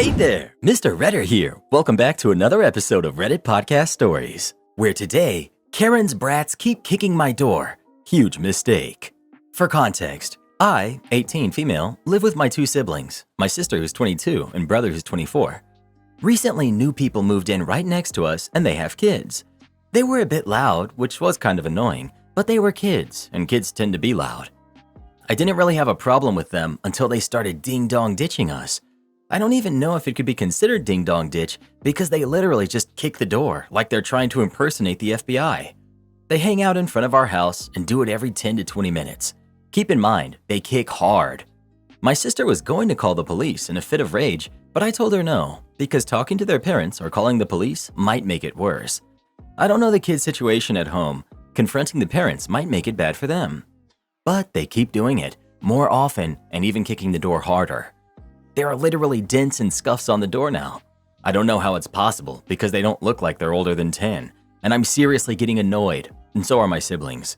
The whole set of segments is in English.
Hey there, Mr. Redder here. Welcome back to another episode of Reddit Podcast Stories, where today, Karen's brats keep kicking my door. Huge mistake. For context, I, 18 female, live with my two siblings, my sister who's 22 and brother who's 24. Recently, new people moved in right next to us and they have kids. They were a bit loud, which was kind of annoying, but they were kids, and kids tend to be loud. I didn't really have a problem with them until they started ding-dong ditching us. I don't even know if it could be considered ding-dong ditch because they literally just kick the door like they're trying to impersonate the FBI. They hang out in front of our house and do it every 10 to 20 minutes. Keep in mind, they kick hard. My sister was going to call the police in a fit of rage, but I told her no, because talking to their parents or calling the police might make it worse. I don't know the kid's situation at home. Confronting the parents might make it bad for them. But they keep doing it, more often and even kicking the door harder. There are literally dents and scuffs on the door now. I don't know how it's possible because they don't look like they're older than 10, and I'm seriously getting annoyed, and so are my siblings.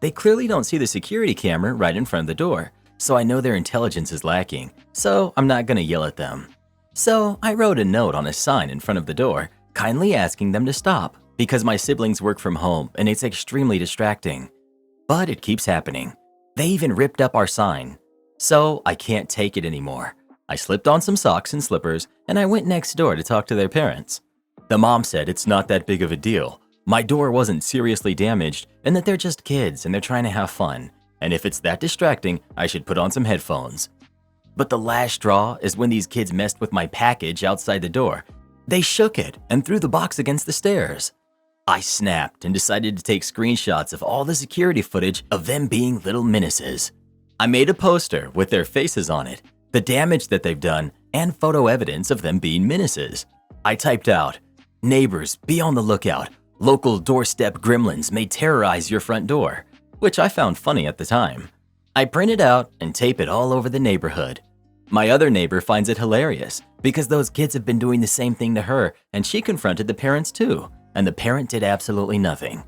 They clearly don't see the security camera right in front of the door, so I know their intelligence is lacking, so I'm not gonna yell at them. So I wrote a note on a sign in front of the door, kindly asking them to stop because my siblings work from home and it's extremely distracting. But it keeps happening. They even ripped up our sign. So I can't take it anymore. I slipped on some socks and slippers and I went next door to talk to their parents. The mom said it's not that big of a deal. My door wasn't seriously damaged and that they're just kids and they're trying to have fun. And if it's that distracting, I should put on some headphones. But the last straw is when these kids messed with my package outside the door. They shook it and threw the box against the stairs. I snapped and decided to take screenshots of all the security footage of them being little menaces. I made a poster with their faces on it, the damage that they've done, and photo evidence of them being menaces. I typed out, "Neighbors, be on the lookout. Local doorstep gremlins may terrorize your front door," which I found funny at the time. I print it out and tape it all over the neighborhood. My other neighbor finds it hilarious because those kids have been doing the same thing to her and she confronted the parents too, and the parent did absolutely nothing.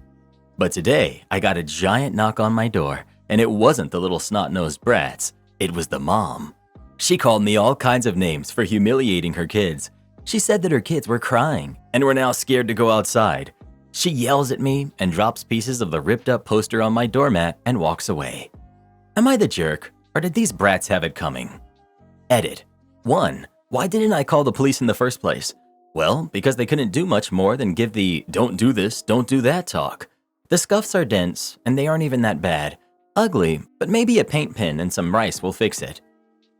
But today, I got a giant knock on my door and it wasn't the little snot-nosed brats, it was the mom. She called me all kinds of names for humiliating her kids. She said that her kids were crying and were now scared to go outside. She yells at me and drops pieces of the ripped up poster on my doormat and walks away. Am I the jerk, or did these brats have it coming? Edit. 1. Why didn't I call the police in the first place? Well, because they couldn't do much more than give the "don't do this, don't do that" talk. The scuffs are dense, and they aren't even that bad. Ugly, but maybe a paint pen and some rice will fix it.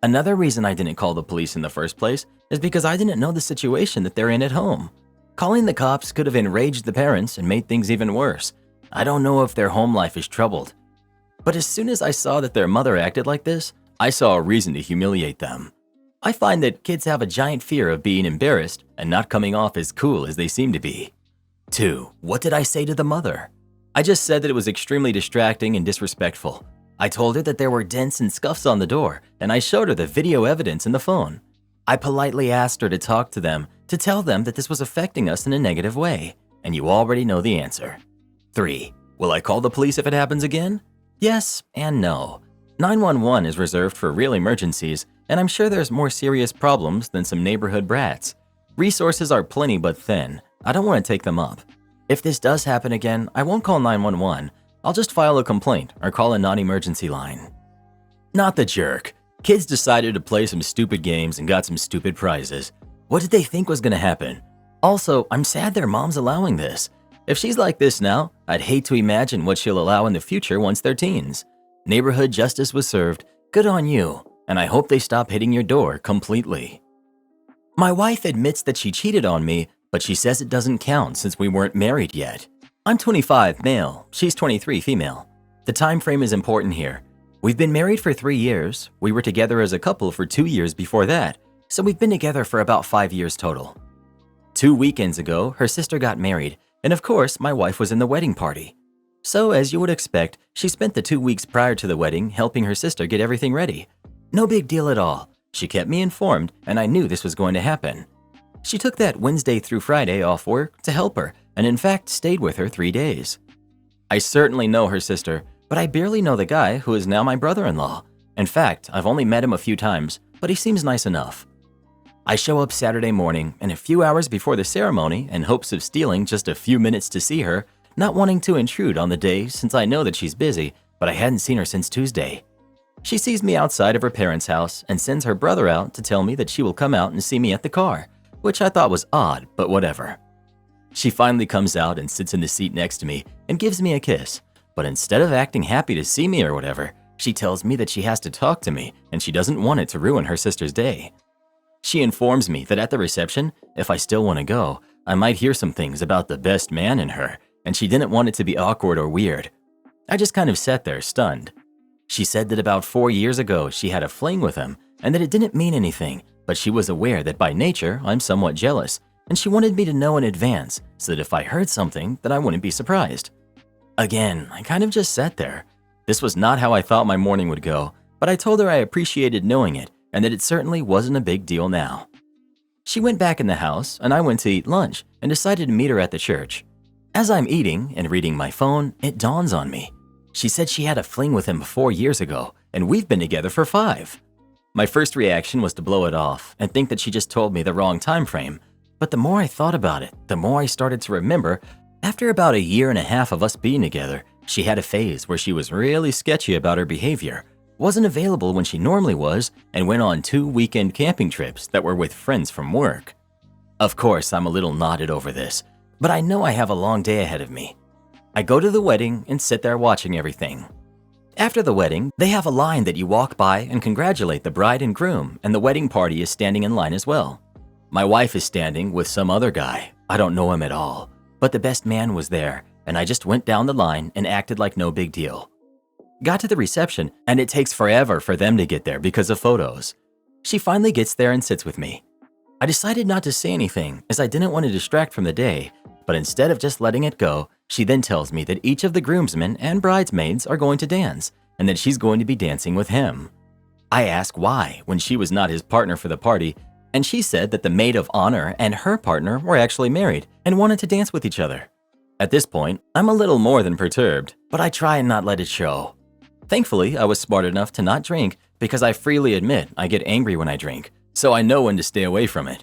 Another reason I didn't call the police in the first place is because I didn't know the situation that they're in at home. Calling the cops could have enraged the parents and made things even worse. I don't know if their home life is troubled. But as soon as I saw that their mother acted like this, I saw a reason to humiliate them. I find that kids have a giant fear of being embarrassed and not coming off as cool as they seem to be. 2. What did I say to the mother? I just said that it was extremely distracting and disrespectful. I told her that there were dents and scuffs on the door, and I showed her the video evidence in the phone. I politely asked her to talk to them to tell them that this was affecting us in a negative way, and you already know the answer. 3. Will I call the police if it happens again? Yes and no. 911 is reserved for real emergencies, and I'm sure there's more serious problems than some neighborhood brats. Resources are plenty but thin. I don't want to take them up. If this does happen again, I won't call 911. I'll just file a complaint or call a non-emergency line. Not the jerk. Kids decided to play some stupid games and got some stupid prizes. What did they think was gonna happen? Also, I'm sad their mom's allowing this. If she's like this now, I'd hate to imagine what she'll allow in the future once they're teens. Neighborhood justice was served. Good on you. And I hope they stop hitting your door completely. My wife admits that she cheated on me, but she says it doesn't count since we weren't married yet. I'm 25, male. She's 23, female. The time frame is important here. We've been married for 3 years. We were together as a couple for 2 years before that, so we've been together for about 5 years total. 2 weekends ago, her sister got married, and of course, my wife was in the wedding party. So, as you would expect, she spent the 2 weeks prior to the wedding helping her sister get everything ready. No big deal at all. She kept me informed, and I knew this was going to happen. She took that Wednesday through Friday off work to help her, and in fact stayed with her 3 days. I certainly know her sister, but I barely know the guy who is now my brother-in-law. In fact, I've only met him a few times, but he seems nice enough. I show up Saturday morning and a few hours before the ceremony in hopes of stealing just a few minutes to see her, not wanting to intrude on the day since I know that she's busy, but I hadn't seen her since Tuesday. She sees me outside of her parents' house and sends her brother out to tell me that she will come out and see me at the car, which I thought was odd, but whatever. She finally comes out and sits in the seat next to me and gives me a kiss, but instead of acting happy to see me or whatever, she tells me that she has to talk to me and she doesn't want it to ruin her sister's day. She informs me that at the reception, if I still want to go, I might hear some things about the best man in her, and she didn't want it to be awkward or weird. I just kind of sat there stunned. She said that about 4 years ago she had a fling with him and that it didn't mean anything, but she was aware that by nature I'm somewhat jealous, and she wanted me to know in advance so that if I heard something that I wouldn't be surprised. Again, I kind of just sat there. This was not how I thought my morning would go, but I told her I appreciated knowing it and that it certainly wasn't a big deal now. She went back in the house and I went to eat lunch and decided to meet her at the church. As I'm eating and reading my phone, it dawns on me. She said she had a fling with him 4 years ago and we've been together for 5. My first reaction was to blow it off and think that she just told me the wrong time frame, but the more I thought about it, the more I started to remember after about 1.5 years of us being together, she had a phase where she was really sketchy about her behavior, wasn't available when she normally was, and went on 2 weekend camping trips that were with friends from work. Of course, I'm a little knotted over this, but I know I have a long day ahead of me. I go to the wedding and sit there watching everything. After the wedding, they have a line that you walk by and congratulate the bride and groom, and the wedding party is standing in line as well. My wife is standing with some other guy. I don't know him at all, but the best man was there, and I just went down the line and acted like no big deal. Got to the reception, and it takes forever for them to get there because of photos. She finally gets there and sits with me. I decided not to say anything as I didn't want to distract from the day, but instead of just letting it go, she then tells me that each of the groomsmen and bridesmaids are going to dance, and that she's going to be dancing with him. I ask why when she was not his partner for the party, and she said that the maid of honor and her partner were actually married and wanted to dance with each other. At this point, I'm a little more than perturbed, but I try and not let it show. Thankfully, I was smart enough to not drink because I freely admit I get angry when I drink, so I know when to stay away from it.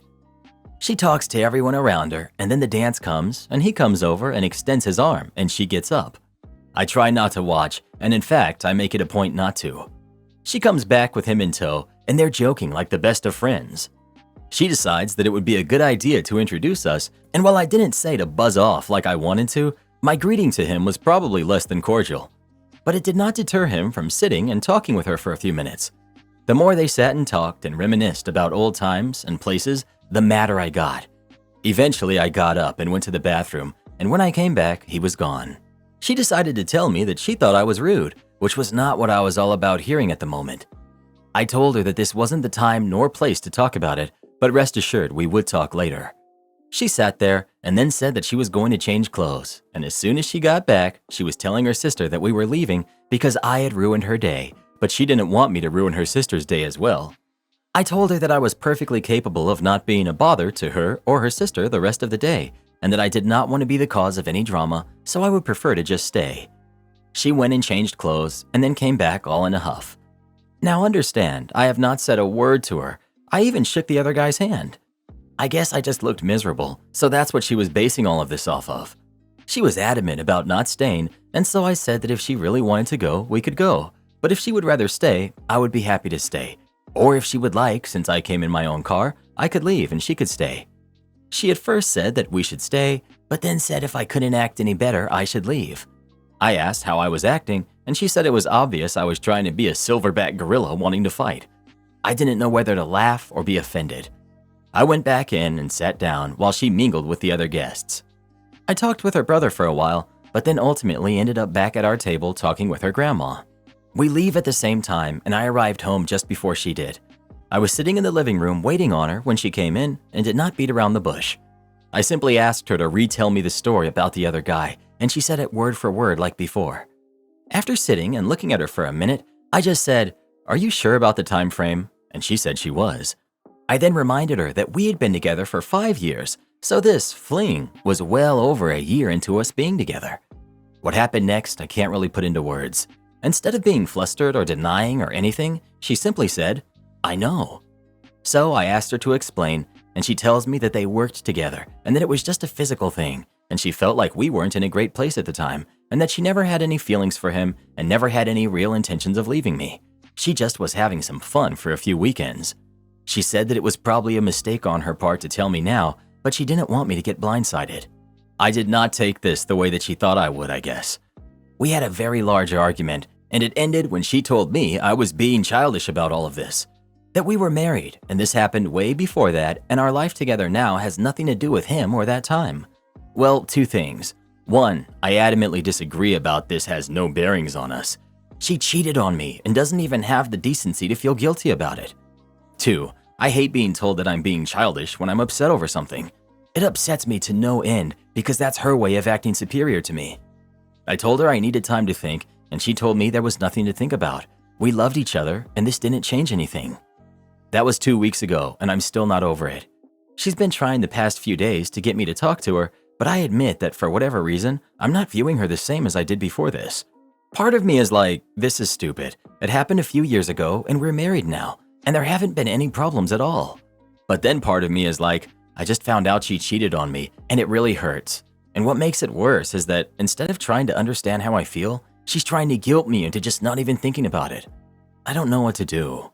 She talks to everyone around her, and then the dance comes, and he comes over and extends his arm, and she gets up. I try not to watch, and in fact, I make it a point not to. She comes back with him in tow, and they're joking like the best of friends. She decides that it would be a good idea to introduce us, and while I didn't say to buzz off like I wanted to, my greeting to him was probably less than cordial. But it did not deter him from sitting and talking with her for a few minutes. The more they sat and talked and reminisced about old times and places, the madder I got. Eventually, I got up and went to the bathroom, and when I came back, he was gone. She decided to tell me that she thought I was rude, which was not what I was all about hearing at the moment. I told her that this wasn't the time nor place to talk about it, but rest assured we would talk later. She sat there and then said that she was going to change clothes, and as soon as she got back, she was telling her sister that we were leaving because I had ruined her day, but she didn't want me to ruin her sister's day as well. I told her that I was perfectly capable of not being a bother to her or her sister the rest of the day, and that I did not want to be the cause of any drama, so I would prefer to just stay. She went and changed clothes and then came back all in a huff. Now understand, I have not said a word to her. I even shook the other guy's hand. I guess I just looked miserable, so that's what she was basing all of this off of. She was adamant about not staying, and so I said that if she really wanted to go, we could go. But if she would rather stay, I would be happy to stay. Or if she would like, since I came in my own car, I could leave and she could stay. She at first said that we should stay, but then said if I couldn't act any better, I should leave. I asked how I was acting, and she said it was obvious I was trying to be a silverback gorilla wanting to fight. I didn't know whether to laugh or be offended. I went back in and sat down while she mingled with the other guests. I talked with her brother for a while, but then ultimately ended up back at our table talking with her grandma. We leave at the same time, and I arrived home just before she did. I was sitting in the living room waiting on her when she came in and did not beat around the bush. I simply asked her to retell me the story about the other guy, and she said it word for word like before. After sitting and looking at her for a minute, I just said, "Are you sure about the time frame?" And she said she was. I then reminded her that we had been together for 5 years, so this fling was well over a year into us being together. What happened next, I can't really put into words. Instead of being flustered or denying or anything, she simply said, "I know." So I asked her to explain, and she tells me that they worked together and that it was just a physical thing, and she felt like we weren't in a great place at the time, and that she never had any feelings for him and never had any real intentions of leaving me. She just was having some fun for a few weekends. She said that it was probably a mistake on her part to tell me now, but she didn't want me to get blindsided. I did not take this the way that she thought I would, I guess. We had a very large argument, and it ended when she told me I was being childish about all of this. That we were married, and this happened way before that, and our life together now has nothing to do with him or that time. Well, two things. One, I adamantly disagree about this has no bearings on us. She cheated on me and doesn't even have the decency to feel guilty about it. Two, I hate being told that I'm being childish when I'm upset over something. It upsets me to no end because that's her way of acting superior to me. I told her I needed time to think, and she told me there was nothing to think about. We loved each other, and this didn't change anything. That was 2 weeks ago, and I'm still not over it. She's been trying the past few days to get me to talk to her, but I admit that for whatever reason, I'm not viewing her the same as I did before this. Part of me is like, this is stupid. It happened a few years ago, and we're married now, and there haven't been any problems at all. But then part of me is like, I just found out she cheated on me, and it really hurts. And what makes it worse is that instead of trying to understand how I feel, she's trying to guilt me into just not even thinking about it. I don't know what to do.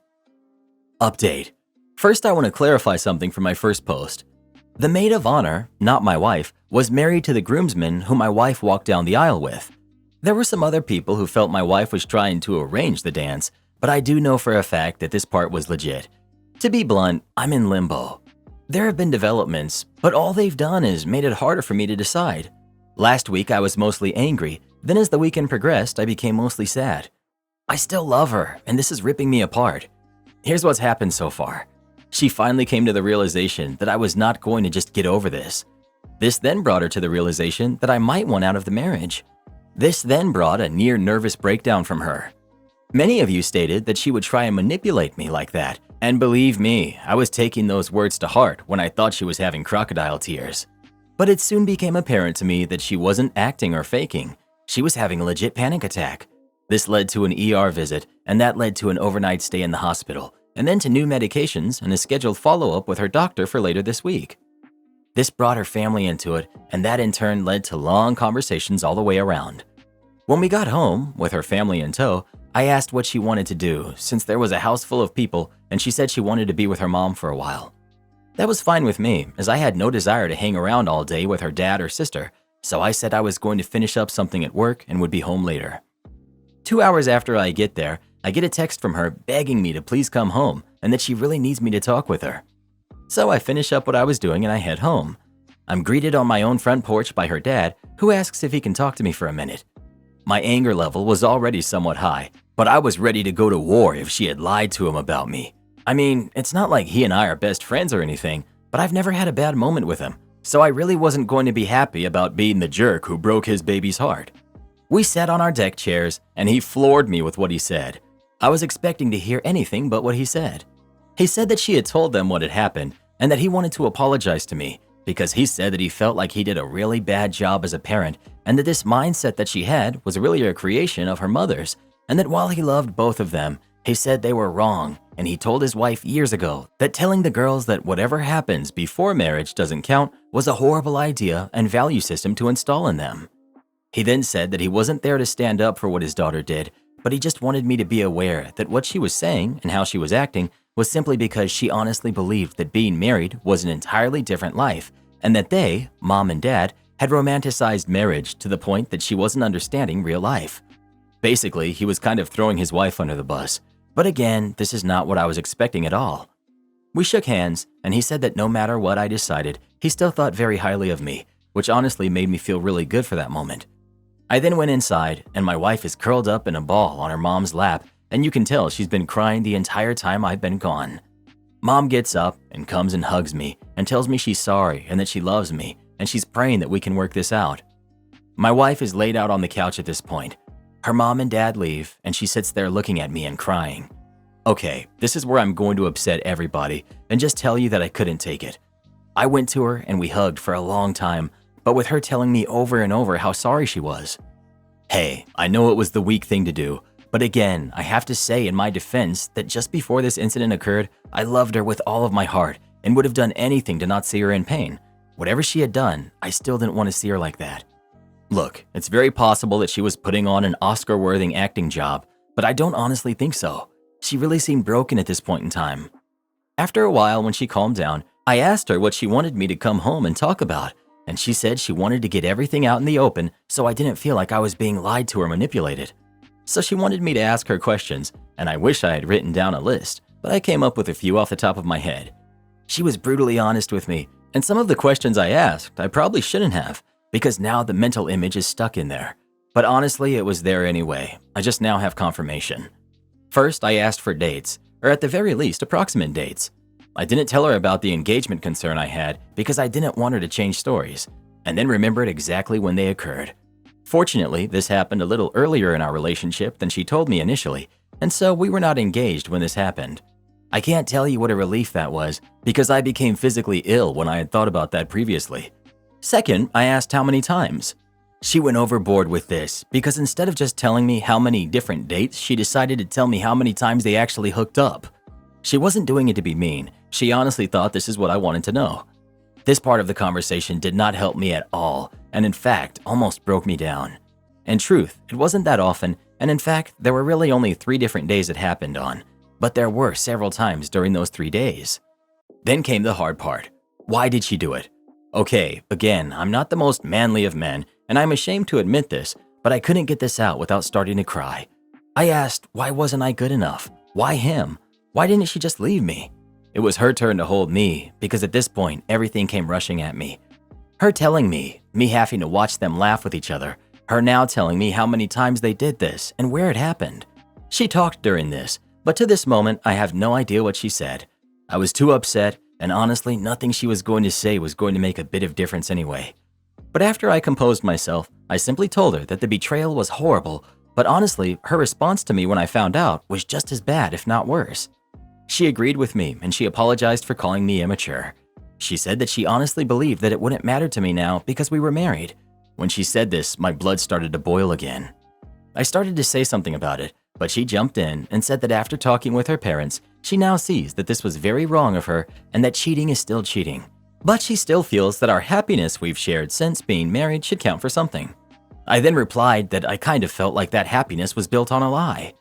Update. First, I want to clarify something from my first post. The maid of honor, not my wife, was married to the groomsman who my wife walked down the aisle with. There were some other people who felt my wife was trying to arrange the dance, but I do know for a fact that this part was legit. To be blunt, I'm in limbo. There have been developments, but all they've done is made it harder for me to decide. Last week I was mostly angry, then as the weekend progressed I became mostly sad. I still love her, and this is ripping me apart. Here's what's happened so far. She finally came to the realization that I was not going to just get over this. This then brought her to the realization that I might want out of the marriage. This then brought a near nervous breakdown from her. Many of you stated that she would try and manipulate me like that, and believe me, I was taking those words to heart when I thought she was having crocodile tears. But it soon became apparent to me that she wasn't acting or faking. She was having a legit panic attack. This led to an ER visit, and that led to an overnight stay in the hospital, and then to new medications and a scheduled follow-up with her doctor for later this week. This brought her family into it, and that in turn led to long conversations all the way around. When we got home, with her family in tow, I asked what she wanted to do since there was a house full of people, and she said she wanted to be with her mom for a while. That was fine with me, as I had no desire to hang around all day with her dad or sister, so I said I was going to finish up something at work and would be home later. 2 hours after I get there, I get a text from her begging me to please come home and that she really needs me to talk with her. So I finish up what I was doing and I head home. I'm greeted on my own front porch by her dad, who asks if he can talk to me for a minute. My anger level was already somewhat high, but I was ready to go to war if she had lied to him about me. I mean, it's not like he and I are best friends or anything, but I've never had a bad moment with him, so I really wasn't going to be happy about being the jerk who broke his baby's heart. We sat on our deck chairs, and he floored me with what he said. I was expecting to hear anything but what he said. He said that she had told them what had happened, and that he wanted to apologize to me, because he said that he felt like he did a really bad job as a parent, and that this mindset that she had was really a creation of her mother's, and that while he loved both of them, he said they were wrong, and he told his wife years ago that telling the girls that whatever happens before marriage doesn't count was a horrible idea and value system to install in them. He then said that he wasn't there to stand up for what his daughter did, but he just wanted me to be aware that what she was saying and how she was acting was simply because she honestly believed that being married was an entirely different life, and that they, mom and dad, had romanticized marriage to the point that she wasn't understanding real life. Basically, he was kind of throwing his wife under the bus, but again, this is not what I was expecting at all. We shook hands, and he said that no matter what I decided, he still thought very highly of me, which honestly made me feel really good for that moment. I then went inside, and my wife is curled up in a ball on her mom's lap, and you can tell she's been crying the entire time I've been gone. Mom gets up and comes and hugs me and tells me she's sorry and that she loves me, and she's praying that we can work this out. My wife is laid out on the couch at this point. Her mom and dad leave, and she sits there looking at me and crying. Okay, this is where I'm going to upset everybody and just tell you that I couldn't take it. I went to her and we hugged for a long time, but with her telling me over and over how sorry she was. Hey, I know it was the weak thing to do, But again, I have to say in my defense that just before this incident occurred, I loved her with all of my heart and would have done anything to not see her in pain. Whatever she had done, I still didn't want to see her like that. Look, it's very possible that she was putting on an Oscar-worthy acting job, but I don't honestly think so. She really seemed broken at this point in time. After a while, when she calmed down, I asked her what she wanted me to come home and talk about, and she said she wanted to get everything out in the open so I didn't feel like I was being lied to or manipulated. So she wanted me to ask her questions, and I wish I had written down a list, but I came up with a few off the top of my head. She was brutally honest with me, and some of the questions I asked I probably shouldn't have, because now the mental image is stuck in there. But honestly, it was there anyway. I just now have confirmation. First, I asked for dates, or at the very least, approximate dates. I didn't tell her about the engagement concern I had because I didn't want her to change stories, and then remembered exactly when they occurred. Fortunately, this happened a little earlier in our relationship than she told me initially, and so we were not engaged when this happened. I can't tell you what a relief that was, because I became physically ill when I had thought about that previously. Second, I asked how many times. She went overboard with this, because instead of just telling me how many different dates, she decided to tell me how many times they actually hooked up. She wasn't doing it to be mean, she honestly thought this is what I wanted to know. This part of the conversation did not help me at all, and in fact, almost broke me down. In truth, it wasn't that often, and in fact, there were really only 3 different days it happened on, but there were several times during those 3 days. Then came the hard part. Why did she do it? Okay, again, I'm not the most manly of men, and I'm ashamed to admit this, but I couldn't get this out without starting to cry. I asked, why wasn't I good enough? Why him? Why didn't she just leave me? It was her turn to hold me, because at this point, everything came rushing at me. Her telling me having to watch them laugh with each other, her now telling me how many times they did this and where it happened. She talked during this, but to this moment, I have no idea what she said. I was too upset, and honestly, nothing she was going to say was going to make a bit of difference anyway. But after I composed myself, I simply told her that the betrayal was horrible, but honestly, her response to me when I found out was just as bad, if not worse. She agreed with me, and she apologized for calling me immature. She said that she honestly believed that it wouldn't matter to me now because we were married. When she said this, my blood started to boil again. I started to say something about it, but she jumped in and said that after talking with her parents, she now sees that this was very wrong of her and that cheating is still cheating. But she still feels that our happiness we've shared since being married should count for something. I then replied that I kind of felt like that happiness was built on a lie.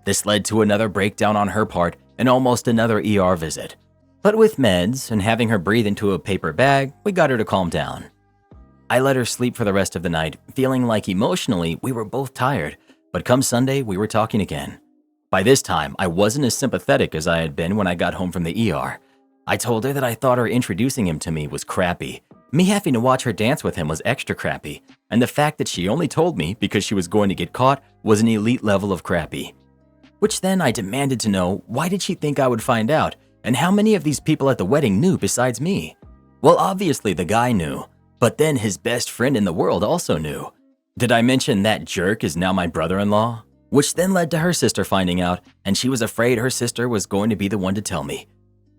This led to another breakdown on her part and almost another ER visit. But with meds and having her breathe into a paper bag, we got her to calm down. I let her sleep for the rest of the night, feeling like emotionally we were both tired, but come Sunday we were talking again. By this time, I wasn't as sympathetic as I had been when I got home from the ER. I told her that I thought her introducing him to me was crappy. Me having to watch her dance with him was extra crappy, and the fact that she only told me because she was going to get caught was an elite level of crappy. Which then I demanded to know, why did she think I would find out, and how many of these people at the wedding knew besides me? Well, obviously the guy knew, but then his best friend in the world also knew. Did I mention that jerk is now my brother-in-law? Which then led to her sister finding out, and she was afraid her sister was going to be the one to tell me.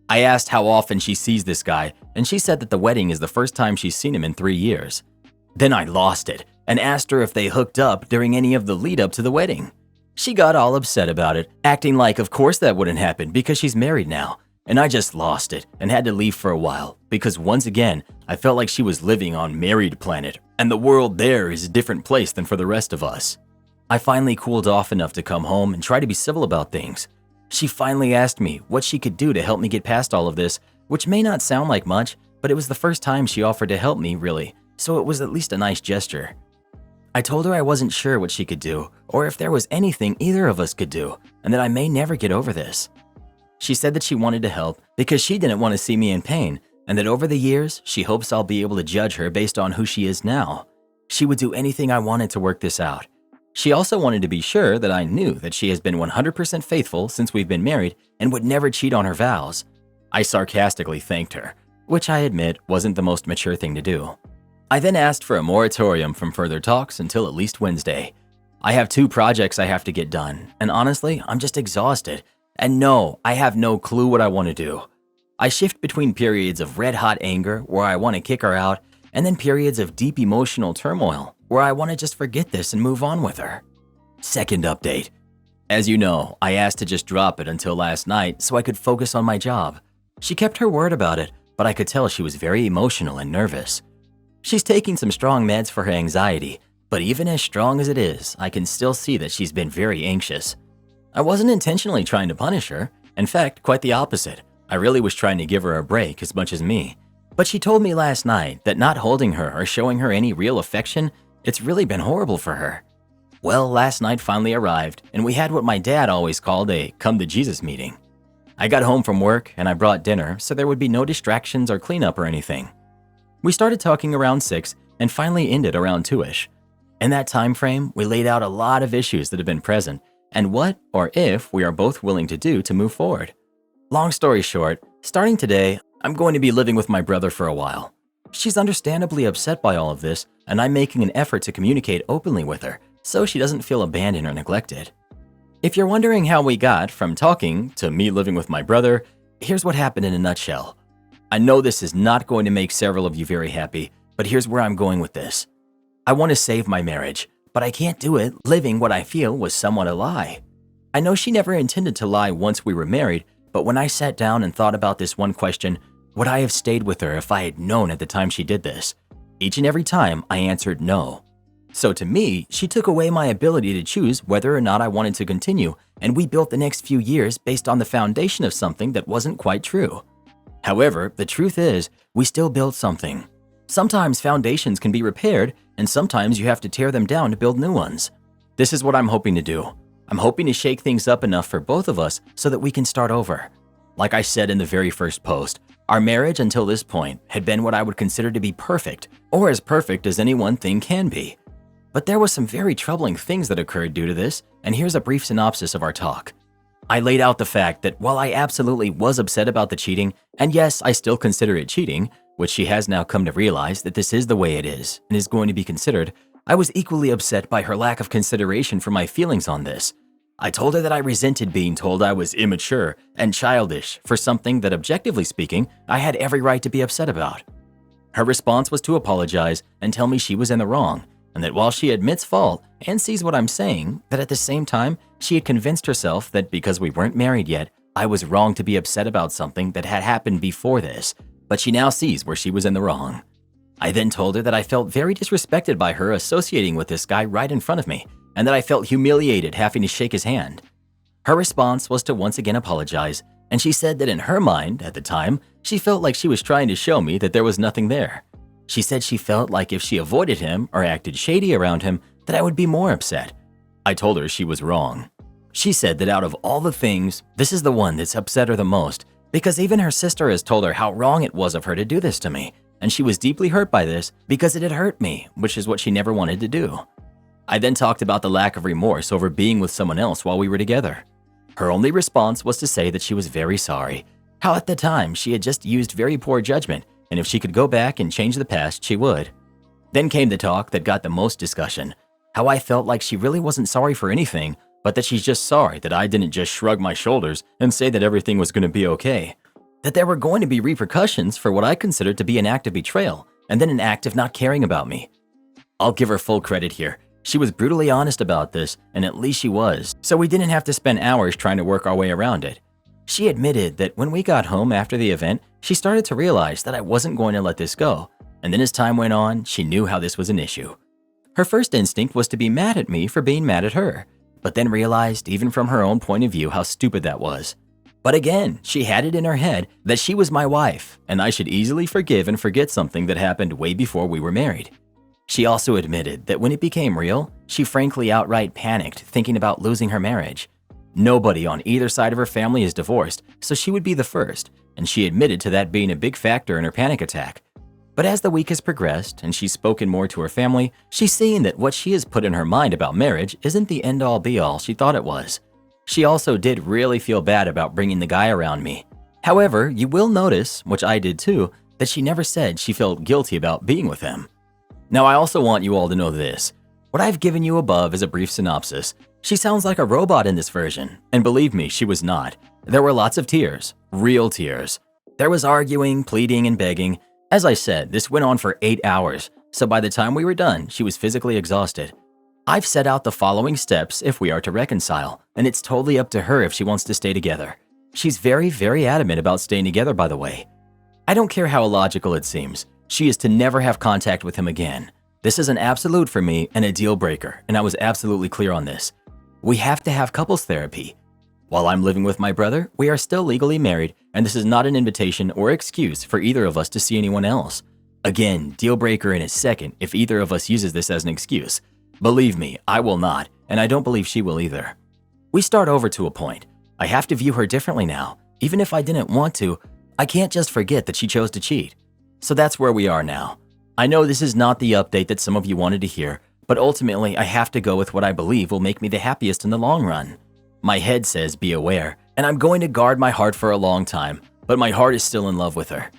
I asked how often she sees this guy, and she said that the wedding is the first time she's seen him in 3 years. Then I lost it, and asked her if they hooked up during any of the lead-up to the wedding. She got all upset about it, acting like of course that wouldn't happen because she's married now, and I just lost it and had to leave for a while because once again, I felt like she was living on married planet, and the world there is a different place than for the rest of us. I finally cooled off enough to come home and try to be civil about things. She finally asked me what she could do to help me get past all of this, which may not sound like much, but it was the first time she offered to help me, really, so it was at least a nice gesture. I told her I wasn't sure what she could do, or if there was anything either of us could do, and that I may never get over this. She said that she wanted to help because she didn't want to see me in pain, and that over the years, she hopes I'll be able to judge her based on who she is now. She would do anything I wanted to work this out. She also wanted to be sure that I knew that she has been 100% faithful since we've been married and would never cheat on her vows. I sarcastically thanked her, which I admit wasn't the most mature thing to do. I then asked for a moratorium from further talks until at least Wednesday. I have 2 projects I have to get done, and honestly, I'm just exhausted. And no, I have no clue what I want to do. I shift between periods of red-hot anger where I want to kick her out, and then periods of deep emotional turmoil where I want to just forget this and move on with her. Second update. As you know, I asked to just drop it until last night so I could focus on my job. She kept her word about it, but I could tell she was very emotional and nervous. She's taking some strong meds for her anxiety, but even as strong as it is, I can still see that she's been very anxious. I wasn't intentionally trying to punish her. In fact, quite the opposite. I really was trying to give her a break as much as me. But she told me last night that not holding her or showing her any real affection, it's really been horrible for her. Well, last night finally arrived, and we had what my dad always called a come-to-Jesus meeting. I got home from work and I brought dinner so there would be no distractions or cleanup or anything. We started talking around 6 and finally ended around 2ish. In that time frame, we laid out a lot of issues that have been present and what or if we are both willing to do to move forward. Long story short, starting today, I'm going to be living with my brother for a while. She's understandably upset by all of this, and I'm making an effort to communicate openly with her so she doesn't feel abandoned or neglected. If you're wondering how we got from talking to me living with my brother, here's what happened in a nutshell. I know this is not going to make several of you very happy, but here's where I'm going with this. I want to save my marriage, but I can't do it living what I feel was somewhat a lie. I know she never intended to lie once we were married, but when I sat down and thought about this one question, would I have stayed with her if I had known at the time she did this? Each and every time I answered no. So to me, she took away my ability to choose whether or not I wanted to continue, and we built the next few years based on the foundation of something that wasn't quite true. However, the truth is, we still built something. Sometimes foundations can be repaired, and sometimes you have to tear them down to build new ones. This is what I'm hoping to do. I'm hoping to shake things up enough for both of us so that we can start over. Like I said in the very first post, our marriage until this point had been what I would consider to be perfect, or as perfect as any one thing can be. But there was some very troubling things that occurred due to this, and here's a brief synopsis of our talk. I laid out the fact that while I absolutely was upset about the cheating, and yes, I still consider it cheating, which she has now come to realize that this is the way it is and is going to be considered, I was equally upset by her lack of consideration for my feelings on this. I told her that I resented being told I was immature and childish for something that, objectively speaking, I had every right to be upset about. Her response was to apologize and tell me she was in the wrong, and that while she admits fault and sees what I'm saying, that at the same time, she had convinced herself that because we weren't married yet, I was wrong to be upset about something that had happened before this, but she now sees where she was in the wrong. I then told her that I felt very disrespected by her associating with this guy right in front of me, and that I felt humiliated having to shake his hand. Her response was to once again apologize, and she said that in her mind, at the time, she felt like she was trying to show me that there was nothing there. She said she felt like if she avoided him or acted shady around him, that I would be more upset. I told her she was wrong. She said that out of all the things, this is the one that's upset her the most, because even her sister has told her how wrong it was of her to do this to me, and she was deeply hurt by this because it had hurt me, which is what she never wanted to do. I then talked about the lack of remorse over being with someone else while we were together. Her only response was to say that she was very sorry, how at the time she had just used very poor judgment, and if she could go back and change the past, she would. Then came the talk that got the most discussion, how I felt like she really wasn't sorry for anything, but that she's just sorry that I didn't just shrug my shoulders and say that everything was going to be okay. That there were going to be repercussions for what I considered to be an act of betrayal, and then an act of not caring about me. I'll give her full credit here. She was brutally honest about this, and at least she was, so we didn't have to spend hours trying to work our way around it. She admitted that when we got home after the event, she started to realize that I wasn't going to let this go, and then as time went on, she knew how this was an issue. Her first instinct was to be mad at me for being mad at her, but then realized even from her own point of view how stupid that was. But again, she had it in her head that she was my wife, and I should easily forgive and forget something that happened way before we were married. She also admitted that when it became real, she frankly outright panicked thinking about losing her marriage. Nobody on either side of her family is divorced, so she would be the first, and she admitted to that being a big factor in her panic attack. But as the week has progressed and she's spoken more to her family, she's seen that what she has put in her mind about marriage isn't the end-all be-all she thought it was. She also did really feel bad about bringing the guy around me. However, you will notice, which I did too, that she never said she felt guilty about being with him. Now, I also want you all to know this. What I've given you above is a brief synopsis. She sounds like a robot in this version, and believe me, she was not. There were lots of tears, real tears. There was arguing, pleading, and begging. As I said, this went on for 8 hours, so by the time we were done, she was physically exhausted. I've set out the following steps if we are to reconcile, and it's totally up to her if she wants to stay together. She's very, very adamant about staying together, by the way. I don't care how illogical it seems. She is to never have contact with him again. This is an absolute for me and a deal breaker, and I was absolutely clear on this. We have to have couples therapy. While I'm living with my brother, we are still legally married, and this is not an invitation or excuse for either of us to see anyone else. Again, deal breaker in a second if either of us uses this as an excuse. Believe me, I will not, and I don't believe she will either. We start over to a point. I have to view her differently now. Even if I didn't want to, I can't just forget that she chose to cheat. So that's where we are now. I know this is not the update that some of you wanted to hear, but ultimately I have to go with what I believe will make me the happiest in the long run. My head says be aware, and I'm going to guard my heart for a long time, but my heart is still in love with her.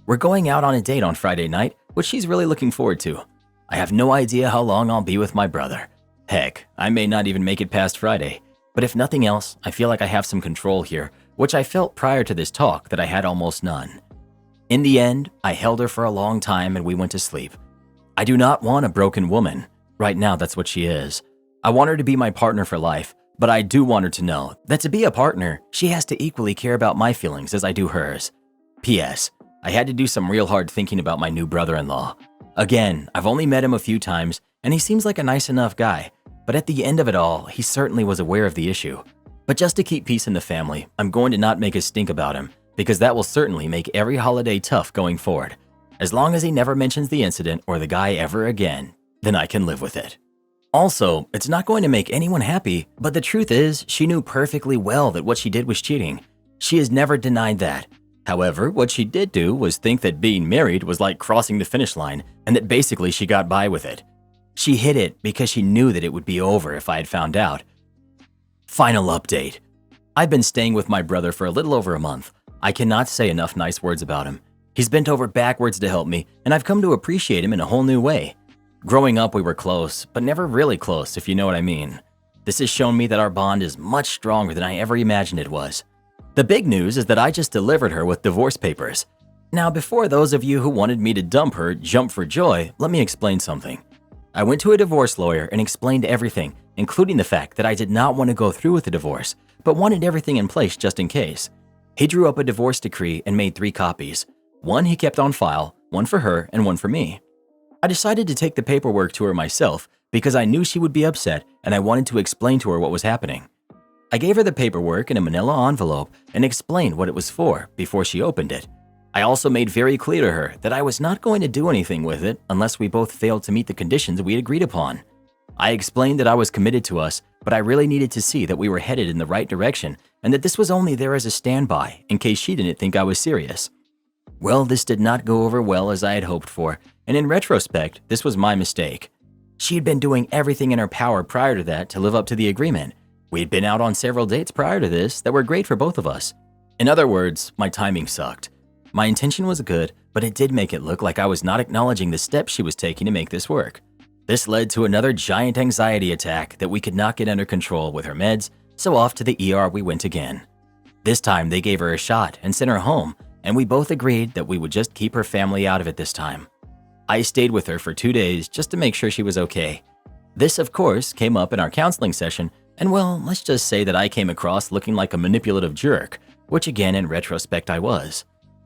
We're going out on a date on Friday night, which she's really looking forward to. I have no idea how long I'll be with my brother. Heck, I may not even make it past Friday, but if nothing else, I feel like I have some control here, which I felt prior to this talk that I had almost none. In the end, I held her for a long time and we went to sleep. I do not want a broken woman. Right now, that's what she is. I want her to be my partner for life, but I do want her to know that to be a partner, she has to equally care about my feelings as I do hers. P.S. I had to do some real hard thinking about my new brother-in-law. Again, I've only met him a few times, and he seems like a nice enough guy, but at the end of it all, he certainly was aware of the issue. But just to keep peace in the family, I'm going to not make a stink about him, because that will certainly make every holiday tough going forward. As long as he never mentions the incident or the guy ever again, then I can live with it. Also, it's not going to make anyone happy, but the truth is, she knew perfectly well that what she did was cheating. She has never denied that. However, what she did do was think that being married was like crossing the finish line, and that basically she got by with it. She hid it because she knew that it would be over if I had found out. Final update. I've been staying with my brother for a little over a month. I cannot say enough nice words about him. He's bent over backwards to help me, and I've come to appreciate him in a whole new way. Growing up, we were close, but never really close, if you know what I mean. This has shown me that our bond is much stronger than I ever imagined it was. The big news is that I just delivered her with divorce papers. Now, before those of you who wanted me to dump her jump for joy, let me explain something. I went to a divorce lawyer and explained everything, including the fact that I did not want to go through with the divorce, but wanted everything in place just in case. He drew up a divorce decree and made 3 copies. One he kept on file, one for her, and one for me. I decided to take the paperwork to her myself because I knew she would be upset and I wanted to explain to her what was happening. I gave her the paperwork in a manila envelope and explained what it was for before she opened it. I also made very clear to her that I was not going to do anything with it unless we both failed to meet the conditions we had agreed upon. I explained that I was committed to us, but I really needed to see that we were headed in the right direction and that this was only there as a standby in case she didn't think I was serious. Well, this did not go over well as I had hoped for, and in retrospect, this was my mistake. She had been doing everything in her power prior to that to live up to the agreement. We had been out on several dates prior to this that were great for both of us. In other words, my timing sucked. My intention was good, but it did make it look like I was not acknowledging the steps she was taking to make this work. This led to another giant anxiety attack that we could not get under control with her meds, so off to the ER we went again. This time they gave her a shot and sent her home, and we both agreed that we would just keep her family out of it this time. I stayed with her for 2 days just to make sure she was okay. This, of course, came up in our counseling session, and well, let's just say that I came across looking like a manipulative jerk, which again, in retrospect, I was.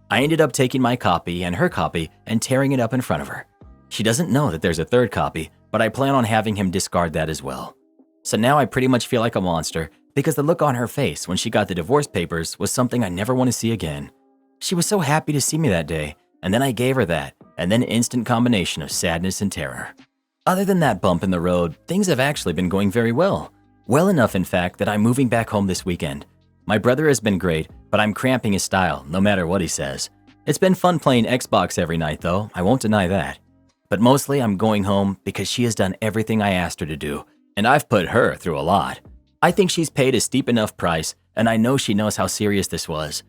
I ended up taking my copy and her copy and tearing it up in front of her. She doesn't know that there's a 3rd copy, but I plan on having him discard that as well. So now I pretty much feel like a monster because the look on her face when she got the divorce papers was something I never want to see again. She was so happy to see me that day, and then I gave her that, and then instant combination of sadness and terror. Other than that bump in the road, things have actually been going very well. Well enough, in fact, that I'm moving back home this weekend. My brother has been great, but I'm cramping his style, no matter what he says. It's been fun playing Xbox every night, though, I won't deny that. But mostly I'm going home because she has done everything I asked her to do, and I've put her through a lot. I think she's paid a steep enough price, and I know she knows how serious this was.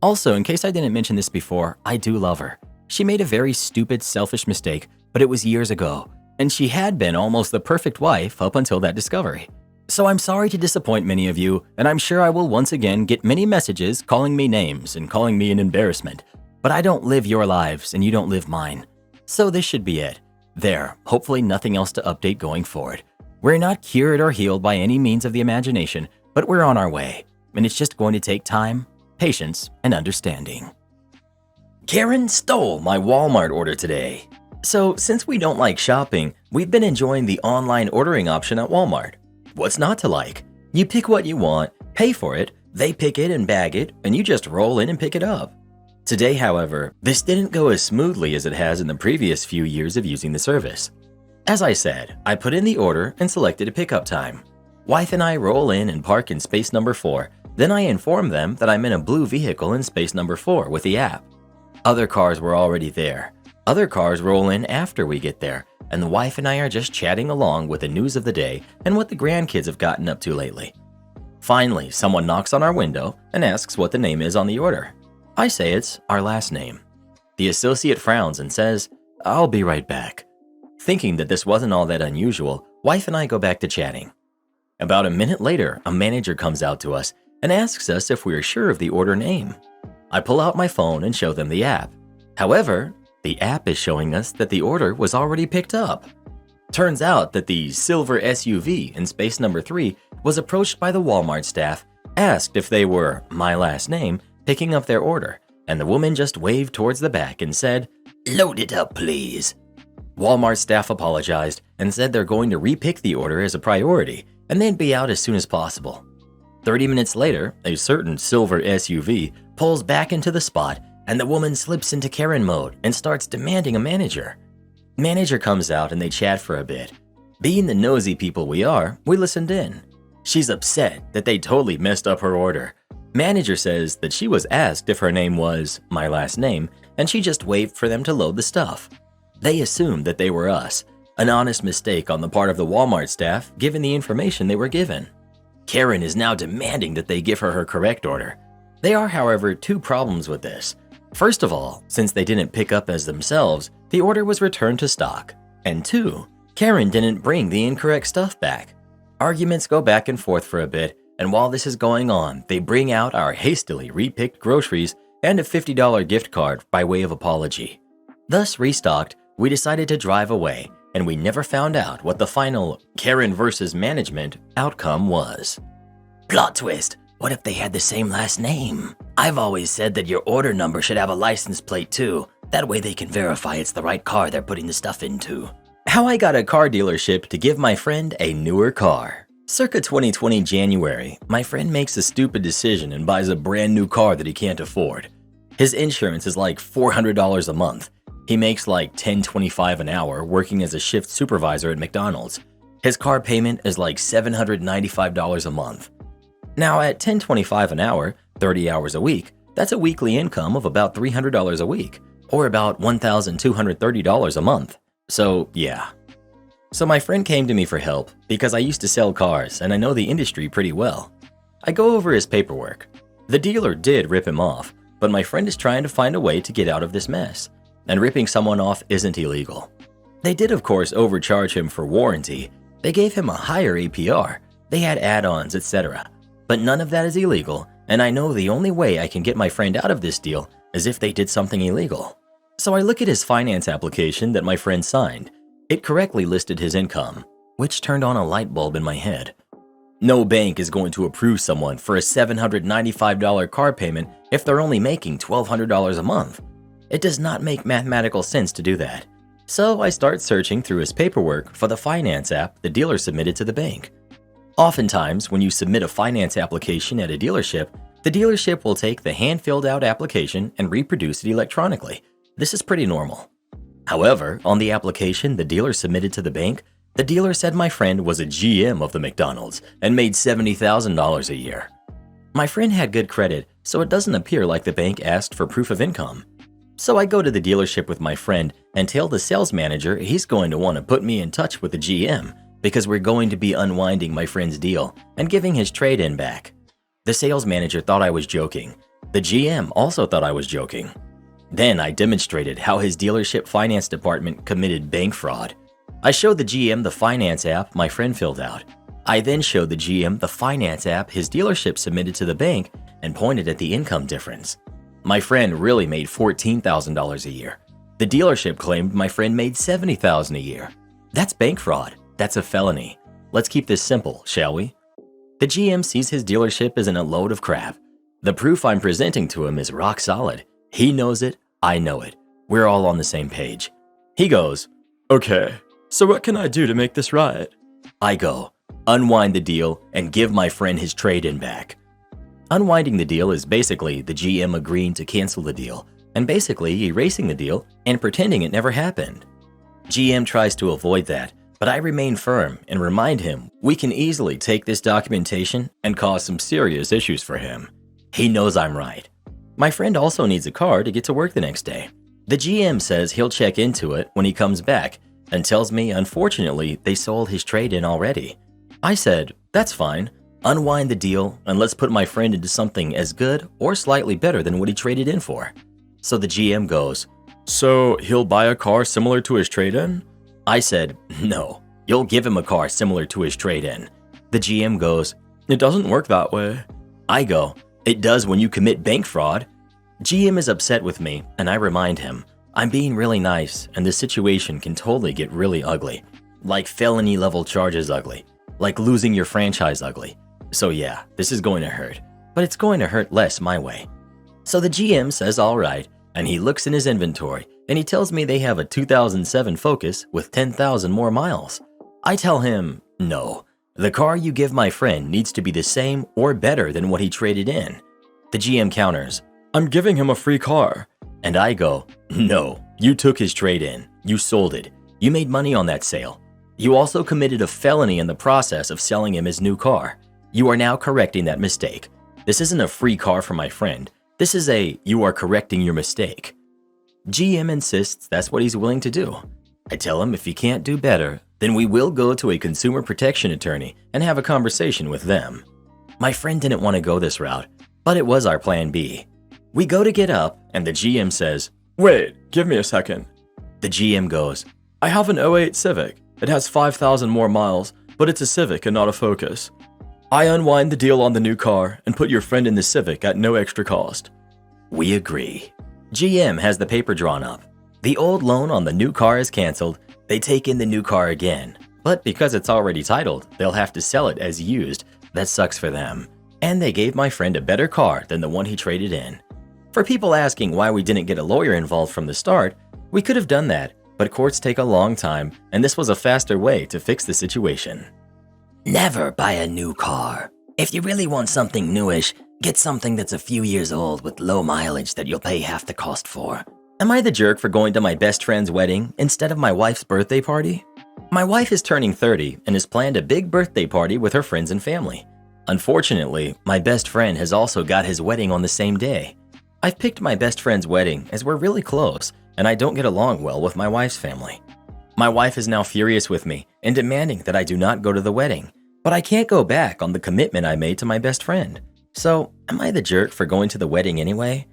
Also, in case I didn't mention this before, I do love her. She made a very stupid, selfish mistake, but it was years ago, and she had been almost the perfect wife up until that discovery. So I'm sorry to disappoint many of you, and I'm sure I will once again get many messages calling me names and calling me an embarrassment. But I don't live your lives, and you don't live mine. So this should be it. There, hopefully nothing else to update going forward. We're not cured or healed by any means of the imagination, but we're on our way, and it's just going to take time, patience, and understanding. Karen stole my Walmart order today. So, since we don't like shopping, we've been enjoying the online ordering option at Walmart. What's not to like? You pick what you want, pay for it, they pick it and bag it, and you just roll in and pick it up. Today, however, this didn't go as smoothly as it has in the previous few years of using the service. As I said, I put in the order and selected a pickup time. Wife and I roll in and park in space number 4, then I inform them that I'm in a blue vehicle in space number 4 with the app. Other cars were already there. Other cars roll in after we get there, and the wife and I are just chatting along with the news of the day and what the grandkids have gotten up to lately. Finally, someone knocks on our window and asks what the name is on the order. I say it's our last name. The associate frowns and says, "I'll be right back." Thinking that this wasn't all that unusual, wife and I go back to chatting. About a minute later, a manager comes out to us and asks us if we are sure of the order name. I pull out my phone and show them the app. However, the app is showing us that the order was already picked up. Turns out that the silver SUV in space number 3 was approached by the Walmart staff, asked if they were, my last name, picking up their order, and the woman just waved towards the back and said, "Load it up, please." Walmart staff apologized and said they're going to repick the order as a priority and they'd be out as soon as possible. 30 minutes later, a certain silver SUV pulls back into the spot and the woman slips into Karen mode and starts demanding a manager. Manager comes out and they chat for a bit. Being the nosy people we are, we listened in. She's upset that they totally messed up her order. Manager says that she was asked if her name was my last name and she just waved for them to load the stuff. They assumed that they were us, an honest mistake on the part of the Walmart staff given the information they were given. Karen is now demanding that they give her her correct order. There are, however, two problems with this. First of all, since they didn't pick up as themselves, the order was returned to stock. And two, Karen didn't bring the incorrect stuff back. Arguments go back and forth for a bit, and while this is going on, they bring out our hastily repicked groceries and a $50 gift card by way of apology. Thus restocked, we decided to drive away, and we never found out what the final Karen versus management outcome was. Plot twist. What if they had the same last name? I've always said that your order number should have a license plate too. That way they can verify it's the right car they're putting the stuff into. How I got a car dealership to give my friend a newer car. Circa 2020 January, my friend makes a stupid decision and buys a brand new car that he can't afford. His insurance is like $400 a month. He makes like $10.25 an hour working as a shift supervisor at McDonald's. His car payment is like $795 a month. Now at $10.25 an hour, 30 hours a week, that's a weekly income of about $300 a week, or about $1,230 a month. So yeah. So my friend came to me for help because I used to sell cars and I know the industry pretty well. I go over his paperwork. The dealer did rip him off, but my friend is trying to find a way to get out of this mess. And ripping someone off isn't illegal. They did of course overcharge him for warranty. They gave him a higher APR. They had add-ons, etc. But none of that is illegal, and I know the only way I can get my friend out of this deal is if they did something illegal. So I look at his finance application that my friend signed. It correctly listed his income, which turned on a light bulb in my head. No bank is going to approve someone for a $795 car payment if they're only making $1,200 a month. It does not make mathematical sense to do that. So I start searching through his paperwork for the finance app the dealer submitted to the bank. Oftentimes, when you submit a finance application at a dealership, the dealership will take the hand-filled out application and reproduce it electronically. This is pretty normal. However, on the application the dealer submitted to the bank, the dealer said my friend was a GM of the McDonald's and made $70,000 a year. My friend had good credit, so it doesn't appear like the bank asked for proof of income. So I go to the dealership with my friend and tell the sales manager he's going to want to put me in touch with the GM because we're going to be unwinding my friend's deal and giving his trade-in back. The sales manager thought I was joking. The GM also thought I was joking. Then I demonstrated how his dealership finance department committed bank fraud. I showed the GM the finance app my friend filled out. I then showed the GM the finance app his dealership submitted to the bank and pointed at the income difference. My friend really made $14,000 a year. The dealership claimed my friend made $70,000 a year. That's bank fraud. That's a felony. Let's keep this simple, shall we? The GM sees his dealership as in a load of crap. The proof I'm presenting to him is rock solid. He knows it, I know it. We're all on the same page. He goes, "Okay, so what can I do to make this right?" I go, "Unwind the deal and give my friend his trade-in back." Unwinding the deal is basically the GM agreeing to cancel the deal and basically erasing the deal and pretending it never happened. GM tries to avoid that, but I remain firm and remind him we can easily take this documentation and cause some serious issues for him. He knows I'm right. My friend also needs a car to get to work the next day. The GM says he'll check into it when he comes back and tells me unfortunately they sold his trade-in already. I said, "That's fine. Unwind the deal and let's put my friend into something as good or slightly better than what he traded in for." So the GM goes, "So he'll buy a car similar to his trade-in?" I said, "No, you'll give him a car similar to his trade-in." The GM goes, "It doesn't work that way." I go, "It does when you commit bank fraud." GM is upset with me and I remind him, I'm being really nice and the situation can totally get really ugly. Like felony level charges ugly. Like losing your franchise ugly. So yeah, this is going to hurt, but it's going to hurt less my way. So the GM says all right, and he looks in his inventory and he tells me they have a 2007 Focus with 10,000 more miles. I tell him, no, the car you give my friend needs to be the same or better than what he traded in. The GM counters, "I'm giving him a free car." And I go, "No, you took his trade-in. You sold it. You made money on that sale. You also committed a felony in the process of selling him his new car. You are now correcting that mistake. This isn't a free car for my friend. This is you are correcting your mistake." GM insists that's what he's willing to do. I tell him if he can't do better, then we will go to a consumer protection attorney and have a conversation with them. My friend didn't want to go this route, but it was our plan B. We go to get up and the GM says, "Wait, give me a second." The GM goes, "I have an '08 Civic. It has 5,000 more miles, but it's a Civic and not a Focus. I unwind the deal on the new car and put your friend in the Civic at no extra cost." We agree. GM has the paper drawn up. The old loan on the new car is canceled. They take in the new car again. But because it's already titled, they'll have to sell it as used. That sucks for them. And they gave my friend a better car than the one he traded in. For people asking why we didn't get a lawyer involved from the start, we could have done that, but courts take a long time, and this was a faster way to fix the situation. Never buy a new car. If you really want something newish, get something that's a few years old with low mileage that you'll pay half the cost for. Am I the jerk for going to my best friend's wedding instead of my wife's birthday party? My wife is turning 30 and has planned a big birthday party with her friends and family. Unfortunately, my best friend has also got his wedding on the same day. I've picked my best friend's wedding as we're really close and I don't get along well with my wife's family. My wife is now furious with me and demanding that I do not go to the wedding, but I can't go back on the commitment I made to my best friend. So, am I the jerk for going to the wedding anyway?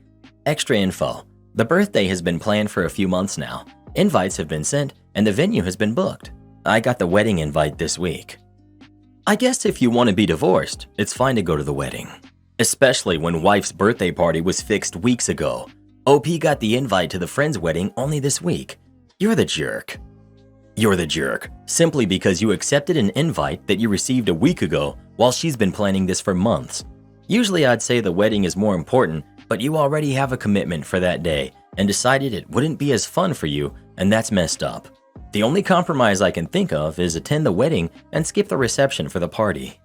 Extra info. The birthday has been planned for a few months now. Invites have been sent and the venue has been booked. I got the wedding invite this week. I guess if you want to be divorced, it's fine to go to the wedding. Especially when wife's birthday party was fixed weeks ago. OP got the invite to the friend's wedding only this week. You're the jerk. You're the jerk, simply because you accepted an invite that you received a week ago while she's been planning this for months. Usually I'd say the wedding is more important, but you already have a commitment for that day and decided it wouldn't be as fun for you, and that's messed up. The only compromise I can think of is attend the wedding and skip the reception for the party.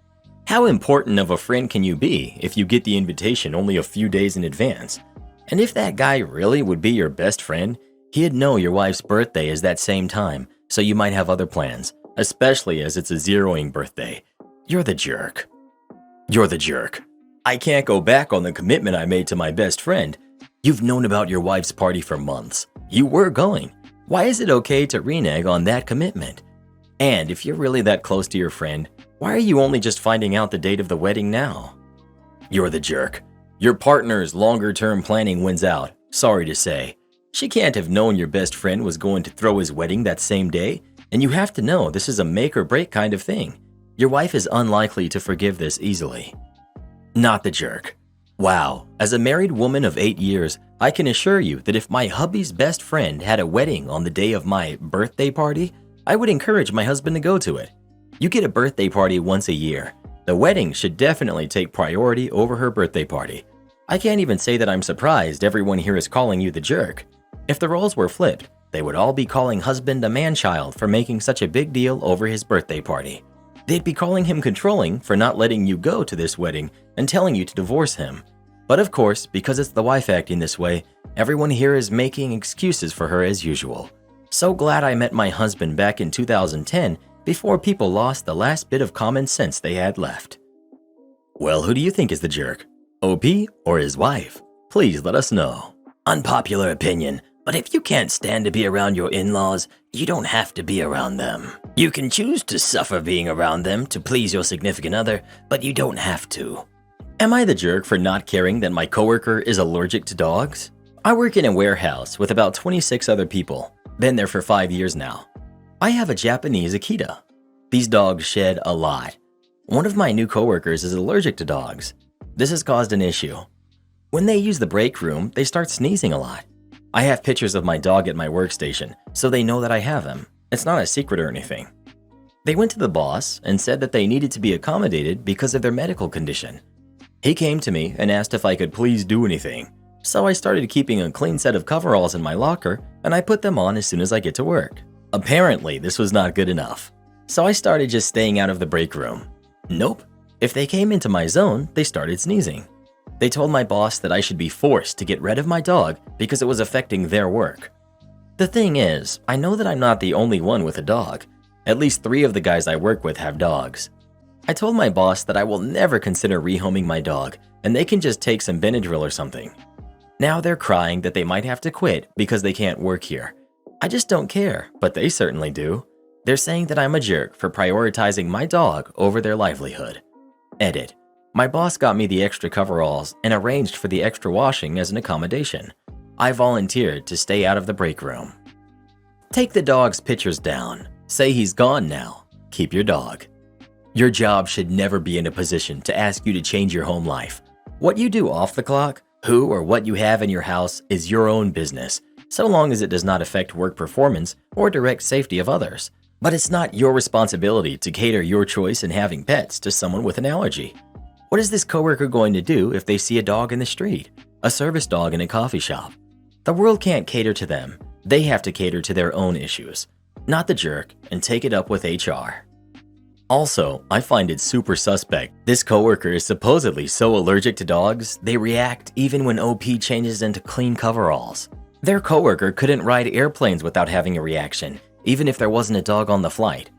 How important of a friend can you be if you get the invitation only a few days in advance? And if that guy really would be your best friend, he'd know your wife's birthday is that same time, so you might have other plans, especially as it's a zeroing birthday. You're the jerk. You're the jerk. I can't go back on the commitment I made to my best friend. You've known about your wife's party for months. You were going. Why is it okay to renege on that commitment? And if you're really that close to your friend, why are you only just finding out the date of the wedding now? You're the jerk. Your partner's longer-term planning wins out, sorry to say. She can't have known your best friend was going to throw his wedding that same day, and you have to know this is a make-or-break kind of thing. Your wife is unlikely to forgive this easily. Not the jerk. Wow, as a married woman of 8 years, I can assure you that if my hubby's best friend had a wedding on the day of my birthday party, I would encourage my husband to go to it. You get a birthday party once a year. The wedding should definitely take priority over her birthday party. I can't even say that I'm surprised everyone here is calling you the jerk. If the roles were flipped, they would all be calling husband a man-child for making such a big deal over his birthday party. They'd be calling him controlling for not letting you go to this wedding and telling you to divorce him. But of course, because it's the wife acting this way, everyone here is making excuses for her as usual. So glad I met my husband back in 2010 before people lost the last bit of common sense they had left. Well, who do you think is the jerk? OP or his wife? Please let us know. Unpopular opinion, but if you can't stand to be around your in-laws, you don't have to be around them. You can choose to suffer being around them to please your significant other, but you don't have to. Am I the jerk for not caring that my coworker is allergic to dogs? I work in a warehouse with about 26 other people. Been there for 5 years now. I have a Japanese Akita. These dogs shed a lot. One of my new coworkers is allergic to dogs. This has caused an issue. When they use the break room, they start sneezing a lot. I have pictures of my dog at my workstation, so they know that I have him. It's not a secret or anything. They went to the boss and said that they needed to be accommodated because of their medical condition. He came to me and asked if I could please do anything. So I started keeping a clean set of coveralls in my locker, and I put them on as soon as I get to work. Apparently, this was not good enough. So I started just staying out of the break room. Nope. If they came into my zone, they started sneezing. They told my boss that I should be forced to get rid of my dog because it was affecting their work. The thing is, I know that I'm not the only one with a dog. At least 3 of the guys I work with have dogs. I told my boss that I will never consider rehoming my dog, and they can just take some Benadryl or something. Now they're crying that they might have to quit because they can't work here. I just don't care, but they certainly do. They're saying that I'm a jerk for prioritizing my dog over their livelihood. Edit. My boss got me the extra coveralls and arranged for the extra washing as an accommodation. I volunteered to stay out of the break room. Take the dog's pictures down. Say he's gone now. Keep your dog. Your job should never be in a position to ask you to change your home life. What you do off the clock, who or what you have in your house is your own business, so long as it does not affect work performance or direct safety of others. But it's not your responsibility to cater your choice in having pets to someone with an allergy. What is this coworker going to do if they see a dog in the street, a service dog in a coffee shop? The world can't cater to them. They have to cater to their own issues, not the jerk, and take it up with HR. Also, I find it super suspect. This coworker is supposedly so allergic to dogs, they react even when OP changes into clean coveralls. Their coworker couldn't ride airplanes without having a reaction, even if there wasn't a dog on the flight.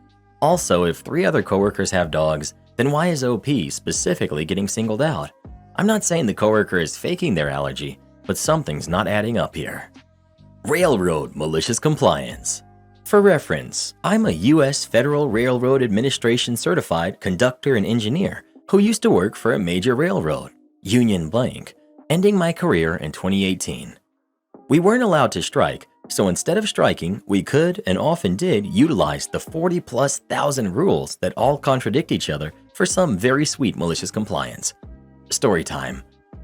Also, if 3 other coworkers have dogs, then why is OP specifically getting singled out? I'm not saying the coworker is faking their allergy, but something's not adding up here. Railroad malicious compliance. For reference, I'm a U.S. Federal Railroad Administration certified conductor and engineer who used to work for a major railroad, Union Blank, ending my career in 2018. We weren't allowed to strike, so instead of striking, we could and often did utilize the 40,000+ rules that all contradict each other for some very sweet malicious compliance. Story time.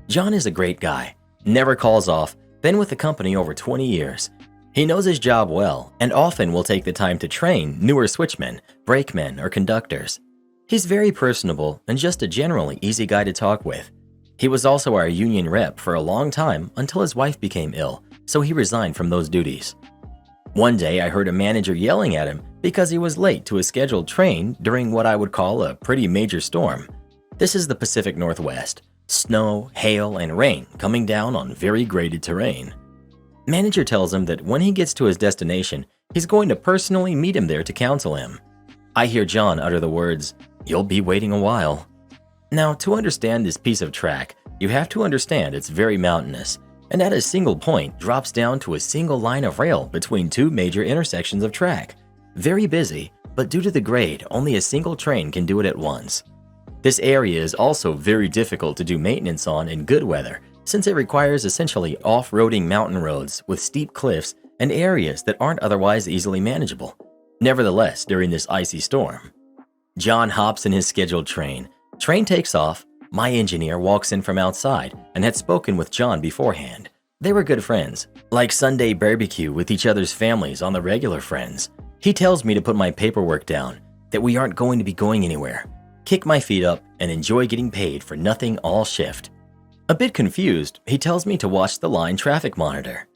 John is a great guy, never calls off, been with the company over 20 years. He knows his job well and often will take the time to train newer switchmen, brakemen, or conductors. He's very personable and just a generally easy guy to talk with. He was also our union rep for a long time until his wife became ill, so he resigned from those duties. One day I heard a manager yelling at him because he was late to a scheduled train during what I would call a pretty major storm. This is the Pacific Northwest. Snow, hail, and rain coming down on very graded terrain. Manager tells him that when he gets to his destination, he's going to personally meet him there to counsel him. I hear John utter the words, "You'll be waiting a while." Now, to understand this piece of track, you have to understand it's very mountainous, and at a single point drops down to a single line of rail between 2 major intersections of track. Very busy, but due to the grade, only a single train can do it at once. This area is also very difficult to do maintenance on in good weather, since it requires essentially off-roading mountain roads with steep cliffs and areas that aren't otherwise easily manageable. Nevertheless, during this icy storm, John hops in his scheduled train. Train takes off. My engineer walks in from outside and had spoken with John beforehand. They were good friends, like Sunday barbecue with each other's families on the regular friends. He tells me to put my paperwork down. that we aren't going to be going anywhere, kick my feet up, and enjoy getting paid for nothing all shift. A bit confused, he tells me to watch the line traffic monitor.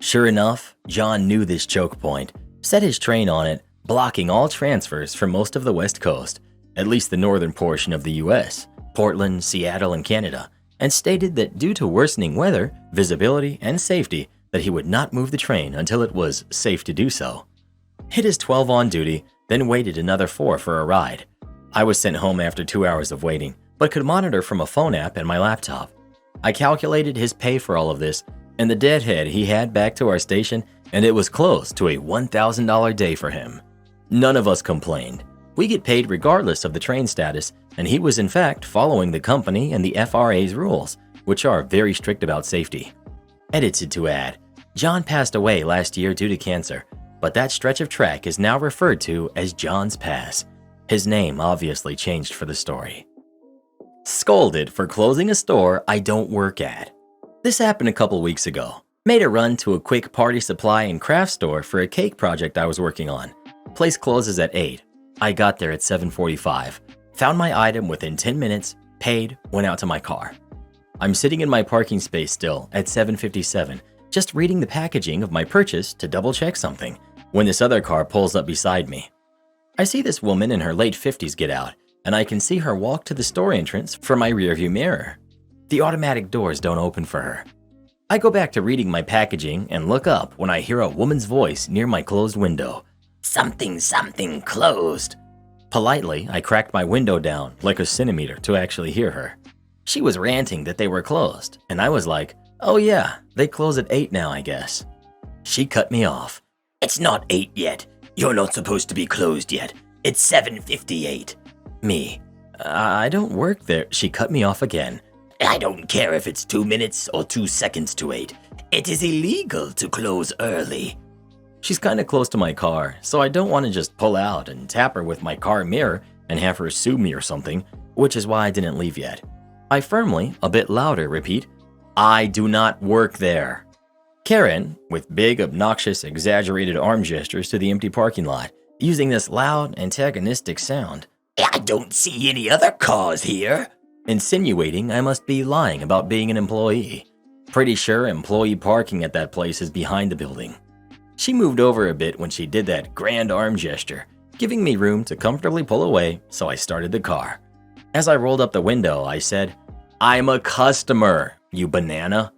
Sure enough, John knew this choke point, set his train on it, blocking all transfers for most of the West Coast, at least the northern portion of the US, Portland, Seattle, and Canada, and stated that due to worsening weather, visibility, and safety, that he would not move the train until it was safe to do so. Hit his 12 on duty, then waited another 4 for a ride. I was sent home after 2 hours of waiting, but could monitor from a phone app and my laptop. I calculated his pay for all of this, and the deadhead he had back to our station, and it was close to a $1,000 day for him. None of us complained. We get paid regardless of the train status, and he was in fact following the company and the FRA's rules, which are very strict about safety. Edited to add, John passed away last year due to cancer, but that stretch of track is now referred to as John's Pass. His name obviously changed for the story. Scolded for closing a store I don't work at. This happened a couple weeks ago. Made a run to a quick party supply and craft store for a cake project I was working on. Place closes at 8. I got there at 7:45. Found my item within 10 minutes, paid, went out to my car. I'm sitting in my parking space still at 7:57, just reading the packaging of my purchase to double check something, when this other car pulls up beside me. I see this woman in her late 50s get out, and I can see her walk to the store entrance from my rearview mirror. The automatic doors don't open for her. I go back to reading my packaging and look up when I hear a woman's voice near my closed window. Something closed. Politely, I cracked my window down like a centimeter to actually hear her. She was ranting that they were closed, and I was like, oh yeah, they close at 8 now, I guess. She cut me off. It's not 8 yet. You're not supposed to be closed yet. It's 7:58. Me. I don't work there. She cut me off again. I don't care if it's 2 minutes or 2 seconds to 8. It is illegal to close early. She's kind of close to my car, so I don't want to just pull out and tap her with my car mirror and have her sue me or something, which is why I didn't leave yet. I firmly, a bit louder, repeat, I do not work there. Karen, with big, obnoxious, exaggerated arm gestures to the empty parking lot, using this loud, antagonistic sound. I don't see any other cars here. Insinuating I must be lying about being an employee. Pretty sure employee parking at that place is behind the building. She moved over a bit when she did that grand arm gesture, giving me room to comfortably pull away, so I started the car. As I rolled up the window, I said, I'm a customer, you banana.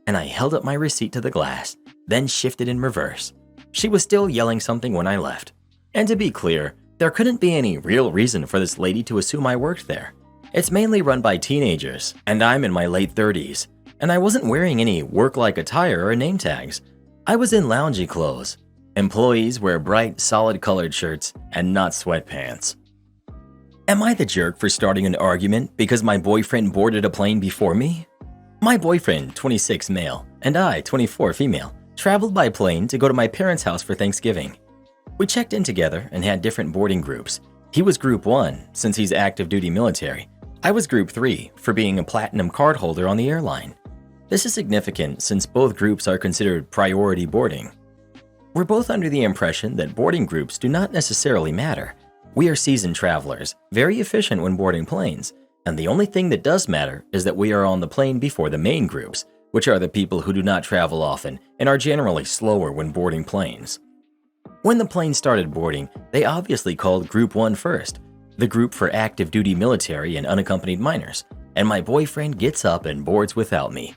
And I held up my receipt to the glass, then shifted in reverse. She was still yelling something when I left. And to be clear, there couldn't be any real reason for this lady to assume I worked there. It's mainly run by teenagers, and I'm in my late 30s, and I wasn't wearing any work-like attire or name tags. I was in loungy clothes. Employees wear bright, solid-colored shirts and not sweatpants. Am I the jerk for starting an argument because my boyfriend boarded a plane before me? My boyfriend, 26 male, and I, 24 female, traveled by plane to go to my parents' house for Thanksgiving. We checked in together and had different boarding groups. He was Group 1, since he's active duty military. I was Group 3, for being a platinum card holder on the airline. This is significant since both groups are considered priority boarding. We're both under the impression that boarding groups do not necessarily matter. We are seasoned travelers, very efficient when boarding planes, and the only thing that does matter is that we are on the plane before the main groups, which are the people who do not travel often and are generally slower when boarding planes. When the plane started boarding, they obviously called Group 1 first, the group for active duty military and unaccompanied minors, and my boyfriend gets up and boards without me.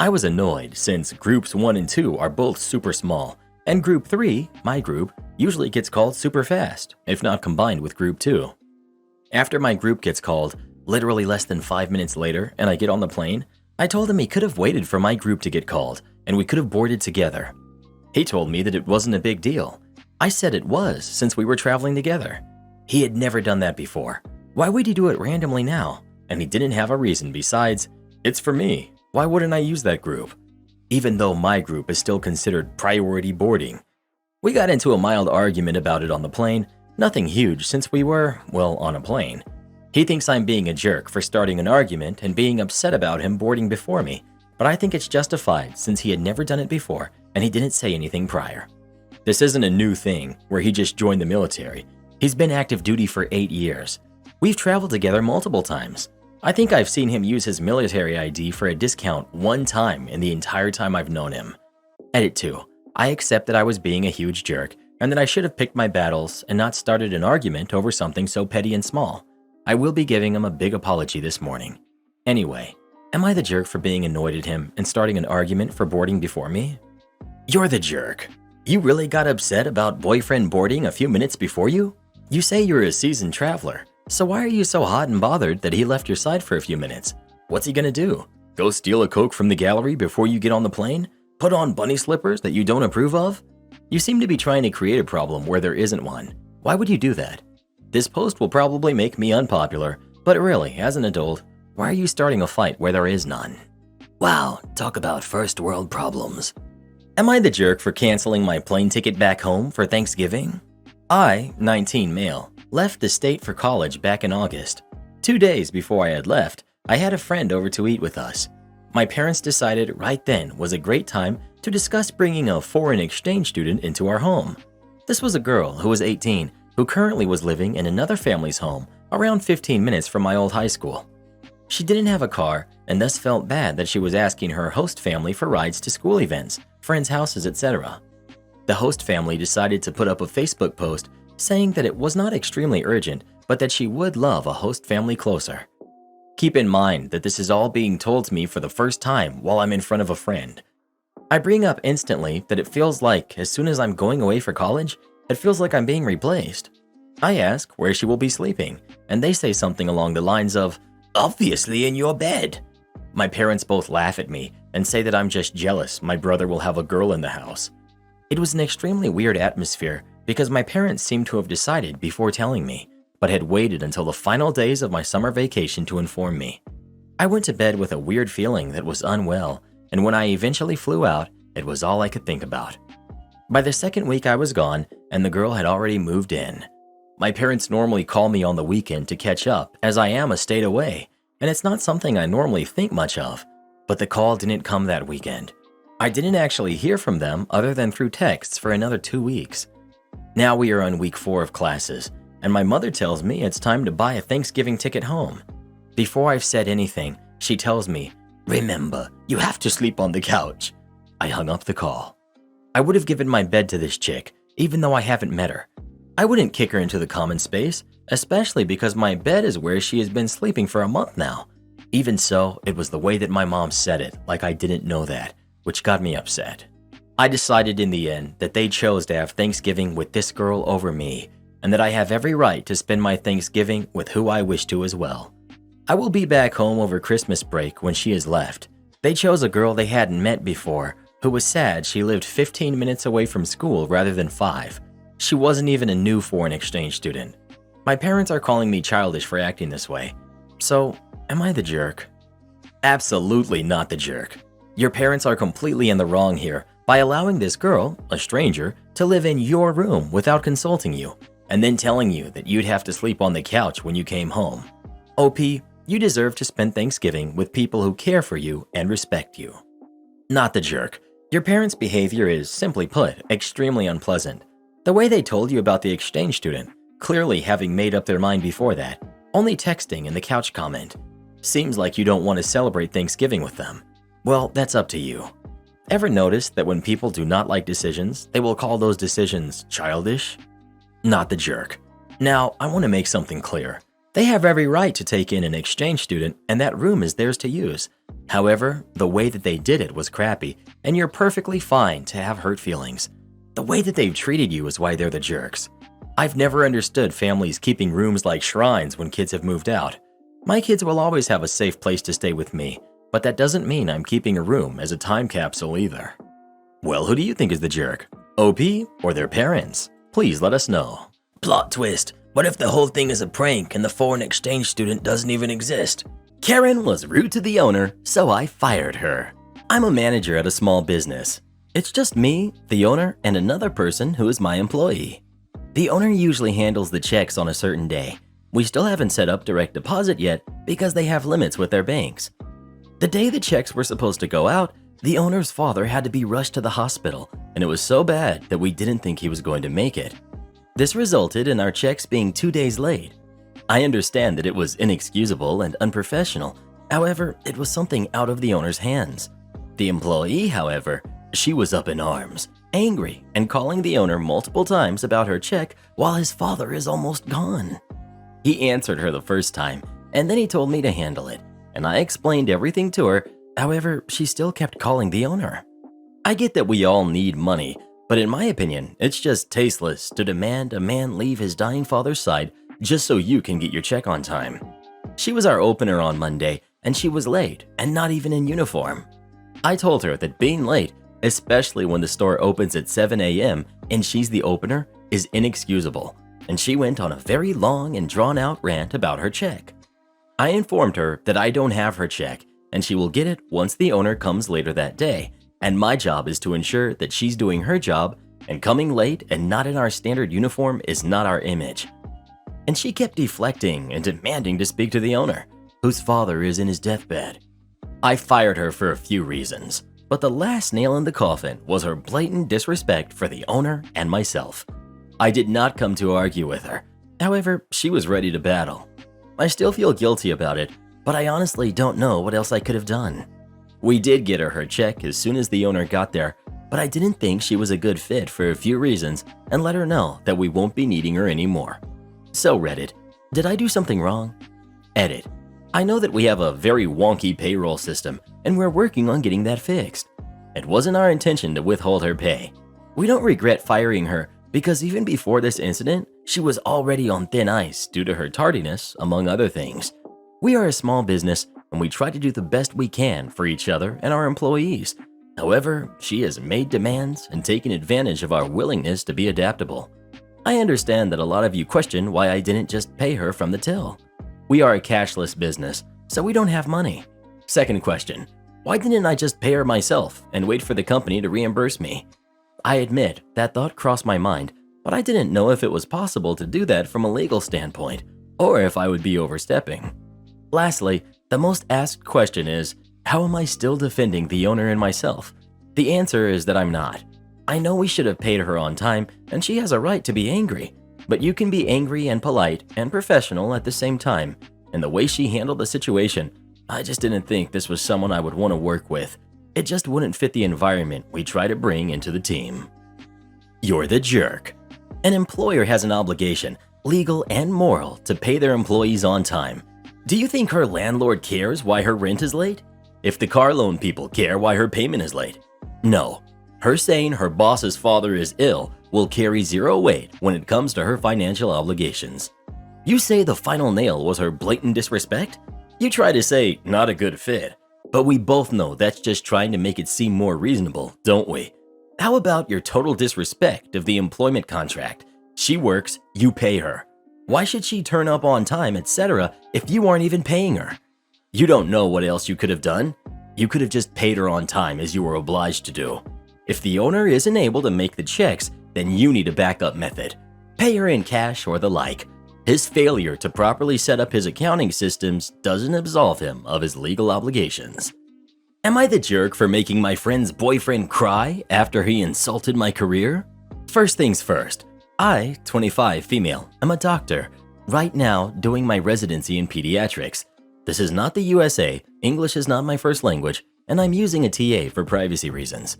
I was annoyed since Groups 1 and 2 are both super small, and Group 3, my group, usually gets called super fast, if not combined with Group 2. After my group gets called, literally less than 5 minutes later, and I get on the plane, I told him he could have waited for my group to get called, and we could have boarded together. He told me that it wasn't a big deal. I said it was, since we were traveling together. He had never done that before. Why would he do it randomly now? And he didn't have a reason besides, it's for me. Why wouldn't I use that group? Even though my group is still considered priority boarding. We got into a mild argument about it on the plane, nothing huge since we were, well, on a plane. He thinks I'm being a jerk for starting an argument and being upset about him boarding before me, but I think it's justified since he had never done it before and he didn't say anything prior. This isn't a new thing where he just joined the military. He's been active duty for 8 years. We've traveled together multiple times. I think I've seen him use his military ID for a discount one time in the entire time I've known him. Edit 2. I accept that I was being a huge jerk and that I should have picked my battles and not started an argument over something so petty and small. I will be giving him a big apology this morning. Anyway, am I the jerk for being annoyed at him and starting an argument for boarding before me? You're the jerk. You really got upset about boyfriend boarding a few minutes before you? You say you're a seasoned traveler, so why are you so hot and bothered that he left your side for a few minutes? What's he gonna do? Go steal a Coke from the gallery before you get on the plane? Put on bunny slippers that you don't approve of? You seem to be trying to create a problem where there isn't one. Why would you do that? This post will probably make me unpopular, but really, as an adult, why are you starting a fight where there is none? Wow, talk about first world problems. Am I the jerk for canceling my plane ticket back home for Thanksgiving? I, 19 male, left the state for college back in August. 2 days before I had left, I had a friend over to eat with us. My parents decided right then was a great time to discuss bringing a foreign exchange student into our home. This was a girl who was 18, who currently was living in another family's home around 15 minutes from my old high school. She didn't have a car and thus felt bad that she was asking her host family for rides to school events, friends' houses, etc. The host family decided to put up a Facebook post saying that it was not extremely urgent, but that she would love a host family closer. Keep in mind that this is all being told to me for the first time while I'm in front of a friend. I bring up instantly that it feels like as soon as I'm going away for college, it feels like I'm being replaced. I ask where she will be sleeping, and they say something along the lines of, "Obviously in your bed." My parents both laugh at me and say that I'm just jealous my brother will have a girl in the house. It was an extremely weird atmosphere because my parents seemed to have decided before telling me, but had waited until the final days of my summer vacation to inform me. I went to bed with a weird feeling that was unwell, and when I eventually flew out, it was all I could think about. By the second week I was gone, and the girl had already moved in. My parents normally call me on the weekend to catch up, as I am a state away, and it's not something I normally think much of, but the call didn't come that weekend. I didn't actually hear from them other than through texts for another 2 weeks. Now we are on week 4 of classes, and my mother tells me it's time to buy a Thanksgiving ticket home. Before I've said anything, she tells me, "Remember, you have to sleep on the couch." I hung up the call. I would have given my bed to this chick, even though I haven't met her. I wouldn't kick her into the common space, especially because my bed is where she has been sleeping for a month now. Even so, it was the way that my mom said it, like I didn't know that, which got me upset. I decided in the end that they chose to have Thanksgiving with this girl over me, and that I have every right to spend my Thanksgiving with who I wish to as well. I will be back home over Christmas break when she has left. They chose a girl they hadn't met before, who was sad she lived 15 minutes away from school rather than 5. She wasn't even a new foreign exchange student. My parents are calling me childish for acting this way. So, am I the jerk? Absolutely not the jerk. Your parents are completely in the wrong here by allowing this girl, a stranger, to live in your room without consulting you, and then telling you that you'd have to sleep on the couch when you came home. OP, you deserve to spend Thanksgiving with people who care for you and respect you. Not the jerk. Your parents' behavior is, simply put, extremely unpleasant. The way they told you about the exchange student, clearly having made up their mind before that, only texting in the couch comment. Seems like you don't want to celebrate Thanksgiving with them. Well, that's up to you. Ever notice that when people do not like decisions, they will call those decisions childish? Not the jerk. Now, I want to make something clear. They have every right to take in an exchange student, and that room is theirs to use. However, the way that they did it was crappy, and you're perfectly fine to have hurt feelings. The way that they've treated you is why they're the jerks. I've never understood families keeping rooms like shrines when kids have moved out. My kids will always have a safe place to stay with me, but that doesn't mean I'm keeping a room as a time capsule either. Well, who do you think is the jerk? OP or their parents? Please let us know. Plot twist. What if the whole thing is a prank and the foreign exchange student doesn't even exist? Karen was rude to the owner, so I fired her. I'm a manager at a small business. It's just me, the owner, and another person who is my employee. The owner usually handles the checks on a certain day. We still haven't set up direct deposit yet because they have limits with their banks. The day the checks were supposed to go out, the owner's father had to be rushed to the hospital, and it was so bad that we didn't think he was going to make it. This resulted in our checks being 2 days late. I understand that it was inexcusable and unprofessional. However, it was something out of the owner's hands. The employee, however, she was up in arms, angry, and calling the owner multiple times about her check while his father is almost gone. He answered her the first time, and then he told me to handle it, and I explained everything to her. However, she still kept calling the owner. I get that we all need money, but in my opinion, it's just tasteless to demand a man leave his dying father's side just so you can get your check on time. She was our opener on Monday, and she was late and not even in uniform. I told her that being late, especially when the store opens at 7 a.m. and she's the opener, is inexcusable, and she went on a very long and drawn-out rant about her check. I informed her that I don't have her check, and she will get it once the owner comes later that day, and my job is to ensure that she's doing her job, and coming late and not in our standard uniform is not our image. And she kept deflecting and demanding to speak to the owner, whose father is in his deathbed. I fired her for a few reasons, but the last nail in the coffin was her blatant disrespect for the owner and myself. I did not come to argue with her. However, she was ready to battle. I still feel guilty about it, but I honestly don't know what else I could have done. We did get her check as soon as the owner got there, but I didn't think she was a good fit for a few reasons and let her know that we won't be needing her anymore. So Reddit, did I do something wrong? Edit. I know that we have a very wonky payroll system, and we're working on getting that fixed. It wasn't our intention to withhold her pay. We don't regret firing her because even before this incident, she was already on thin ice due to her tardiness, among other things. We are a small business, and we try to do the best we can for each other and our employees. However, she has made demands and taken advantage of our willingness to be adaptable. I understand that a lot of you question why I didn't just pay her from the till. We are a cashless business, so we don't have money. Second question, why didn't I just pay her myself and wait for the company to reimburse me? I admit that thought crossed my mind, but I didn't know if it was possible to do that from a legal standpoint, or if I would be overstepping. Lastly, the most asked question is, how am I still defending the owner and myself? The answer is that I'm not. I know we should have paid her on time, and she has a right to be angry. But you can be angry and polite and professional at the same time, and the way she handled the situation, I just didn't think this was someone I would want to work with. It just wouldn't fit the environment we try to bring into the team. You're the jerk. An employer has an obligation, legal and moral, to pay their employees on time. Do you think her landlord cares why her rent is late? If the car loan people care why her payment is late? No. Her saying her boss's father is ill will carry zero weight when it comes to her financial obligations. You say the final nail was her blatant disrespect? You try to say not a good fit, but we both know that's just trying to make it seem more reasonable, don't we? How about your total disrespect of the employment contract? She works, you pay her. Why should she turn up on time, etc. if you aren't even paying her? You don't know what else you could have done? You could have just paid her on time as you were obliged to do. If the owner isn't able to make the checks, then you need a backup method. Pay her in cash or the like. His failure to properly set up his accounting systems doesn't absolve him of his legal obligations. Am I the jerk for making my friend's boyfriend cry after he insulted my career? First things first, I, 25 female, am a doctor, right now doing my residency in pediatrics. This is not the USA, English is not my first language, and I'm using a TA for privacy reasons.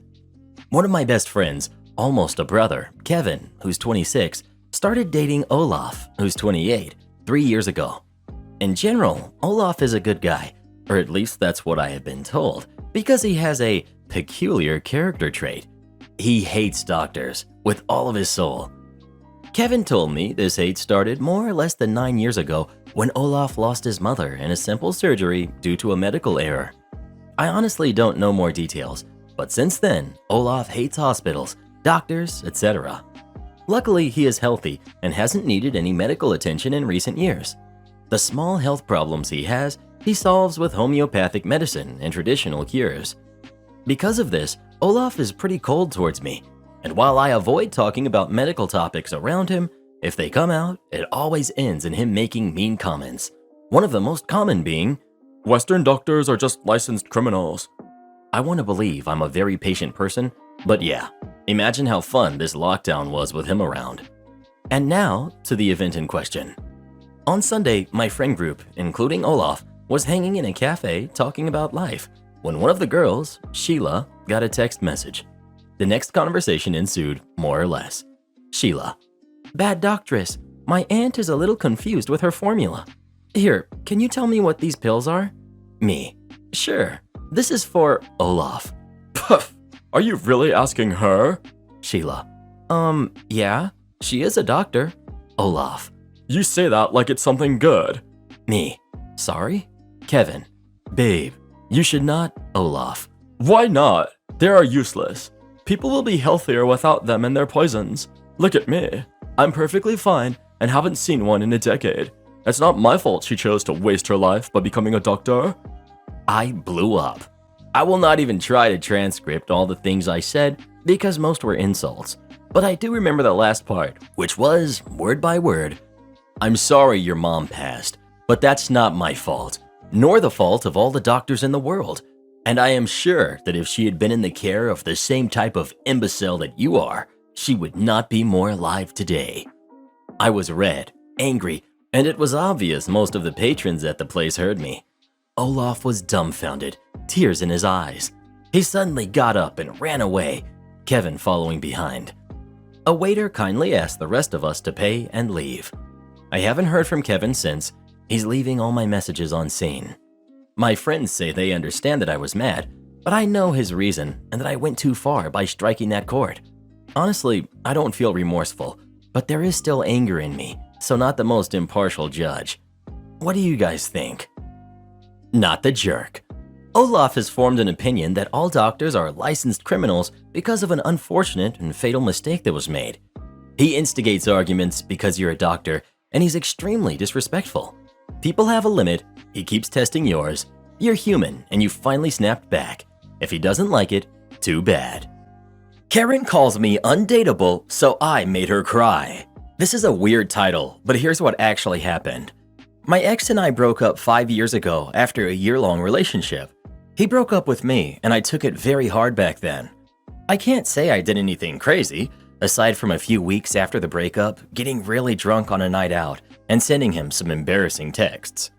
One of my best friends, almost a brother, Kevin, who's 26, started dating Olaf, who's 28, 3 years ago. In general, Olaf is a good guy, or at least that's what I have been told, because he has a peculiar character trait. He hates doctors with all of his soul. Kevin told me this hate started more or less than 9 years ago when Olaf lost his mother in a simple surgery due to a medical error. I honestly don't know more details, but since then, Olaf hates hospitals, doctors, etc. Luckily, he is healthy and hasn't needed any medical attention in recent years. The small health problems he has, he solves with homeopathic medicine and traditional cures. Because of this, Olaf is pretty cold towards me, and while I avoid talking about medical topics around him, if they come out, it always ends in him making mean comments. One of the most common being, "Western doctors are just licensed criminals." I want to believe I'm a very patient person, but yeah, imagine how fun this lockdown was with him around. And now to the event in question. On Sunday, my friend group, including Olaf, was hanging in a cafe talking about life when one of the girls, Sheila, got a text message. The next conversation ensued, more or less. Sheila: "Bad doctress, my aunt is a little confused with her formula. Here, can you tell me what these pills are?" Me: "Sure, this is for Olaf." Puff, are you really asking her? Sheila: Yeah, she is a doctor." Olaf: You say that like it's something good. Me: "Sorry?" Kevin: "Babe, you should not." Olaf: Why not? They are useless. People will be healthier without them and their poisons. Look at me. I'm perfectly fine and haven't seen one in a decade. It's not my fault she chose to waste her life by becoming a doctor. I blew up. I will not even try to transcript all the things I said because most were insults, but I do remember the last part, which was, word by word, "I'm sorry your mom passed, but that's not my fault, nor the fault of all the doctors in the world. And I am sure that if she had been in the care of the same type of imbecile that you are, she would not be more alive today." I was red, angry, and it was obvious most of the patrons at the place heard me. Olaf was dumbfounded, tears in his eyes. He suddenly got up and ran away, Kevin following behind. A waiter kindly asked the rest of us to pay and leave. I haven't heard from Kevin since. He's leaving all my messages on scene. My friends say they understand that I was mad, but I know his reason and that I went too far by striking that chord. Honestly, I don't feel remorseful, but there is still anger in me, so not the most impartial judge. What do you guys think? Not the jerk. Olaf has formed an opinion that all doctors are licensed criminals because of an unfortunate and fatal mistake that was made. He instigates arguments because you're a doctor, and he's extremely disrespectful. People have a limit, he keeps testing yours. You're human, and you finally snapped back. If he doesn't like it, too bad. Karen calls me undateable, so I made her cry. This is a weird title, but here's what actually happened. My ex and I broke up 5 years ago after a year-long relationship. He broke up with me, and I took it very hard back then. I can't say I did anything crazy, aside from a few weeks after the breakup, getting really drunk on a night out and sending him some embarrassing texts.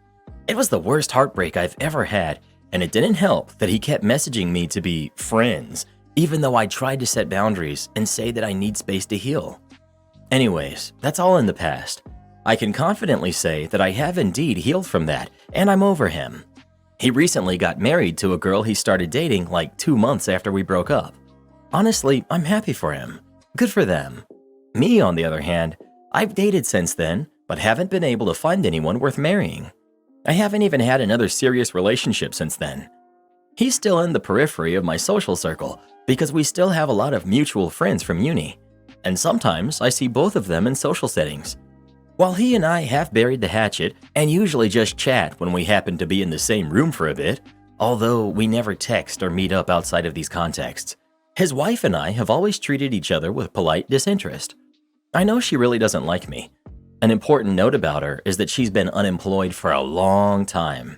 It was the worst heartbreak I've ever had, and it didn't help that he kept messaging me to be friends, even though I tried to set boundaries and say that I need space to heal. Anyways, that's all in the past. I can confidently say that I have indeed healed from that, and I'm over him. He recently got married to a girl he started dating like 2 months after we broke up. Honestly, I'm happy for him. Good for them. Me, on the other hand, I've dated since then, but haven't been able to find anyone worth marrying. I haven't even had another serious relationship since then. He's still in the periphery of my social circle because we still have a lot of mutual friends from uni, and sometimes I see both of them in social settings. While he and I have buried the hatchet and usually just chat when we happen to be in the same room for a bit, although we never text or meet up outside of these contexts, his wife and I have always treated each other with polite disinterest. I know she really doesn't like me. An important note about her is that she's been unemployed for a long time.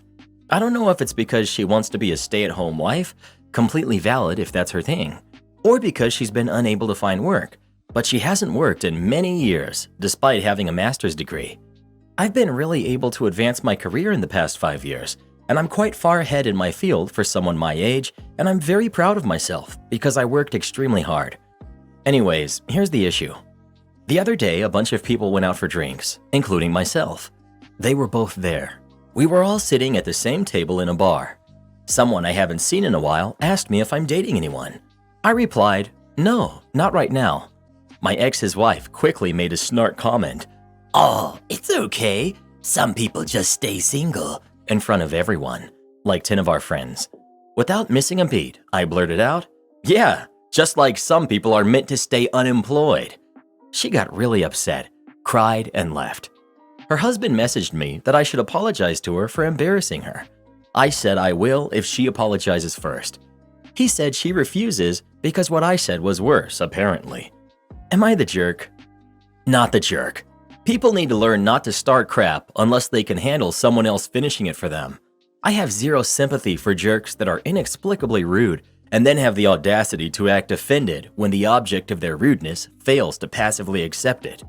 I don't know if it's because she wants to be a stay-at-home wife, completely valid if that's her thing, or because she's been unable to find work, but she hasn't worked in many years despite having a master's degree. I've been really able to advance my career in the past 5 years, and I'm quite far ahead in my field for someone my age, and I'm very proud of myself because I worked extremely hard. Anyways, here's the issue. The other day, a bunch of people went out for drinks, including myself. They were both there. We were all sitting at the same table in a bar. Someone I haven't seen in a while asked me if I'm dating anyone. I replied, "No, not right now." My ex's wife quickly made a snark comment, "Oh, it's okay. Some people just stay single," in front of everyone, like 10 of our friends. Without missing a beat, I blurted out, "Yeah, just like some people are meant to stay unemployed." She got really upset, cried, and left. Her husband messaged me that I should apologize to her for embarrassing her. I said I will if she apologizes first. He said she refuses because what I said was worse, apparently. Am I the jerk? Not the jerk. People need to learn not to start crap unless they can handle someone else finishing it for them. I have zero sympathy for jerks that are inexplicably rude and then have the audacity to act offended when the object of their rudeness fails to passively accept it.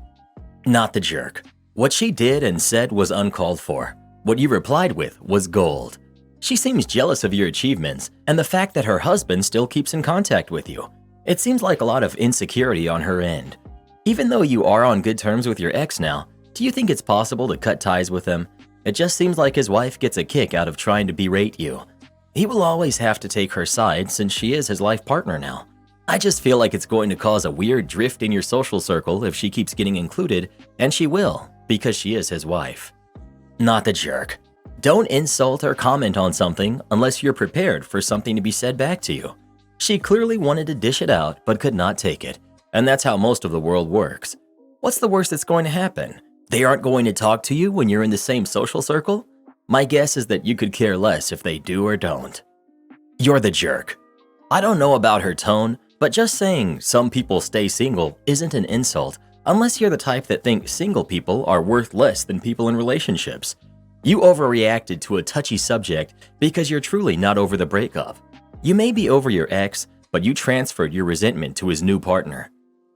Not the jerk. What she did and said was uncalled for. What you replied with was gold. She seems jealous of your achievements and the fact that her husband still keeps in contact with you. It seems like a lot of insecurity on her end. Even though you are on good terms with your ex now, do you think it's possible to cut ties with him? It just seems like his wife gets a kick out of trying to berate you. He will always have to take her side since she is his life partner now. I just feel like it's going to cause a weird drift in your social circle if she keeps getting included, and she will, because she is his wife. Not the jerk. Don't insult or comment on something unless you're prepared for something to be said back to you. She clearly wanted to dish it out but could not take it, and that's how most of the world works. What's the worst that's going to happen? They aren't going to talk to you when you're in the same social circle? My guess is that you could care less if they do or don't. You're the jerk. I don't know about her tone, but just saying some people stay single isn't an insult unless you're the type that thinks single people are worth less than people in relationships. You overreacted to a touchy subject because you're truly not over the breakup. You may be over your ex, but you transferred your resentment to his new partner.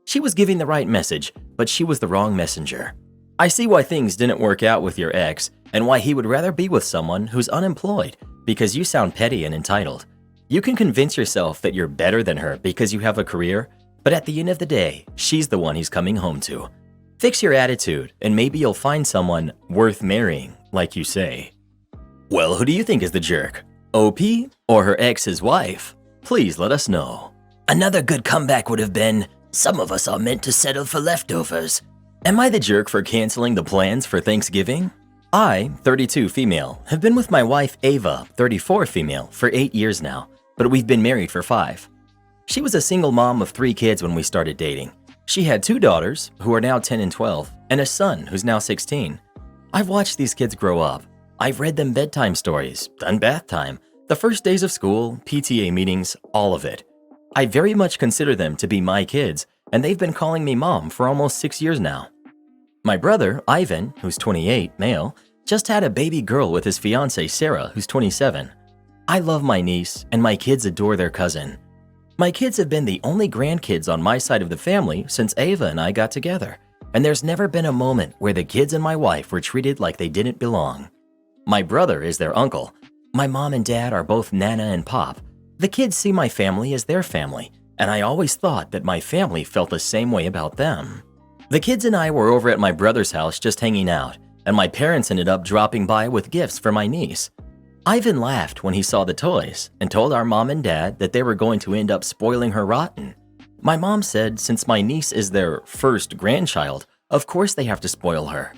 She was giving the right message, but she was the wrong messenger. I see why things didn't work out with your ex and why he would rather be with someone who's unemployed because you sound petty and entitled. You can convince yourself that you're better than her because you have a career, but at the end of the day, she's the one he's coming home to. Fix your attitude and maybe you'll find someone worth marrying, like you say. Well, who do you think is the jerk? OP or her ex's wife? Please let us know. Another good comeback would have been, some of us are meant to settle for leftovers. Am I the jerk for canceling the plans for Thanksgiving? I, 32 female, have been with my wife Ava, 34 female, for 8 years now, but we've been married for 5. She was a single mom of 3 kids when we started dating. She had 2 daughters, who are now 10 and 12, and a son who's now 16. I've watched these kids grow up. I've read them bedtime stories, done bath time, the first days of school, PTA meetings, all of it. I very much consider them to be my kids, and they've been calling me mom for almost 6 years now. My brother, Ivan, who's 28, male, just had a baby girl with his fiancée, Sarah, who's 27. I love my niece, and my kids adore their cousin. My kids have been the only grandkids on my side of the family since Ava and I got together, and there's never been a moment where the kids and my wife were treated like they didn't belong. My brother is their uncle. My mom and dad are both Nana and Pop. The kids see my family as their family, and I always thought that my family felt the same way about them. The kids and I were over at my brother's house just hanging out, and my parents ended up dropping by with gifts for my niece. Ivan laughed when he saw the toys and told our mom and dad that they were going to end up spoiling her rotten. My mom said since my niece is their first grandchild, of course they have to spoil her.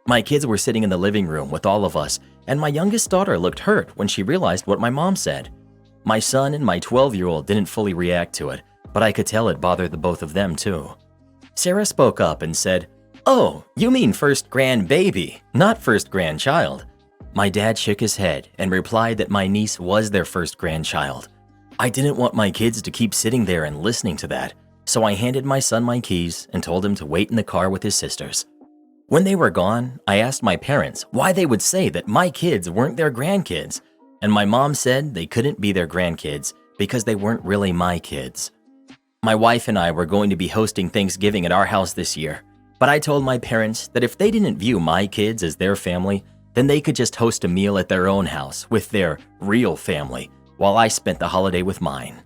My kids were sitting in the living room with all of us, and my youngest daughter looked hurt when she realized what my mom said. My son and my 12-year-old didn't fully react to it, but I could tell it bothered the both of them too. Sarah spoke up and said, "Oh, you mean first grandbaby, not first grandchild." My dad shook his head and replied that my niece was their first grandchild. I didn't want my kids to keep sitting there and listening to that, so I handed my son my keys and told him to wait in the car with his sisters. When they were gone, I asked my parents why they would say that my kids weren't their grandkids, and my mom said they couldn't be their grandkids because they weren't really my kids. My wife and I were going to be hosting Thanksgiving at our house this year, but I told my parents that if they didn't view my kids as their family, then they could just host a meal at their own house with their real family while I spent the holiday with mine.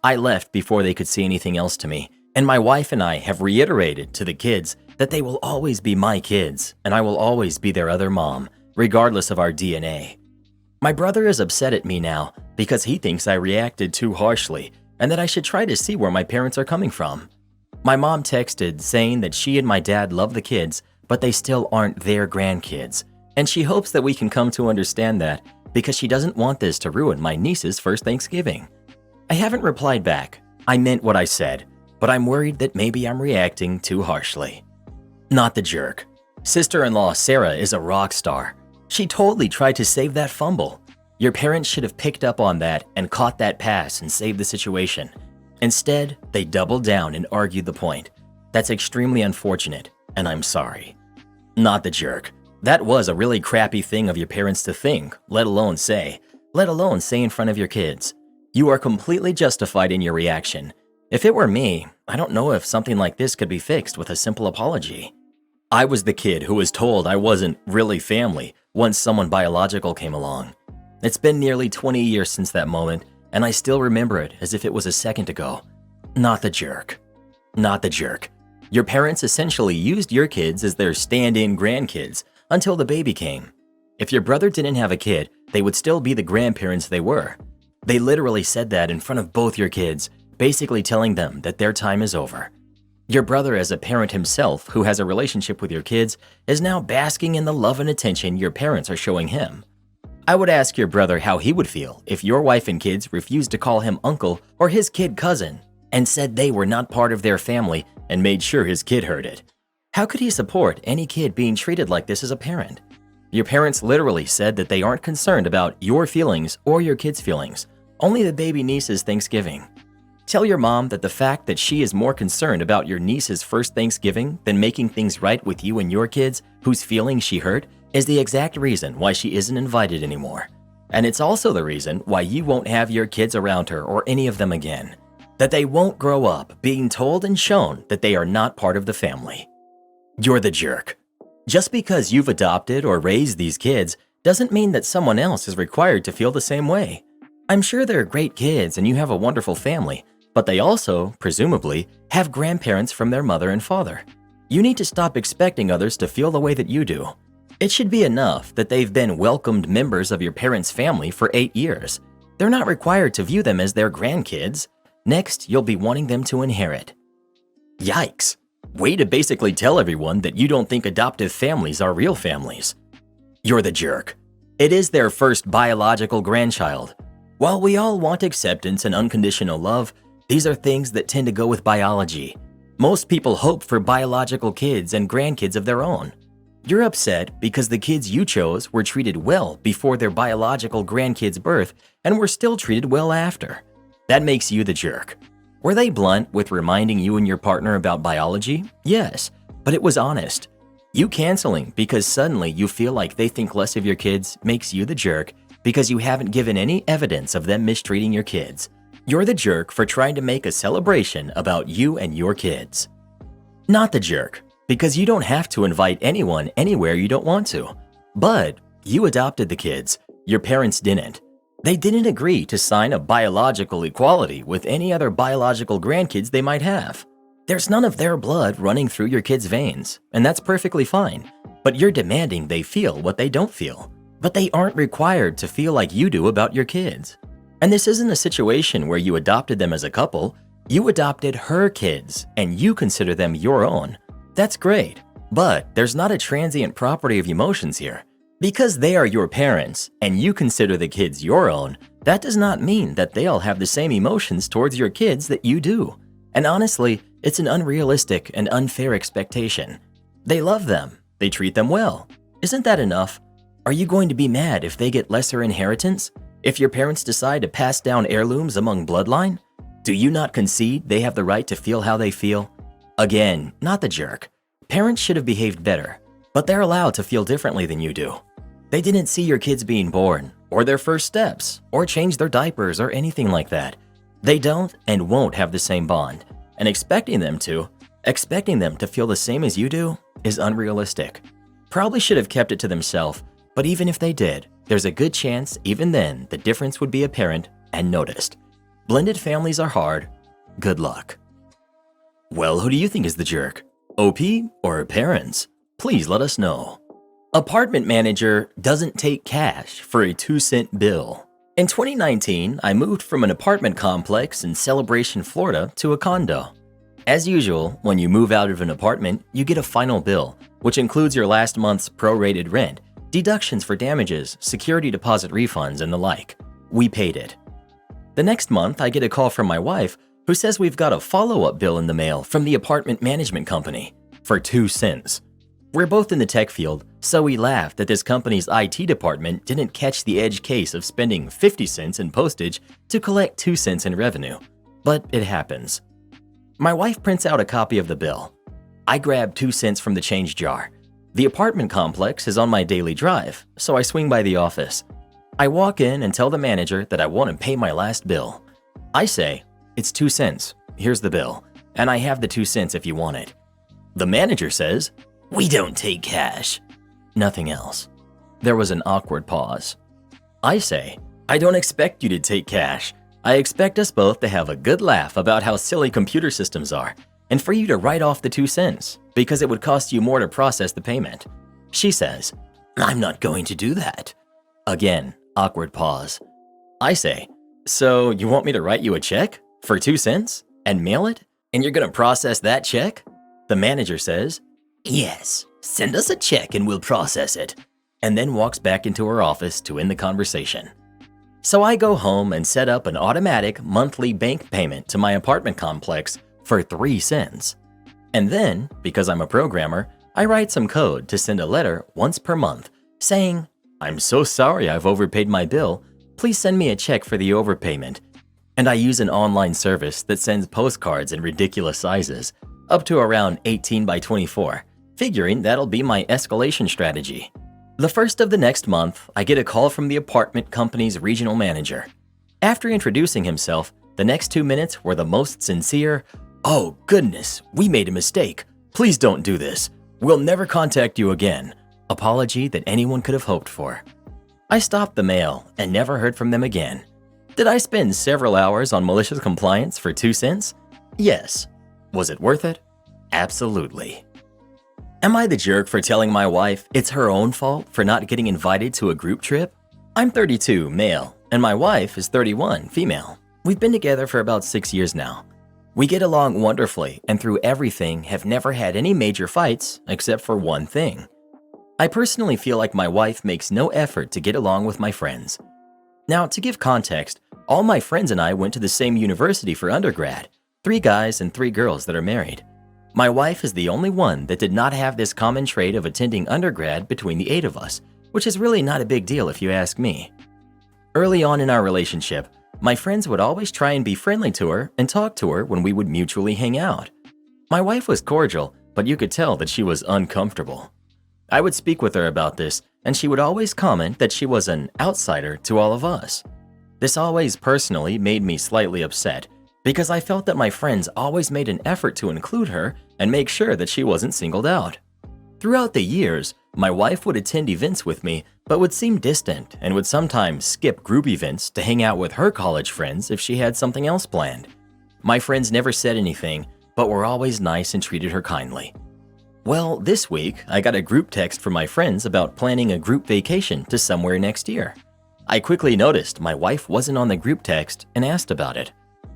I left before they could say anything else to me, and my wife and I have reiterated to the kids that they will always be my kids and I will always be their other mom, regardless of our DNA. My brother is upset at me now because he thinks I reacted too harshly and that I should try to see where my parents are coming from. My mom texted saying that she and my dad love the kids, but they still aren't their grandkids, and she hopes that we can come to understand that because she doesn't want this to ruin my niece's first Thanksgiving. I haven't replied back. I meant what I said, but I'm worried that maybe I'm reacting too harshly. Not the jerk. Sister-in-law Sarah is a rock star. She totally tried to save that fumble. Your parents should have picked up on that and caught that pass and saved the situation. Instead, they doubled down and argued the point. That's extremely unfortunate, and I'm sorry. Not the jerk. That was a really crappy thing of your parents to think, let alone say in front of your kids. You are completely justified in your reaction. If it were me, I don't know if something like this could be fixed with a simple apology. I was the kid who was told I wasn't really family once someone biological came along. It's been nearly 20 years since that moment, and I still remember it as if it was a second ago. Not the jerk. Not the jerk. Your parents essentially used your kids as their stand-in grandkids until the baby came. If your brother didn't have a kid, they would still be the grandparents they were. They literally said that in front of both your kids, basically telling them that their time is over. Your brother, as a parent himself who has a relationship with your kids, is now basking in the love and attention your parents are showing him. I would ask your brother how he would feel if your wife and kids refused to call him uncle or his kid cousin and said they were not part of their family and made sure his kid heard it. How could he support any kid being treated like this as a parent? Your parents literally said that they aren't concerned about your feelings or your kids' feelings, only the baby niece's Thanksgiving. Tell your mom that the fact that she is more concerned about your niece's first Thanksgiving than making things right with you and your kids, whose feelings she hurt, is the exact reason why she isn't invited anymore. And it's also the reason why you won't have your kids around her or any of them again. That they won't grow up being told and shown that they are not part of the family. You're the jerk. Just because you've adopted or raised these kids doesn't mean that someone else is required to feel the same way. I'm sure they're great kids and you have a wonderful family, but they also, presumably, have grandparents from their mother and father. You need to stop expecting others to feel the way that you do. It should be enough that they've been welcomed members of your parents' family for 8 years. They're not required to view them as their grandkids. Next, you'll be wanting them to inherit. Yikes. Way to basically tell everyone that you don't think adoptive families are real families. You're the jerk. It is their first biological grandchild. While we all want acceptance and unconditional love, these are things that tend to go with biology. Most people hope for biological kids and grandkids of their own. You're upset because the kids you chose were treated well before their biological grandkids' birth and were still treated well after. That makes you the jerk. Were they blunt with reminding you and your partner about biology? Yes, but it was honest. You canceling because suddenly you feel like they think less of your kids makes you the jerk because you haven't given any evidence of them mistreating your kids. You're the jerk for trying to make a celebration about you and your kids. Not the jerk, because you don't have to invite anyone anywhere you don't want to. But you adopted the kids. Your parents didn't. They didn't agree to sign a biological equality with any other biological grandkids they might have. There's none of their blood running through your kids' veins, and that's perfectly fine. But you're demanding they feel what they don't feel. But they aren't required to feel like you do about your kids. And this isn't a situation where you adopted them as a couple. You adopted her kids, and you consider them your own. That's great, but there's not a transient property of emotions here. Because they are your parents, and you consider the kids your own, that does not mean that they'll have the same emotions towards your kids that you do. And honestly, it's an unrealistic and unfair expectation. They love them. They treat them well. Isn't that enough? Are you going to be mad if they get lesser inheritance? If your parents decide to pass down heirlooms among bloodline? Do you not concede they have the right to feel how they feel? Again, not the jerk. Parents should have behaved better, but they're allowed to feel differently than you do. They didn't see your kids being born, or their first steps, or change their diapers or anything like that. They don't and won't have the same bond, and expecting them to feel the same as you do is unrealistic. Probably should have kept it to themselves, but even if they did, there's a good chance even then the difference would be apparent and noticed. Blended families are hard. Good luck. Well, who do you think is the jerk? OP or parents? Please let us know. Apartment manager doesn't take cash for a 2-cent bill. In 2019, I moved from an apartment complex in Celebration, Florida to a condo. As usual, when you move out of an apartment, you get a final bill, which includes your last month's prorated rent, deductions for damages, security deposit refunds, and the like. We paid it. The next month, I get a call from my wife who says we've got a follow-up bill in the mail from the apartment management company for 2 cents. We're both in the tech field, so we laughed that this company's IT department didn't catch the edge case of spending 50 cents in postage to collect 2 cents in revenue. But it happens. My wife prints out a copy of the bill. I grab 2 cents from the change jar. The apartment complex is on my daily drive, so I swing by the office. I walk in and tell the manager that I want to pay my last bill. I say, "It's 2 cents. Here's the bill, and I have the 2 cents if you want it." The manager says, We don't take cash. Nothing else. There was an awkward pause. I say, I don't expect you to take cash. I expect us both to have a good laugh about how silly computer systems are, and for you to write off the 2 cents, because it would cost you more to process the payment. She says, I'm not going to do that. Again, awkward pause. I say, so you want me to write you a check for 2 cents and mail it, and you're gonna process that check? The manager says, yes, send us a check and we'll process it, and then walks back into her office to end the conversation. So I go home and set up an automatic monthly bank payment to my apartment complex for 3 cents. And then, because I'm a programmer, I write some code to send a letter once per month saying, I'm so sorry I've overpaid my bill, please send me a check for the overpayment. And I use an online service that sends postcards in ridiculous sizes, up to around 18 by 24, figuring that'll be my escalation strategy. The first of the next month, I get a call from the apartment company's regional manager. After introducing himself, the next 2 minutes were the most sincere, oh goodness, we made a mistake. Please don't do this. We'll never contact you again. Apology that anyone could have hoped for. I stopped the mail and never heard from them again. Did I spend several hours on malicious compliance for 2 cents? Yes. Was it worth it? Absolutely. Am I the jerk for telling my wife it's her own fault for not getting invited to a group trip? I'm 32, male, and my wife is 31, female. We've been together for about 6 years now. We get along wonderfully and through everything have never had any major fights except for one thing. I personally feel like my wife makes no effort to get along with my friends. Now, to give context, all my friends and I went to the same university for undergrad, 3 guys and 3 girls that are married. My wife is the only one that did not have this common trait of attending undergrad between the 8 of us, which is really not a big deal if you ask me. Early on in our relationship, my friends would always try and be friendly to her and talk to her when we would mutually hang out. My wife was cordial, but you could tell that she was uncomfortable. I would speak with her about this, and she would always comment that she was an outsider to all of us. This always personally made me slightly upset, because I felt that my friends always made an effort to include her and make sure that she wasn't singled out. Throughout the years, my wife would attend events with me, but would seem distant and would sometimes skip group events to hang out with her college friends if she had something else planned. My friends never said anything, but were always nice and treated her kindly. Well, this week, I got a group text from my friends about planning a group vacation to somewhere next year. I quickly noticed my wife wasn't on the group text and asked about it.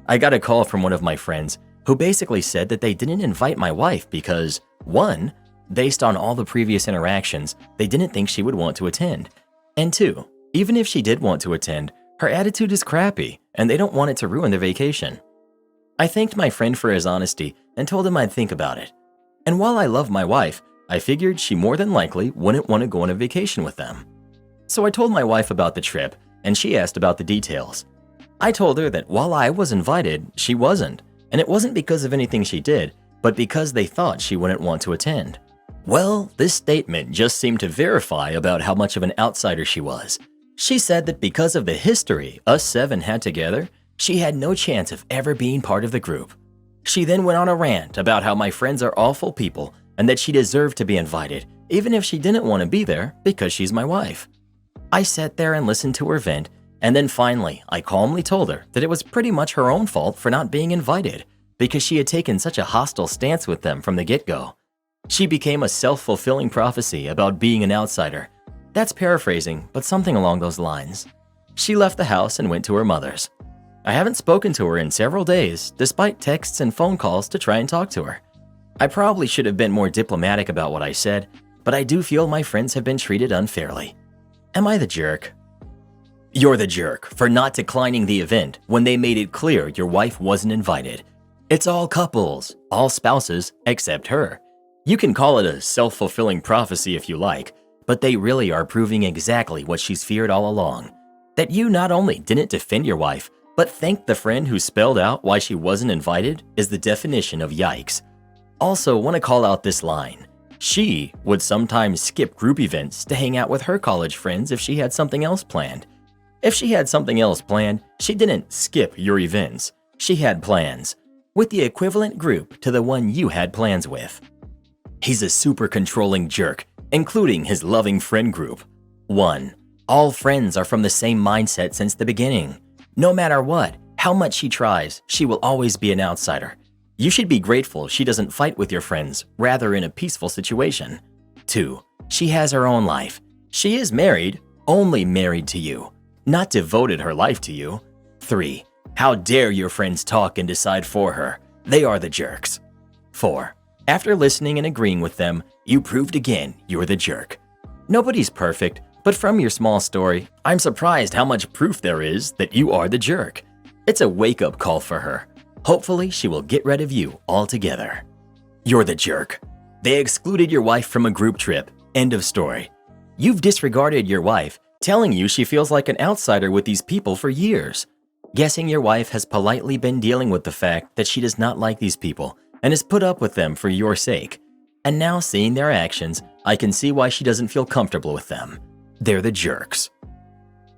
I got a call from one of my friends who basically said that they didn't invite my wife because, 1, based on all the previous interactions, they didn't think she would want to attend, and 2, even if she did want to attend, her attitude is crappy and they don't want it to ruin their vacation. I thanked my friend for his honesty and told him I'd think about it. And while I love my wife, I figured she more than likely wouldn't want to go on a vacation with them. So I told my wife about the trip, and she asked about the details. I told her that while I was invited, she wasn't, and it wasn't because of anything she did, but because they thought she wouldn't want to attend. Well, this statement just seemed to verify about how much of an outsider she was. She said that because of the history us 7 had together, she had no chance of ever being part of the group. She then went on a rant about how my friends are awful people and that she deserved to be invited, even if she didn't want to be there because she's my wife. I sat there and listened to her vent, and then finally, I calmly told her that it was pretty much her own fault for not being invited because she had taken such a hostile stance with them from the get-go. She became a self-fulfilling prophecy about being an outsider. That's paraphrasing, but something along those lines. She left the house and went to her mother's. I haven't spoken to her in several days, despite texts and phone calls to try and talk to her. I probably should have been more diplomatic about what I said, but I do feel my friends have been treated unfairly. Am I the jerk? You're the jerk for not declining the event when they made it clear your wife wasn't invited. It's all couples, all spouses, except her. You can call it a self-fulfilling prophecy if you like, but they really are proving exactly what she's feared all along. That you not only didn't defend your wife, but thanked the friend who spelled out why she wasn't invited is the definition of yikes. Also, want to call out this line. She would sometimes skip group events to hang out with her college friends if she had something else planned. If she had something else planned, she didn't skip your events. She had plans, with the equivalent group to the one you had plans with. He's a super controlling jerk, including his loving friend group. 1. All friends are from the same mindset since the beginning. No matter what, how much she tries, she will always be an outsider. You should be grateful she doesn't fight with your friends, rather in a peaceful situation. 2. She has her own life. She is married, only married to you, not devoted her life to you. 3. How dare your friends talk and decide for her? They are the jerks. 4. After listening and agreeing with them, you proved again you're the jerk. Nobody's perfect, but from your small story, I'm surprised how much proof there is that you are the jerk. It's a wake-up call for her. Hopefully, she will get rid of you altogether. You're the jerk. They excluded your wife from a group trip. End of story. You've disregarded your wife, telling you she feels like an outsider with these people for years. Guessing your wife has politely been dealing with the fact that she does not like these people and has put up with them for your sake. And now seeing their actions, I can see why she doesn't feel comfortable with them. They're the jerks.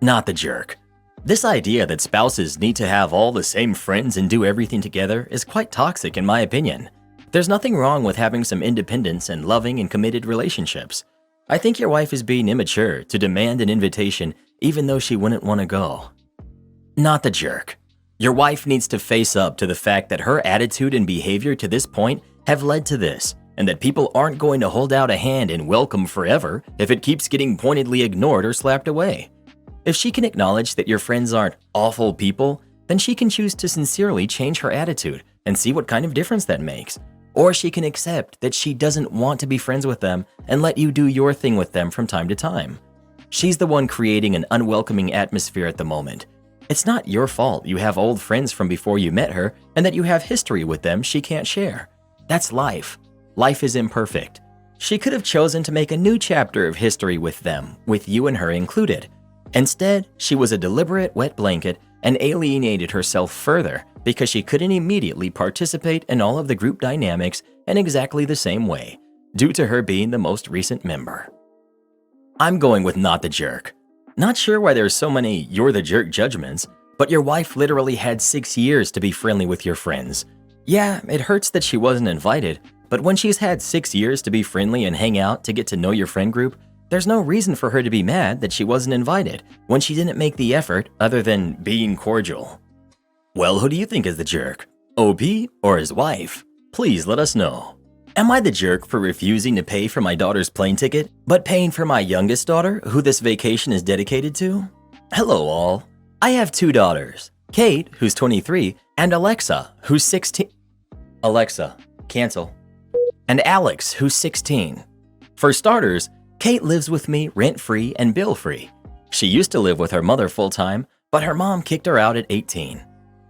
Not the jerk. This idea that spouses need to have all the same friends and do everything together is quite toxic in my opinion. There's nothing wrong with having some independence and loving and committed relationships. I think your wife is being immature to demand an invitation even though she wouldn't want to go. Not the jerk. Your wife needs to face up to the fact that her attitude and behavior to this point have led to this, and that people aren't going to hold out a hand and welcome forever if it keeps getting pointedly ignored or slapped away. If she can acknowledge that your friends aren't awful people, then she can choose to sincerely change her attitude and see what kind of difference that makes. Or she can accept that she doesn't want to be friends with them and let you do your thing with them from time to time. She's the one creating an unwelcoming atmosphere at the moment. It's not your fault you have old friends from before you met her and that you have history with them she can't share. That's life. Life is imperfect. She could have chosen to make a new chapter of history with them, with you and her included. Instead, she was a deliberate wet blanket and alienated herself further because she couldn't immediately participate in all of the group dynamics in exactly the same way, due to her being the most recent member. I'm going with not the jerk. Not sure why there's so many you're the jerk judgments, but your wife literally had 6 years to be friendly with your friends. Yeah, it hurts that she wasn't invited, but when she's had 6 years to be friendly and hang out to get to know your friend group, there's no reason for her to be mad that she wasn't invited when she didn't make the effort other than being cordial. Well, who do you think is the jerk? OP or his wife? Please let us know. Am I the jerk for refusing to pay for my daughter's plane ticket, but paying for my youngest daughter, who this vacation is dedicated to? Hello all. I have 2 daughters, Kate, who's 23, and Alexa, who's 16. Alexa, cancel. And Alex, who's 16. For starters, Kate lives with me rent-free and bill-free. She used to live with her mother full-time, but her mom kicked her out at 18.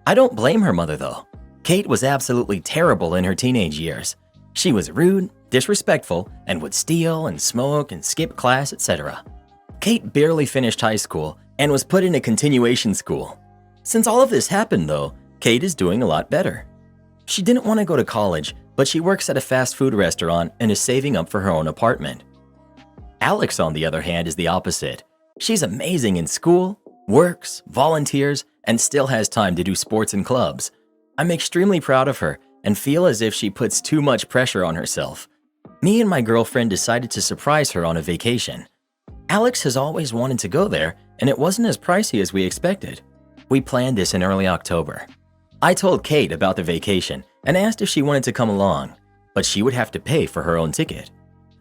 I don't blame her mother though. Kate was absolutely terrible in her teenage years. She was rude, disrespectful, and would steal and smoke and skip class, etc. Kate barely finished high school and was put in a continuation school. Since all of this happened though, Kate is doing a lot better. She didn't want to go to college, but she works at a fast food restaurant and is saving up for her own apartment. Alex, on the other hand, is the opposite. She's amazing in school, works, volunteers, and still has time to do sports and clubs. I'm extremely proud of her and feel as if she puts too much pressure on herself. Me and my girlfriend decided to surprise her on a vacation. Alex has always wanted to go there, and it wasn't as pricey as we expected. We planned this in early October. I told Kate about the vacation and asked if she wanted to come along, but she would have to pay for her own ticket.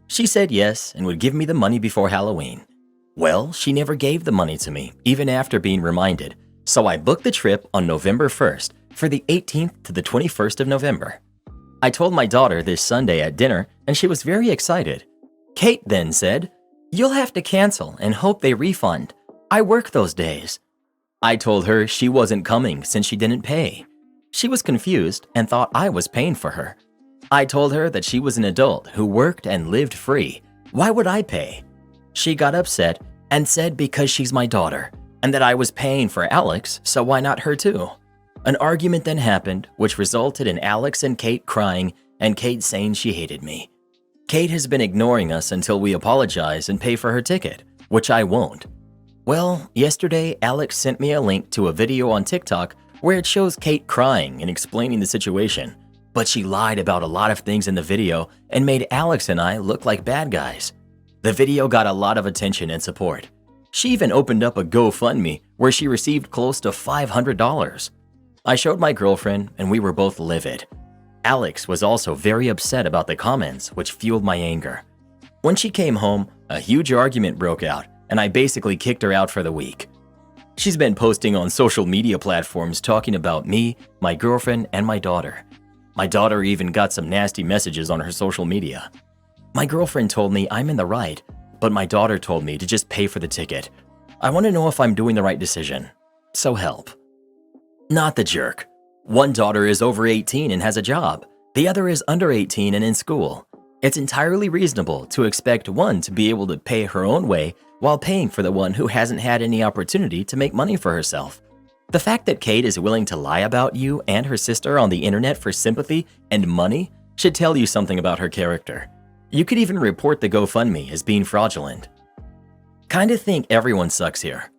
She said yes and would give me the money before Halloween. Well, she never gave the money to me, even after being reminded, so I booked the trip on November 1st for the 18th to the 21st of November. I told my daughter this Sunday at dinner, and she was very excited. Kate then said, "You'll have to cancel and hope they refund. I work those days." I told her she wasn't coming since she didn't pay. She was confused and thought I was paying for her. I told her that she was an adult who worked and lived free. Why would I pay? She got upset and said because she's my daughter, and that I was paying for Alex, so why not her too? An argument then happened, which resulted in Alex and Kate crying and Kate saying she hated me. Kate has been ignoring us until we apologize and pay for her ticket, which I won't. Well, yesterday Alex sent me a link to a video on TikTok where it shows Kate crying and explaining the situation. but she lied about a lot of things in the video and made Alex and I look like bad guys. The video got a lot of attention and support. She even opened up a GoFundMe where she received close to $500. I showed my girlfriend and we were both livid. Alex was also very upset about the comments, which fueled my anger. When she came home, a huge argument broke out and I basically kicked her out for the week. She's been posting on social media platforms talking about me, my girlfriend, and my daughter. My daughter even got some nasty messages on her social media. My girlfriend told me I'm in the right, but my daughter told me to just pay for the ticket. I want to know if I'm doing the right decision. So help. Not the jerk. One daughter is over 18 and has a job. The other is under 18 and in school. It's entirely reasonable to expect one to be able to pay her own way while paying for the one who hasn't had any opportunity to make money for herself. The fact that Kate is willing to lie about you and her sister on the internet for sympathy and money should tell you something about her character. You could even report the GoFundMe as being fraudulent. Kinda think everyone sucks here.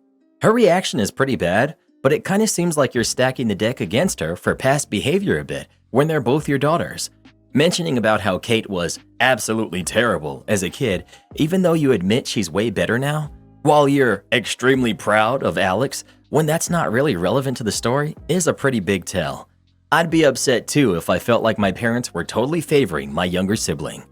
Her reaction is pretty bad, but it kinda seems like you're stacking the deck against her for past behavior a bit when they're both your daughters. Mentioning about how Kate was absolutely terrible as a kid, even though you admit she's way better now, while you're extremely proud of Alex when that's not really relevant to the story, is a pretty big tell. I'd be upset too if I felt like my parents were totally favoring my younger sibling.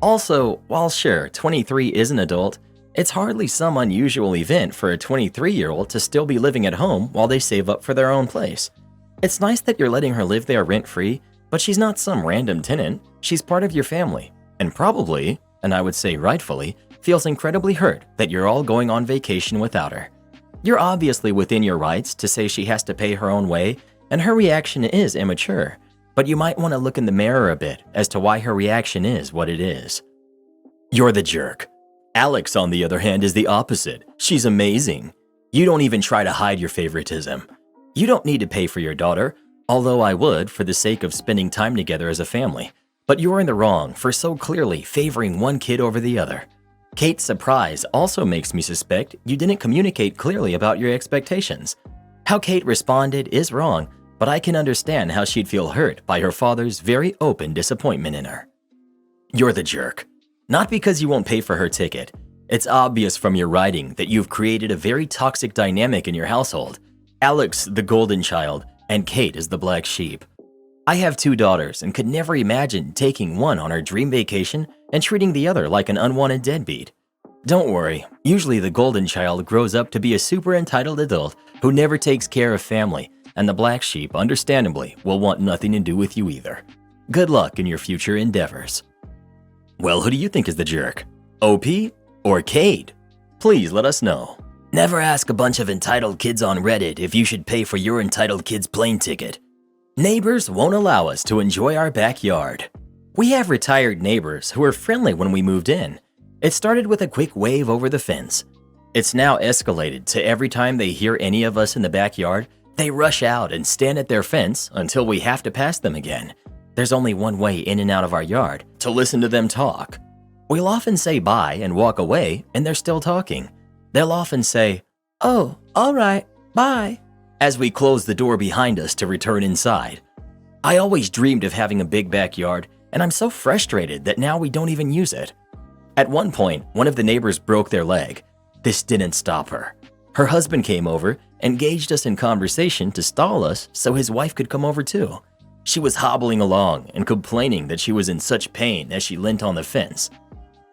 Also, while sure, 23 is an adult, it's hardly some unusual event for a 23-year-old to still be living at home while they save up for their own place. It's nice that you're letting her live there rent-free, but she's not some random tenant. She's part of your family, and probably, and I would say rightfully, feels incredibly hurt that you're all going on vacation without her. You're obviously within your rights to say she has to pay her own way, and her reaction is immature. But you might want to look in the mirror a bit as to why her reaction is what it is. You're the jerk. Alex, on the other hand, is the opposite. She's amazing. You don't even try to hide your favoritism. You don't need to pay for your daughter, although I would for the sake of spending time together as a family. But you're in the wrong for so clearly favoring one kid over the other. Kate's surprise also makes me suspect you didn't communicate clearly about your expectations. How Kate responded is wrong, but I can understand how she'd feel hurt by her father's very open disappointment in her. You're the jerk. Not because you won't pay for her ticket. It's obvious from your writing that you've created a very toxic dynamic in your household. Alex, the golden child, and Kate is the black sheep. I have 2 daughters and could never imagine taking one on her dream vacation and treating the other like an unwanted deadbeat. Don't worry, usually the golden child grows up to be a super entitled adult who never takes care of family, and the black sheep, understandably, will want nothing to do with you either. Good luck in your future endeavors. Well, who do you think is the jerk? OP or Kate? Please let us know. Never ask a bunch of entitled kids on Reddit if you should pay for your entitled kid's plane ticket. Neighbors won't allow us to enjoy our backyard. We have retired neighbors who were friendly when we moved in. It started with a quick wave over the fence. It's now escalated to every time they hear any of us in the backyard, they rush out and stand at their fence until we have to pass them again. There's only one way in and out of our yard, to listen to them talk. We'll often say bye and walk away, and they're still talking. They'll often say, "Oh, all right, bye," as we close the door behind us to return inside. I always dreamed of having a big backyard, and I'm so frustrated that now we don't even use it. At one point, one of the neighbors broke their leg. This didn't stop her. Her husband came over, engaged us in conversation to stall us so his wife could come over too. She was hobbling along and complaining that she was in such pain as she leant on the fence.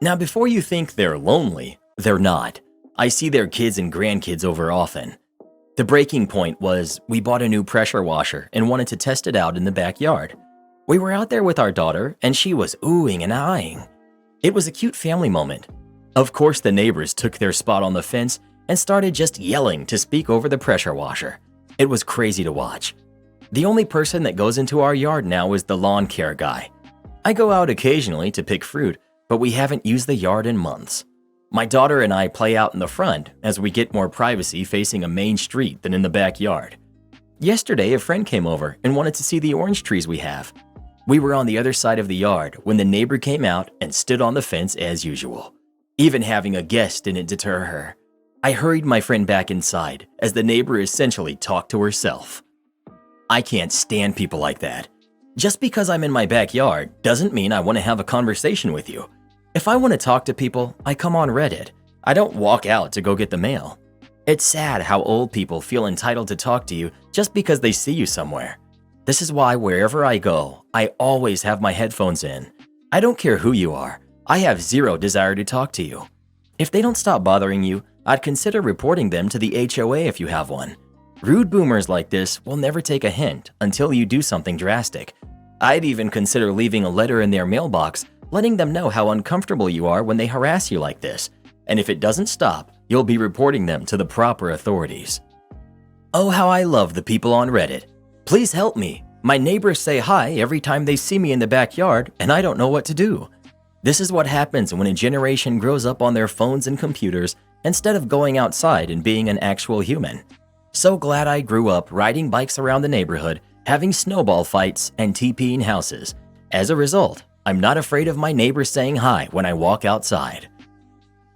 Now, before you think they're lonely, they're not. I see their kids and grandkids over often. The breaking point was we bought a new pressure washer and wanted to test it out in the backyard. We were out there with our daughter and she was oohing and eyeing. It was a cute family moment. Of course, the neighbors took their spot on the fence and started just yelling to speak over the pressure washer. It was crazy to watch. The only person that goes into our yard now is the lawn care guy. I go out occasionally to pick fruit, but we haven't used the yard in months. My daughter and I play out in the front as we get more privacy facing a main street than in the backyard. Yesterday, a friend came over and wanted to see the orange trees we have. We were on the other side of the yard when the neighbor came out and stood on the fence as usual. Even having a guest didn't deter her. I hurried my friend back inside as the neighbor essentially talked to herself. I can't stand people like that. Just because I'm in my backyard doesn't mean I want to have a conversation with you. If I want to talk to people, I come on Reddit. I don't walk out to go get the mail. It's sad how old people feel entitled to talk to you just because they see you somewhere. This is why wherever I go, I always have my headphones in. I don't care who you are. I have zero desire to talk to you. If they don't stop bothering you, I'd consider reporting them to the HOA if you have one. Rude boomers like this will never take a hint until you do something drastic. I'd even consider leaving a letter in their mailbox, letting them know how uncomfortable you are when they harass you like this. And if it doesn't stop, you'll be reporting them to the proper authorities. Oh, how I love the people on Reddit. Please help me. My neighbors say hi every time they see me in the backyard, and I don't know what to do. This is what happens when a generation grows up on their phones and computers instead of going outside and being an actual human. So glad I grew up riding bikes around the neighborhood, having snowball fights, and TPing houses. As a result, I'm not afraid of my neighbors saying hi when I walk outside.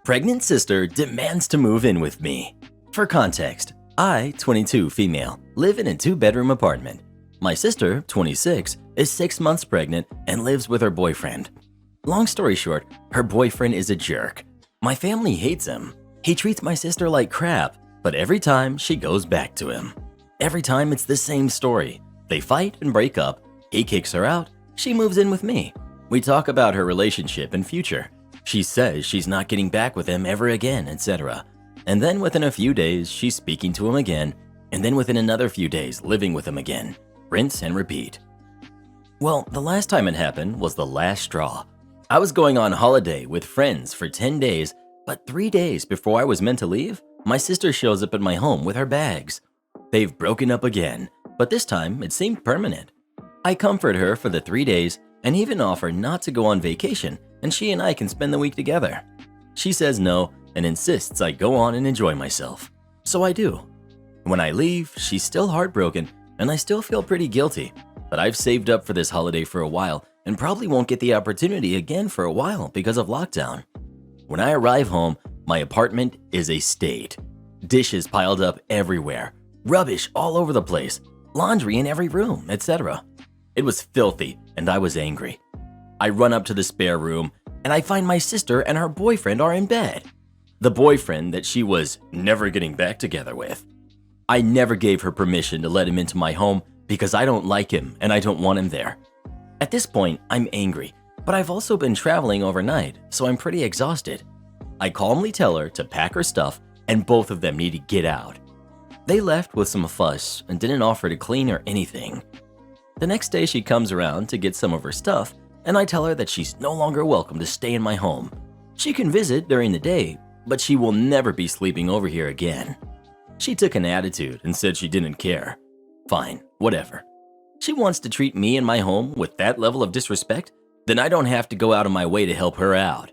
Pregnant sister demands to move in with me. For context, I, 22 female, live in a 2-bedroom apartment. My sister, 26, is 6 months pregnant and lives with her boyfriend. Long story short, her boyfriend is a jerk. My family hates him. He treats my sister like crap, but every time she goes back to him. Every time it's the same story. They fight and break up. He kicks her out. She moves in with me. We talk about her relationship and future. She says she's not getting back with him ever again, etc. And then within a few days, she's speaking to him again, and then within another few days, living with him again. Rinse and repeat. Well, the last time it happened was the last straw. I was going on holiday with friends for 10 days, but 3 days before I was meant to leave, my sister shows up at my home with her bags. They've broken up again, but this time it seemed permanent. I comfort her for the 3 days and even offer not to go on vacation, and she and I can spend the week together. She says no and insists I go on and enjoy myself. So I do. When I leave, she's still heartbroken and I still feel pretty guilty, but I've saved up for this holiday for a while and probably won't get the opportunity again for a while because of lockdown. When I arrive home, my apartment is a state. Dishes piled up everywhere, rubbish all over the place, laundry in every room, etc. It was filthy and I was angry. I run up to the spare room and I find my sister and her boyfriend are in bed. The boyfriend that she was never getting back together with. I never gave her permission to let him into my home because I don't like him and I don't want him there. At this point, I'm angry, but I've also been traveling overnight, so I'm pretty exhausted. I calmly tell her to pack her stuff and both of them need to get out. They left with some fuss and didn't offer to clean or anything. The next day she comes around to get some of her stuff and I tell her that she's no longer welcome to stay in my home. She can visit during the day, but she will never be sleeping over here again. She took an attitude and said she didn't care. Fine, whatever. She wants to treat me and my home with that level of disrespect, then I don't have to go out of my way to help her out.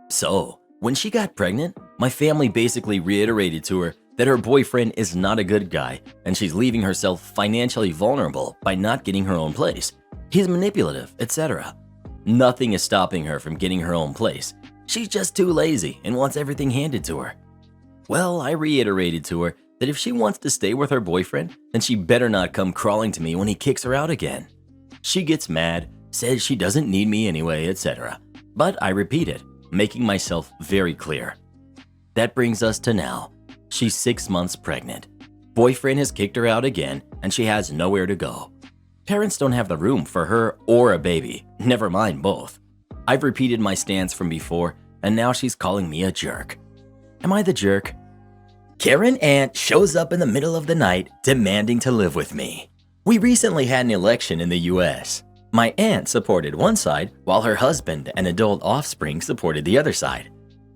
So, when she got pregnant, my family basically reiterated to her that her boyfriend is not a good guy and she's leaving herself financially vulnerable by not getting her own place. He's manipulative, etc. Nothing is stopping her from getting her own place. She's just too lazy and wants everything handed to her. Well, I reiterated to her that if she wants to stay with her boyfriend, then she better not come crawling to me when he kicks her out again. She gets mad, says she doesn't need me anyway, etc. But I repeat it, making myself very clear. That brings us to now. She's 6 months pregnant. Boyfriend has kicked her out again and she has nowhere to go. Parents don't have the room for her or a baby, never mind both. I've repeated my stance from before and now she's calling me a jerk. Am I the jerk? Karen Aunt shows up in the middle of the night demanding to live with me. We recently had an election in the US. My aunt supported one side while her husband and adult offspring supported the other side.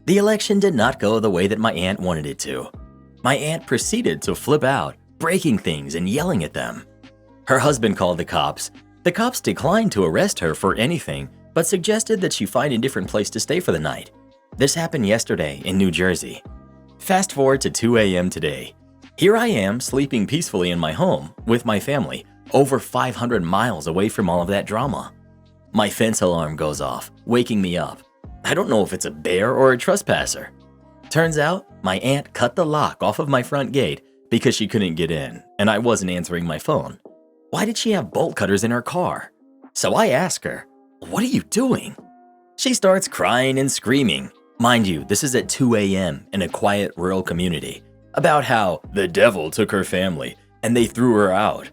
The election did not go the way that my aunt wanted it to. My aunt proceeded to flip out, breaking things and yelling at them. Her husband called the cops. The cops declined to arrest her for anything, but suggested that she find a different place to stay for the night. This happened yesterday in New Jersey. Fast forward to 2 a.m. today. Here I am sleeping peacefully in my home with my family, over 500 miles away from all of that drama. My fence alarm goes off, waking me up. I don't know if it's a bear or a trespasser. Turns out, my aunt cut the lock off of my front gate because she couldn't get in, and I wasn't answering my phone. Why did she have bolt cutters in her car? So I ask her, "What are you doing?" She starts crying and screaming. Mind you, this is at 2 a.m. in a quiet rural community, about how the devil took her family and they threw her out.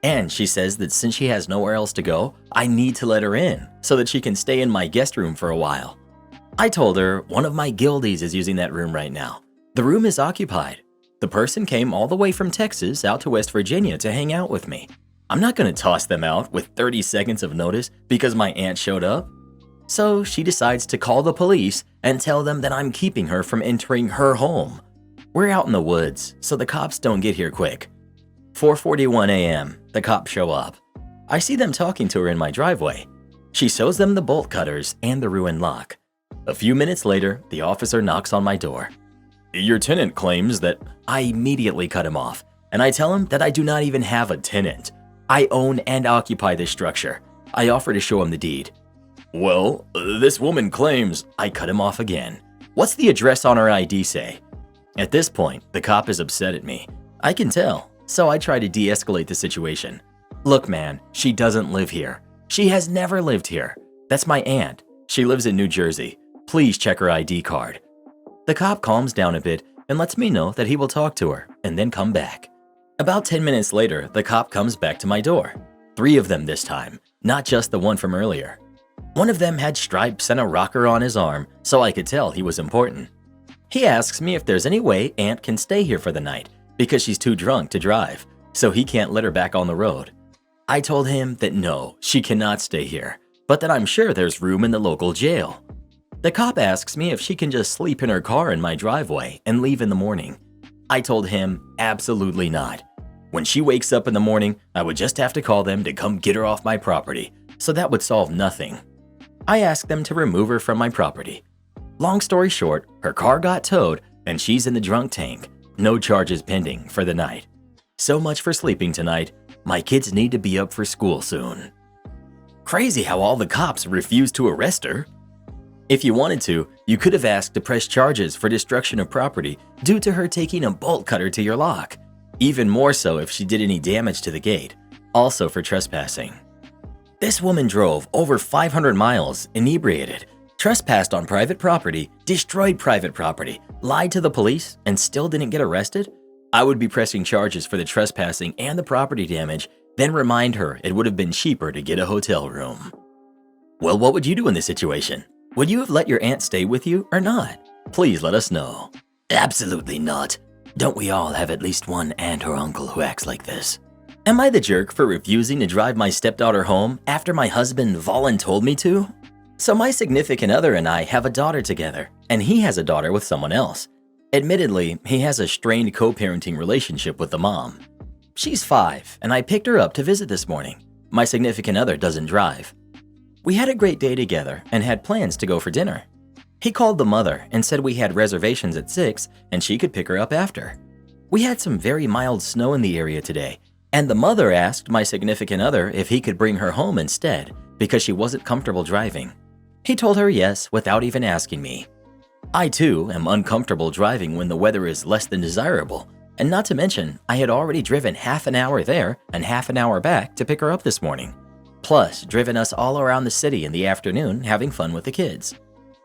And she says that since she has nowhere else to go, I need to let her in so that she can stay in my guest room for a while. I told her one of my guildies is using that room right now. The room is occupied. The person came all the way from Texas out to West Virginia to hang out with me. I'm not going to toss them out with 30 seconds of notice because my aunt showed up. So she decides to call the police and tell them that I'm keeping her from entering her home. We're out in the woods, so the cops don't get here quick. 4:41 a.m., the cops show up. I see them talking to her in my driveway. She shows them the bolt cutters and the ruined lock. A few minutes later, the officer knocks on my door. "Your tenant claims that—" I immediately cut him off, and I tell him that I do not even have a tenant. I own and occupy this structure. I offer to show him the deed. "Well, this woman claims—" I cut him off again. "What's the address on her ID say?" At this point, the cop is upset at me. I can tell, so I try to de-escalate the situation. "Look, man, she doesn't live here. She has never lived here. That's my aunt. She lives in New Jersey. Please check her ID card." The cop calms down a bit and lets me know that he will talk to her and then come back. About 10 minutes later, the cop comes back to my door. 3 of them this time, not just the one from earlier. One of them had stripes and a rocker on his arm, so I could tell he was important. He asks me if there's any way Aunt can stay here for the night because she's too drunk to drive, so he can't let her back on the road. I told him that no, she cannot stay here, but that I'm sure there's room in the local jail. The cop asks me if she can just sleep in her car in my driveway and leave in the morning. I told him absolutely not. When she wakes up in the morning, I would just have to call them to come get her off my property, so that would solve nothing. I asked them to remove her from my property. Long story short, her car got towed and she's in the drunk tank. No charges pending for the night. So much for sleeping tonight. My kids need to be up for school soon. Crazy how all the cops refused to arrest her. If you wanted to, you could have asked to press charges for destruction of property due to her taking a bolt cutter to your lock. Even more so if she did any damage to the gate, also for trespassing. This woman drove over 500 miles inebriated, trespassed on private property, destroyed private property, lied to the police, and still didn't get arrested? I would be pressing charges for the trespassing and the property damage, then remind her it would have been cheaper to get a hotel room. Well, what would you do in this situation? Would you have let your aunt stay with you or not? Please let us know. Absolutely not. Don't we all have at least one aunt or uncle who acts like this? Am I the jerk for refusing to drive my stepdaughter home after my husband told me to? So my significant other and I have a daughter together, and he has a daughter with someone else. Admittedly, he has a strained co-parenting relationship with the mom. She's 5, and I picked her up to visit this morning. My significant other doesn't drive. We had a great day together and had plans to go for dinner. He called the mother and said we had reservations at 6 and she could pick her up after. We had some very mild snow in the area today, and the mother asked my significant other if he could bring her home instead because she wasn't comfortable driving. He told her yes without even asking me. I too am uncomfortable driving when the weather is less than desirable, and not to mention I had already driven half an hour there and half an hour back to pick her up this morning. Plus driven us all around the city in the afternoon having fun with the kids.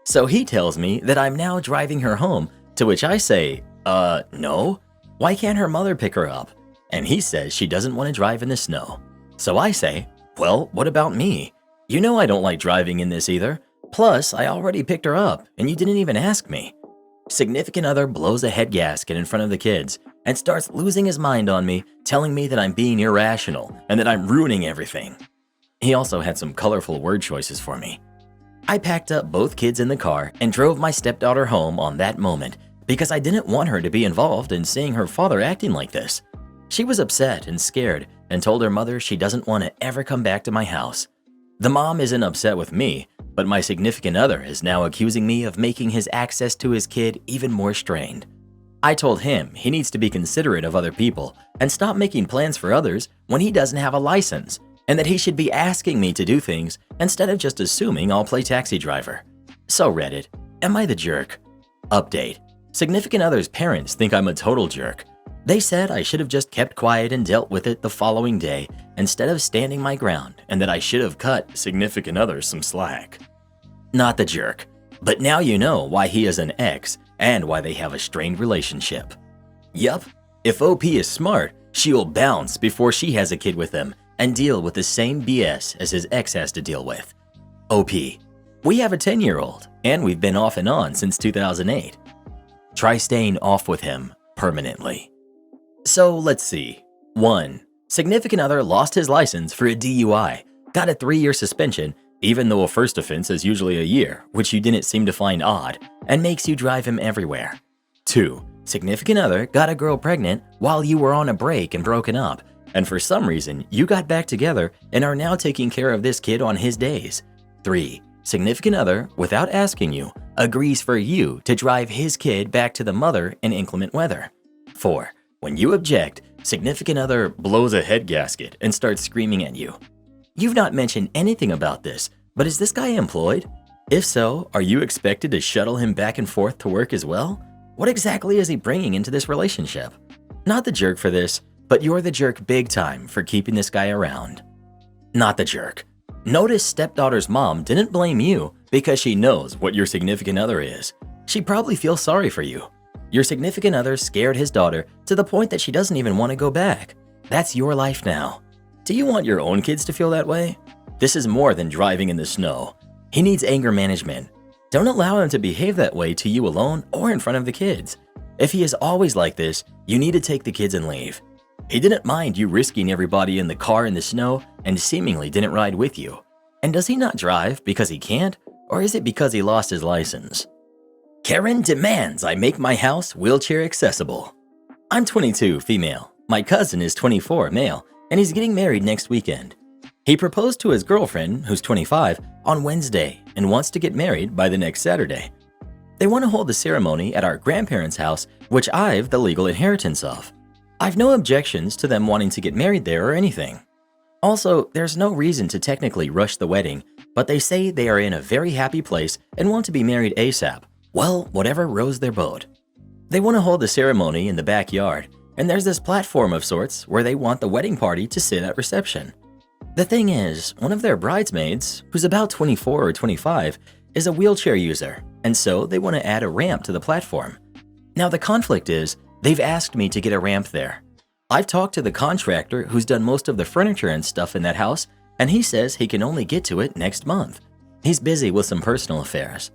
So he tells me that I'm now driving her home, to which I say, no? Why can't her mother pick her up? And he says she doesn't want to drive in the snow. So I say, well, what about me? You know I don't like driving in this either. Plus, I already picked her up, and you didn't even ask me. Significant other blows a head gasket in front of the kids and starts losing his mind on me, telling me that I'm being irrational and that I'm ruining everything. He also had some colorful word choices for me. I packed up both kids in the car and drove my stepdaughter home on that moment because I didn't want her to be involved in seeing her father acting like this. She was upset and scared and told her mother she doesn't want to ever come back to my house. The mom isn't upset with me, but my significant other is now accusing me of making his access to his kid even more strained. I told him he needs to be considerate of other people and stop making plans for others when he doesn't have a license, and that he should be asking me to do things instead of just assuming I'll play taxi driver. So Reddit, am I the jerk? Update. Significant other's parents think I'm a total jerk. They said I should have just kept quiet and dealt with it the following day instead of standing my ground, and that I should have cut significant others some slack. Not the jerk, but now you know why he is an ex and why they have a strained relationship. Yup, if OP is smart, she'll bounce before she has a kid with him and deal with the same BS as his ex has to deal with. OP, we have a 10-year-old, and we've been off and on since 2008. Try staying off with him permanently. So let's see. 1. Significant other lost his license for a DUI, got a 3-year suspension, even though a first offense is usually a year, which you didn't seem to find odd, and makes you drive him everywhere. 2. Significant other got a girl pregnant while you were on a break and broken up, and for some reason you got back together and are now taking care of this kid on his days. 3. Significant other, without asking you, agrees for you to drive his kid back to the mother in inclement weather. 4. When you object, significant other blows a head gasket and starts screaming at you. You've not mentioned anything about this, but is this guy employed? If so, are you expected to shuttle him back and forth to work as well? What exactly is he bringing into this relationship? Not the jerk for this, but you're the jerk big time for keeping this guy around. Not the jerk. Notice stepdaughter's mom didn't blame you because she knows what your significant other is. She probably feels sorry for you. Your significant other scared his daughter to the point that she doesn't even want to go back. That's your life now. Do you want your own kids to feel that way? This is more than driving in the snow. He needs anger management. Don't allow him to behave that way to you alone or in front of the kids. If he is always like this, you need to take the kids and leave. He didn't mind you risking everybody in the car in the snow and seemingly didn't ride with you. And does he not drive because he can't, or is it because he lost his license? Karen demands I make my house wheelchair accessible. I'm 22, female. My cousin is 24, male, and he's getting married next weekend. He proposed to his girlfriend, who's 25, on Wednesday and wants to get married by the next Saturday. They want to hold the ceremony at our grandparents' house, which I've the legal inheritance of. I've no objections to them wanting to get married there or anything. Also, there's no reason to technically rush the wedding, but they say they are in a very happy place and want to be married ASAP. Well, whatever rows their boat. They want to hold the ceremony in the backyard, and there's this platform of sorts where they want the wedding party to sit at reception. The thing is, one of their bridesmaids, who's about 24 or 25, is a wheelchair user, and so they want to add a ramp to the platform. Now the conflict is, they've asked me to get a ramp there. I've talked to the contractor who's done most of the furniture and stuff in that house, and he says he can only get to it next month. He's busy with some personal affairs.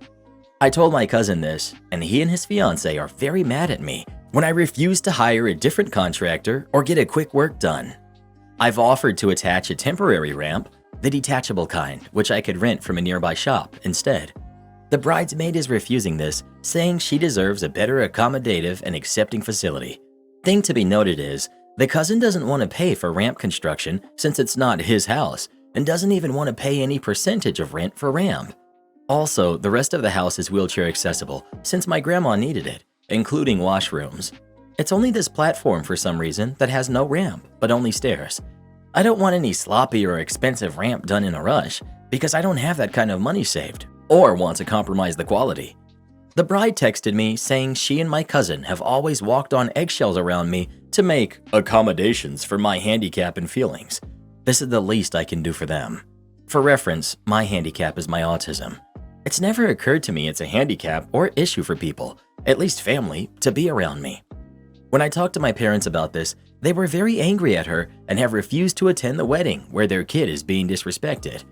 I told my cousin this, and he and his fiance are very mad at me when I refuse to hire a different contractor or get a quick work done. I've offered to attach a temporary ramp, the detachable kind, which I could rent from a nearby shop instead. The bridesmaid is refusing this, saying she deserves a better accommodative and accepting facility. Thing to be noted is, the cousin doesn't want to pay for ramp construction since it's not his house, and doesn't even want to pay any percentage of rent for ramp. Also, the rest of the house is wheelchair accessible since my grandma needed it, including washrooms. It's only this platform for some reason that has no ramp, but only stairs. I don't want any sloppy or expensive ramp done in a rush because I don't have that kind of money saved or want to compromise the quality. The bride texted me saying she and my cousin have always walked on eggshells around me to make accommodations for my handicap and feelings. This is the least I can do for them. For reference, my handicap is my autism. It's never occurred to me it's a handicap or issue for people, at least family, to be around me. When I talked to my parents about this, they were very angry at her and have refused to attend the wedding where their kid is being disrespected.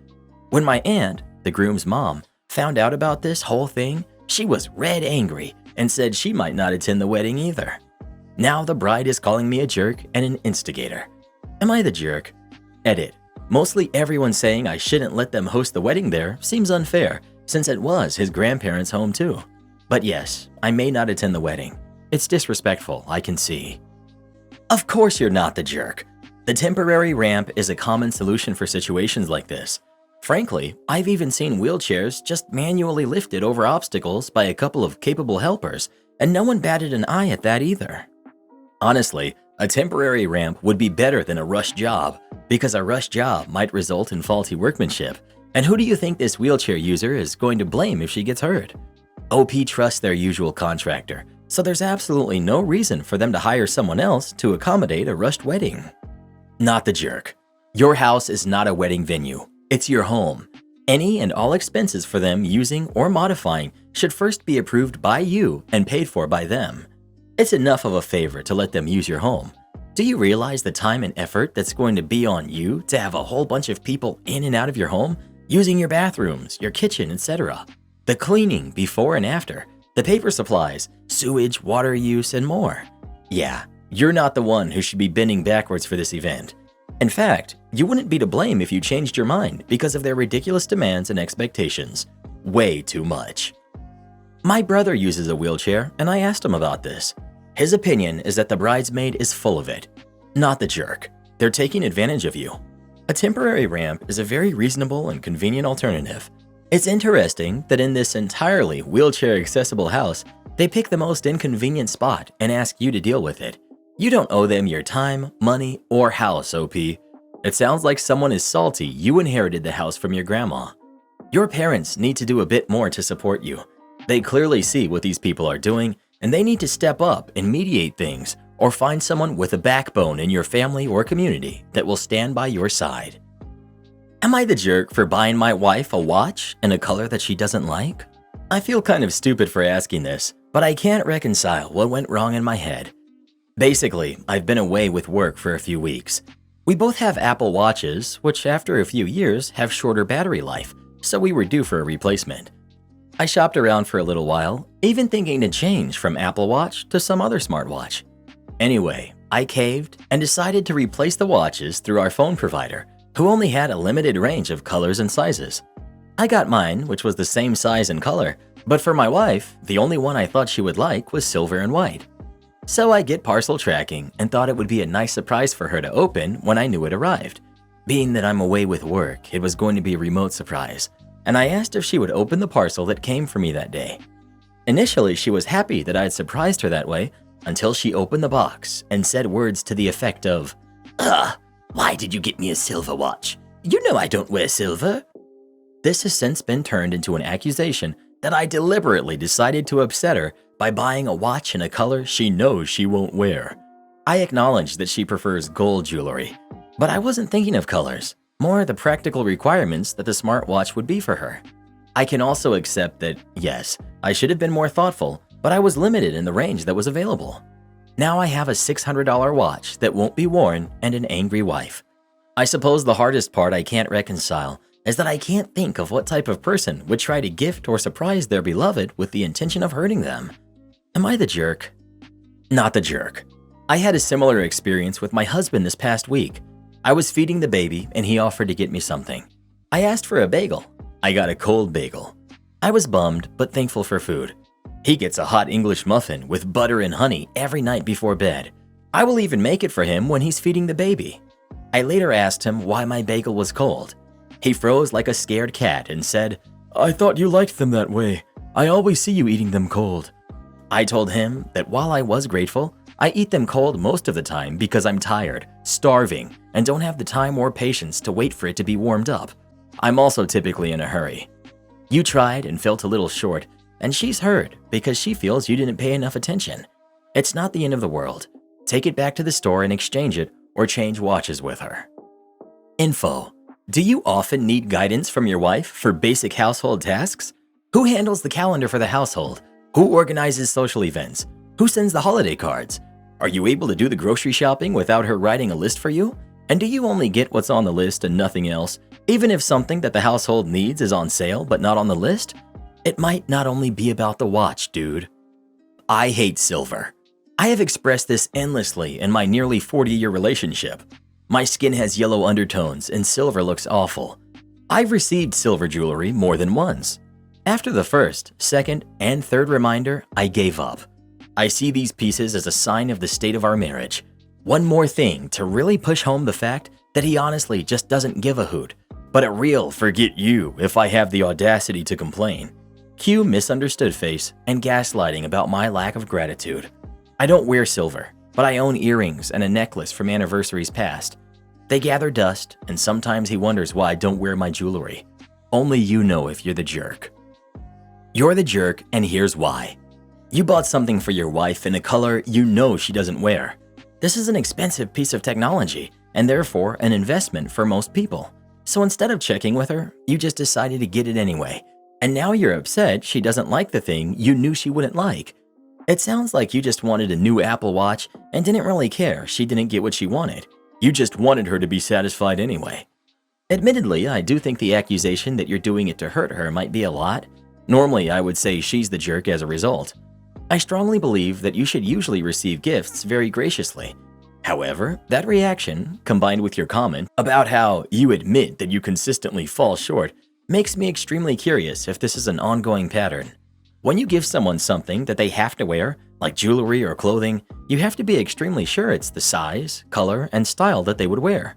When my aunt, the groom's mom, found out about this whole thing, she was red angry and said she might not attend the wedding either. Now the bride is calling me a jerk and an instigator. Am I the jerk? Edit. Mostly everyone saying I shouldn't let them host the wedding there seems unfair, since it was his grandparents' home too. But yes, I may not attend the wedding. It's disrespectful, I can see. Of course you're not the jerk. The temporary ramp is a common solution for situations like this. Frankly, I've even seen wheelchairs just manually lifted over obstacles by a couple of capable helpers, and no one batted an eye at that either. Honestly, a temporary ramp would be better than a rush job, because a rush job might result in faulty workmanship. And who do you think this wheelchair user is going to blame if she gets hurt? OP trusts their usual contractor, so there's absolutely no reason for them to hire someone else to accommodate a rushed wedding. Not the jerk. Your house is not a wedding venue. It's your home. Any and all expenses for them using or modifying should first be approved by you and paid for by them. It's enough of a favor to let them use your home. Do you realize the time and effort that's going to be on you to have a whole bunch of people in and out of your home, using your bathrooms, your kitchen, etc.? The cleaning before and after, the paper supplies, sewage, water use, and more. Yeah, you're not the one who should be bending backwards for this event. In fact, you wouldn't be to blame if you changed your mind because of their ridiculous demands and expectations. Way too much. My brother uses a wheelchair, and I asked him about this. His opinion is that the bridesmaid is full of it. Not the jerk. They're taking advantage of you. A temporary ramp is a very reasonable and convenient alternative. It's interesting that in this entirely wheelchair-accessible house, they pick the most inconvenient spot and ask you to deal with it. You don't owe them your time, money, or house, OP. It sounds like someone is salty you inherited the house from your grandma. Your parents need to do a bit more to support you. They clearly see what these people are doing, and they need to step up and mediate things or find someone with a backbone in your family or community that will stand by your side. Am I the jerk for buying my wife a watch in a color that she doesn't like? I feel kind of stupid for asking this, but I can't reconcile what went wrong in my head. Basically, I've been away with work for a few weeks. We both have Apple Watches, which after a few years have shorter battery life, so we were due for a replacement. I shopped around for a little while, even thinking to change from Apple Watch to some other smartwatch. Anyway, I caved and decided to replace the watches through our phone provider, who only had a limited range of colors and sizes. I got mine, which was the same size and color, but for my wife, the only one I thought she would like was silver and white. So I get parcel tracking and thought it would be a nice surprise for her to open when I knew it arrived. Being that I'm away with work, it was going to be a remote surprise, and I asked if she would open the parcel that came for me that day. Initially, she was happy that I had surprised her that way until she opened the box and said words to the effect of, why did you get me a silver watch? You know I don't wear silver." This has since been turned into an accusation that I deliberately decided to upset her by buying a watch in a color she knows she won't wear. I acknowledge that she prefers gold jewelry, but I wasn't thinking of colors, more the practical requirements that the smartwatch would be for her. I can also accept that, yes, I should have been more thoughtful, but I was limited in the range that was available. Now I have a $600 watch that won't be worn and an angry wife. I suppose the hardest part I can't reconcile is that I can't think of what type of person would try to gift or surprise their beloved with the intention of hurting them. Am I the jerk? Not the jerk. I had a similar experience with my husband this past week. I was feeding the baby and he offered to get me something. I asked for a bagel. I got a cold bagel. I was bummed but thankful for food. He gets a hot English muffin with butter and honey every night before bed. I will even make it for him when he's feeding the baby. I later asked him why my bagel was cold. He froze like a scared cat and said, "I thought you liked them that way. I always see you eating them cold." I told him that while I was grateful, I eat them cold most of the time because I'm tired, starving, and don't have the time or patience to wait for it to be warmed up. I'm also typically in a hurry. You tried and felt a little short, and she's hurt because she feels you didn't pay enough attention. It's not the end of the world. Take it back to the store and exchange it or change watches with her. Info. Do you often need guidance from your wife for basic household tasks? Who handles the calendar for the household? Who organizes social events? Who sends the holiday cards? Are you able to do the grocery shopping without her writing a list for you? And do you only get what's on the list and nothing else, even if something that the household needs is on sale but not on the list? It might not only be about the watch, dude. I hate silver. I have expressed this endlessly in my nearly 40-year relationship. My skin has yellow undertones and silver looks awful. I've received silver jewelry more than once. After the first, second, and third reminder, I gave up. I see these pieces as a sign of the state of our marriage. One more thing to really push home the fact that he honestly just doesn't give a hoot, but a real forget you if I have the audacity to complain. Cue misunderstood face and gaslighting about my lack of gratitude. I don't wear silver, but I own earrings and a necklace from anniversaries past. They gather dust, and sometimes he wonders why I don't wear my jewelry. Only you know if you're the jerk. You're the jerk, and here's why. You bought something for your wife in a color you know she doesn't wear. This is an expensive piece of technology and therefore an investment for most people. So instead of checking with her, you just decided to get it anyway. And now you're upset she doesn't like the thing you knew she wouldn't like. It sounds like you just wanted a new Apple Watch and didn't really care she didn't get what she wanted. You just wanted her to be satisfied anyway. Admittedly, I do think the accusation that you're doing it to hurt her might be a lot. Normally, I would say she's the jerk as a result. I strongly believe that you should usually receive gifts very graciously. However, that reaction, combined with your comment about how you admit that you consistently fall short, makes me extremely curious if this is an ongoing pattern. When you give someone something that they have to wear, like jewelry or clothing, you have to be extremely sure it's the size, color, and style that they would wear.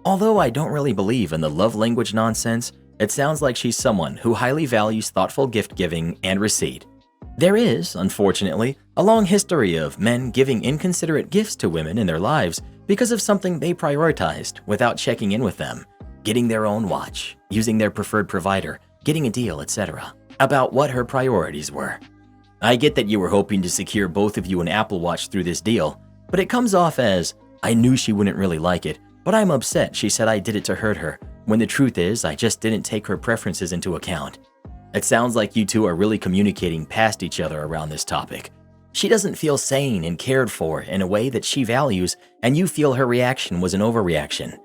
Although I don't really believe in the love language nonsense, it sounds like she's someone who highly values thoughtful gift giving and receipt. There is, unfortunately, a long history of men giving inconsiderate gifts to women in their lives because of something they prioritized without checking in with them, getting their own watch, using their preferred provider, getting a deal, etc., about what her priorities were. I get that you were hoping to secure both of you an Apple Watch through this deal, but it comes off as, I knew she wouldn't really like it, but I'm upset she said I did it to hurt her, when the truth is I just didn't take her preferences into account. It sounds like you two are really communicating past each other around this topic. She doesn't feel sane and cared for in a way that she values, and you feel her reaction was an overreaction.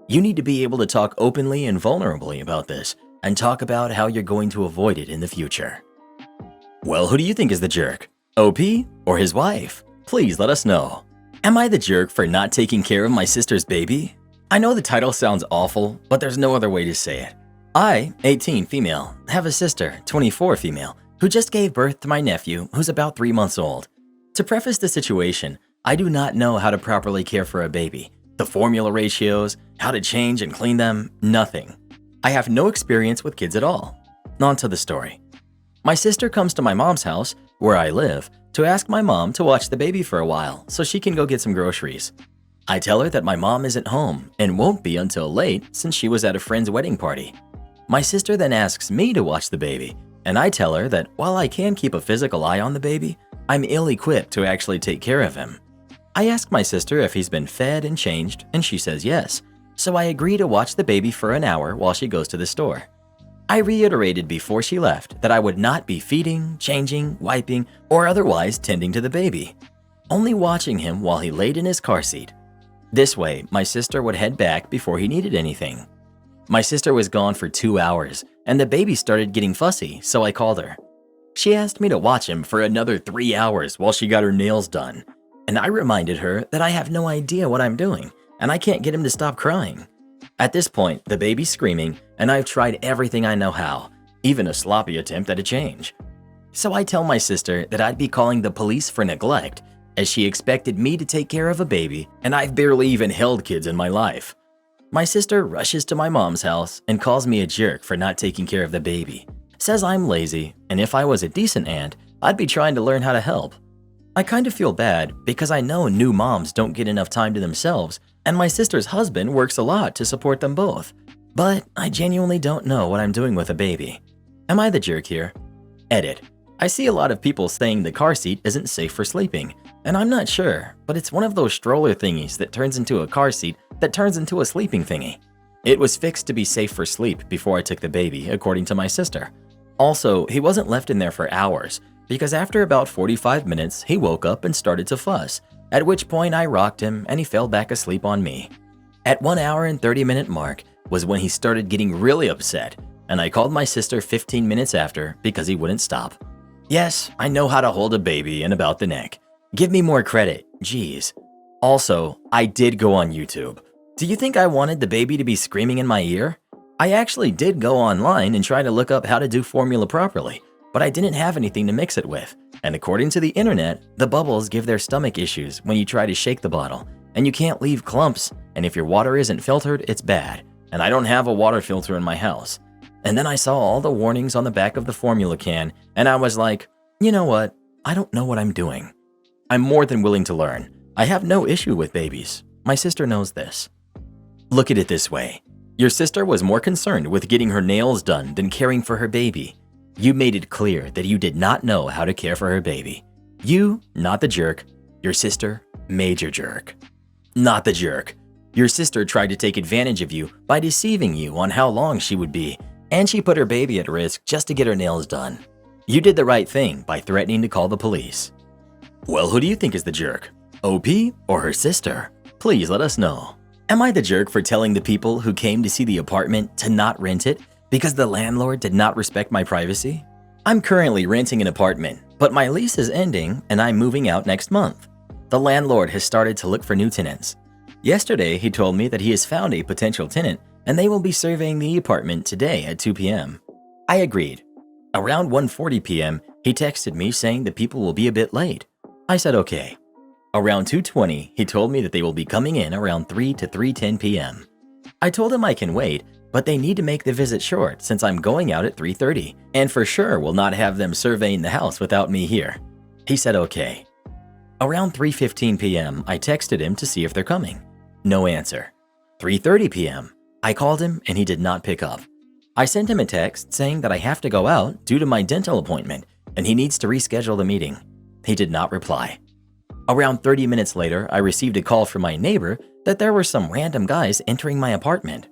You need to be able to talk openly and vulnerably about this, and talk about how you're going to avoid it in the future. Well, who do you think is the jerk? OP or his wife? Please let us know. Am I the jerk for not taking care of my sister's baby? I know the title sounds awful, but there's no other way to say it. I, 18 female, have a sister, 24 female, who just gave birth to my nephew, who's about 3 months old. To preface the situation, I do not know how to properly care for a baby. The formula ratios, how to change and clean them, nothing. I have no experience with kids at all. On to the story. My sister comes to my mom's house, where I live, to ask my mom to watch the baby for a while so she can go get some groceries. I tell her that my mom isn't home and won't be until late since she was at a friend's wedding party. My sister then asks me to watch the baby, and I tell her that while I can keep a physical eye on the baby, I'm ill-equipped to actually take care of him. I ask my sister if he's been fed and changed, and she says yes, so I agree to watch the baby for an hour while she goes to the store. I reiterated before she left that I would not be feeding, changing, wiping, or otherwise tending to the baby, only watching him while he laid in his car seat. This way, my sister would head back before he needed anything. My sister was gone for 2 hours, and the baby started getting fussy, so I called her. She asked me to watch him for another 3 hours while she got her nails done, and I reminded her that I have no idea what I'm doing, and I can't get him to stop crying. At this point, the baby's screaming, and I've tried everything I know how, even a sloppy attempt at a change. So I tell my sister that I'd be calling the police for neglect, as she expected me to take care of a baby, and I've barely even held kids in my life. My sister rushes to my mom's house and calls me a jerk for not taking care of the baby, says I'm lazy, and if I was a decent aunt, I'd be trying to learn how to help. I kind of feel bad because I know new moms don't get enough time to themselves, and my sister's husband works a lot to support them both. But I genuinely don't know what I'm doing with a baby. Am I the jerk here? Edit. I see a lot of people saying the car seat isn't safe for sleeping, and I'm not sure, but it's one of those stroller thingies that turns into a car seat that turns into a sleeping thingy. It was fixed to be safe for sleep before I took the baby, according to my sister. Also, he wasn't left in there for hours, because after about 45 minutes, he woke up and started to fuss, at which point I rocked him and he fell back asleep on me. At 1 hour and 30-minute mark was when he started getting really upset, and I called my sister 15 minutes after because he wouldn't stop. Yes, I know how to hold a baby in about the neck. Give me more credit, jeez. Also, I did go on YouTube. Do you think I wanted the baby to be screaming in my ear? I actually did go online and try to look up how to do formula properly, but I didn't have anything to mix it with. And according to the internet, the bubbles give their stomach issues when you try to shake the bottle, and you can't leave clumps, and if your water isn't filtered, it's bad. And I don't have a water filter in my house. And then I saw all the warnings on the back of the formula can, and I was like, you know what? I don't know what I'm doing. I'm more than willing to learn. I have no issue with babies. My sister knows this. Look at it this way. Your sister was more concerned with getting her nails done than caring for her baby. You made it clear that you did not know how to care for her baby. You, not the jerk. Your sister, major jerk. Not the jerk. Your sister tried to take advantage of you by deceiving you on how long she would be, and she put her baby at risk just to get her nails done. You did the right thing by threatening to call the police. Well, who do you think is the jerk? OP or her sister? Please let us know. Am I the jerk for telling the people who came to see the apartment to not rent it because the landlord did not respect my privacy? I'm currently renting an apartment, but my lease is ending and I'm moving out next month. The landlord has started to look for new tenants. Yesterday, he told me that he has found a potential tenant and they will be surveying the apartment today at 2 p.m. I agreed. Around 1:40 p.m., he texted me saying that people will be a bit late. I said okay. Around 2:20, he told me that they will be coming in around 3 to 3:10 p.m. I told him I can wait, but they need to make the visit short since I'm going out at 3:30 and for sure will not have them surveying the house without me here. He said okay. Around 3:15 p.m., I texted him to see if they're coming. No answer. 3:30 p.m., I called him and he did not pick up. I sent him a text saying that I have to go out due to my dental appointment and he needs to reschedule the meeting. He did not reply. Around 30 minutes later, I received a call from my neighbor that there were some random guys entering my apartment.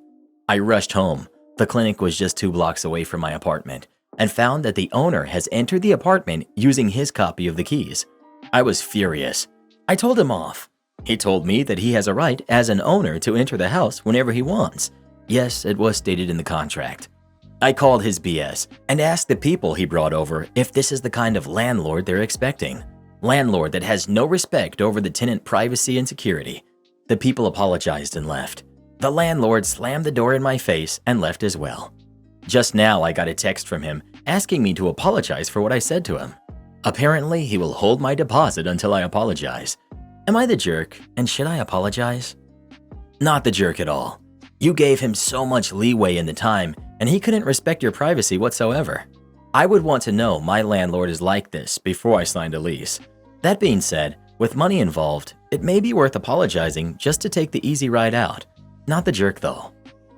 I rushed home. The clinic was just 2 blocks away from my apartment and found that the owner has entered the apartment using his copy of the keys. I was furious. I told him off. He told me that he has a right as an owner to enter the house whenever he wants. Yes, it was stated in the contract. I called his BS and asked the people he brought over if this is the kind of landlord they're expecting. Landlord that has no respect over the tenant privacy and security. The people apologized and left. The landlord slammed the door in my face and left as well. Just now I got a text from him asking me to apologize for what I said to him. Apparently he will hold my deposit until I apologize. Am I the jerk and should I apologize? Not the jerk at all. You gave him so much leeway in the time and he couldn't respect your privacy whatsoever. I would want to know my landlord is like this before I signed a lease. That being said, with money involved, it may be worth apologizing just to take the easy ride out. Not the jerk though.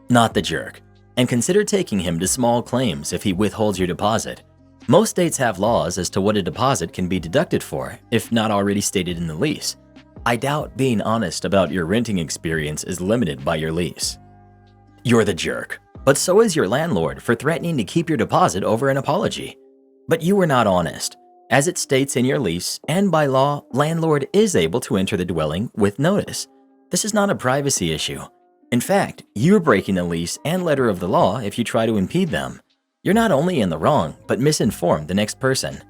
Not the jerk. And consider taking him to small claims if he withholds your deposit. Most states have laws as to what a deposit can be deducted for if not already stated in the lease. I doubt being honest about your renting experience is limited by your lease. You're the jerk, but so is your landlord for threatening to keep your deposit over an apology. But you were not honest. As it states in your lease and by law, landlord is able to enter the dwelling with notice. This is not a privacy issue. In fact, you're breaking the lease and letter of the law if you try to impede them. You're not only in the wrong, but misinformed the next person.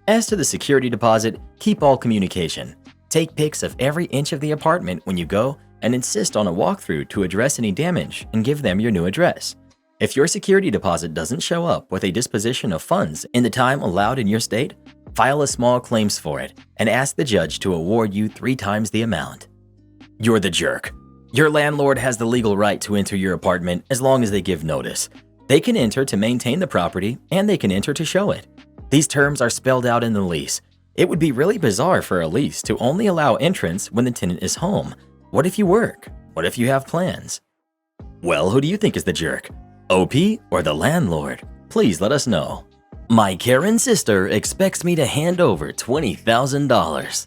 As to the security deposit, keep all communication. Take pics of every inch of the apartment when you go and insist on a walkthrough to address any damage and give them your new address. If your security deposit doesn't show up with a disposition of funds in the time allowed in your state, file a small claims for it and ask the judge to award you 3 times the amount. You're the jerk. Your landlord has the legal right to enter your apartment as long as they give notice. They can enter to maintain the property and they can enter to show it. These terms are spelled out in the lease. It would be really bizarre for a lease to only allow entrance when the tenant is home. What if you work? What if you have plans? Well, who do you think is the jerk? OP or the landlord? Please let us know. My Karen sister expects me to hand over $20,000.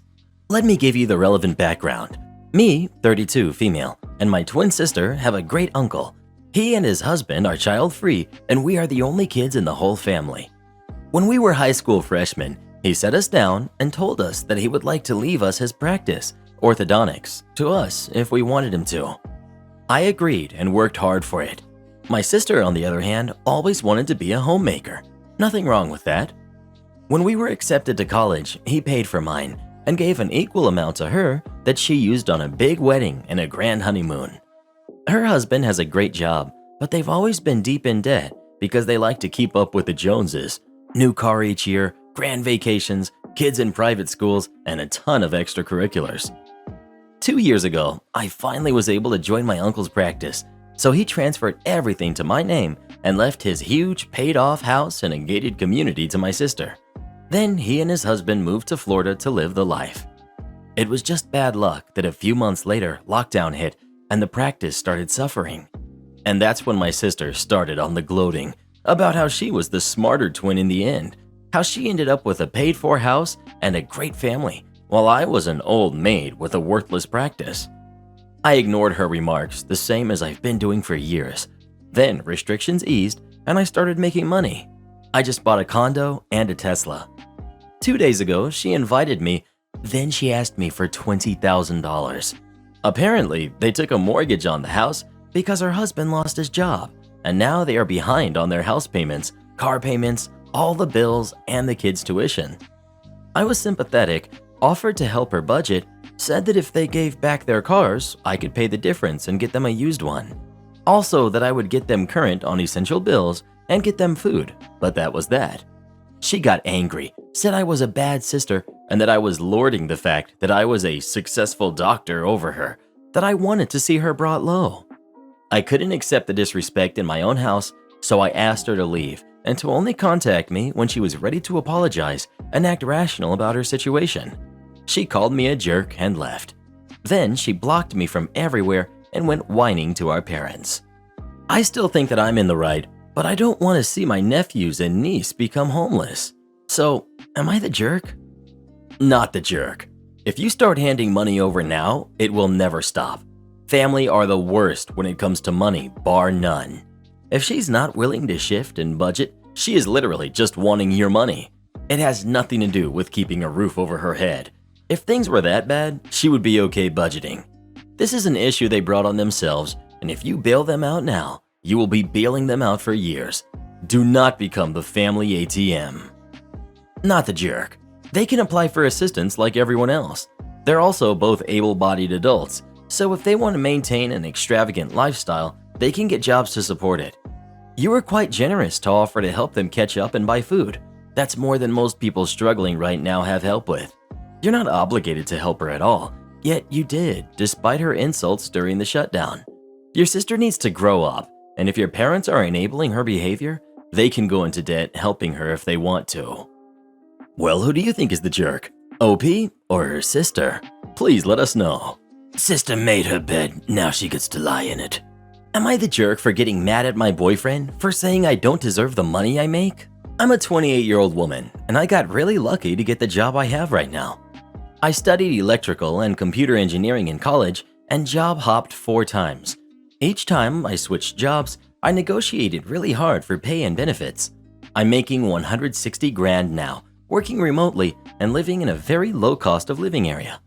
Let me give you the relevant background. Me, 32, female, and my twin sister have a great uncle. He and his husband are child-free, and we are the only kids in the whole family. When we were high school freshmen, he sat us down and told us that he would like to leave us his practice, orthodontics, to us if we wanted him to. I agreed and worked hard for it. My sister, on the other hand, always wanted to be a homemaker. Nothing wrong with that. When we were accepted to college, he paid for mine and gave an equal amount to her that she used on a big wedding and a grand honeymoon. Her husband has a great job, but they've always been deep in debt because they like to keep up with the Joneses. New car each year, grand vacations, kids in private schools, and a ton of extracurriculars. 2 years ago, I finally was able to join my uncle's practice, so he transferred everything to my name and left his huge paid-off house and a gated community to my sister. Then he and his husband moved to Florida to live the life. It was just bad luck that a few months later, lockdown hit and the practice started suffering. And that's when my sister started on the gloating about how she was the smarter twin in the end, how she ended up with a paid-for house and a great family, while I was an old maid with a worthless practice. I ignored her remarks, the same as I've been doing for years. Then restrictions eased and I started making money. I just bought a condo and a Tesla. 2 days ago, she invited me, then she asked me for $20,000. Apparently, they took a mortgage on the house because her husband lost his job, and now they are behind on their house payments, car payments, all the bills, and the kids' tuition. I was sympathetic, offered to help her budget, said that if they gave back their cars, I could pay the difference and get them a used one. Also that I would get them current on essential bills and get them food, but that was that. She got angry, said I was a bad sister, and that I was lording the fact that I was a successful doctor over her, that I wanted to see her brought low. I couldn't accept the disrespect in my own house, so I asked her to leave and to only contact me when she was ready to apologize and act rational about her situation. She called me a jerk and left. Then she blocked me from everywhere and went whining to our parents. I still think that I'm in the right, but I don't want to see my nephews and niece become homeless. So, am I the jerk? Not the jerk. If you start handing money over now, it will never stop. Family are the worst when it comes to money, bar none. If she's not willing to shift and budget, she is literally just wanting your money. It has nothing to do with keeping a roof over her head. If things were that bad, she would be okay budgeting. This is an issue they brought on themselves, and if you bail them out now, you will be bailing them out for years. Do not become the family ATM. Not the jerk. They can apply for assistance like everyone else. They're also both able-bodied adults, so if they want to maintain an extravagant lifestyle, they can get jobs to support it. You were quite generous to offer to help them catch up and buy food. That's more than most people struggling right now have help with. You're not obligated to help her at all, yet you did, despite her insults during the shutdown. Your sister needs to grow up, and if your parents are enabling her behavior, they can go into debt helping her if they want to. Well, who do you think is the jerk? OP or her sister? Please let us know. Sister made her bed, now she gets to lie in it. Am I the jerk for getting mad at my boyfriend for saying I don't deserve the money I make? I'm a 28-year-old woman, and I got really lucky to get the job I have right now. I studied electrical and computer engineering in college and job hopped 4 times. Each time I switched jobs, I negotiated really hard for pay and benefits. I'm making 160 grand now, working remotely and living in a very low cost of living area.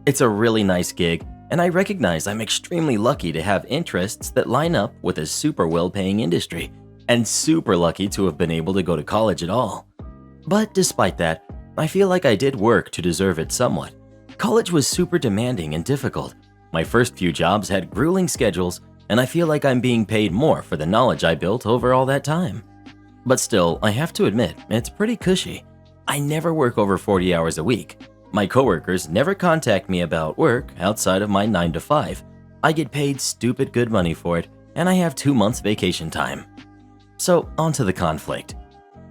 It's a really nice gig, and I recognize I'm extremely lucky to have interests that line up with a super well-paying industry, and super lucky to have been able to go to college at all. But despite that, I feel like I did work to deserve it somewhat. College was super demanding and difficult. My first few jobs had grueling schedules, and I feel like I'm being paid more for the knowledge I built over all that time. But still, I have to admit, it's pretty cushy. I never work over 40 hours a week. My coworkers never contact me about work outside of my 9 to 5. I get paid stupid good money for it, and I have 2 months vacation time. So, on to the conflict.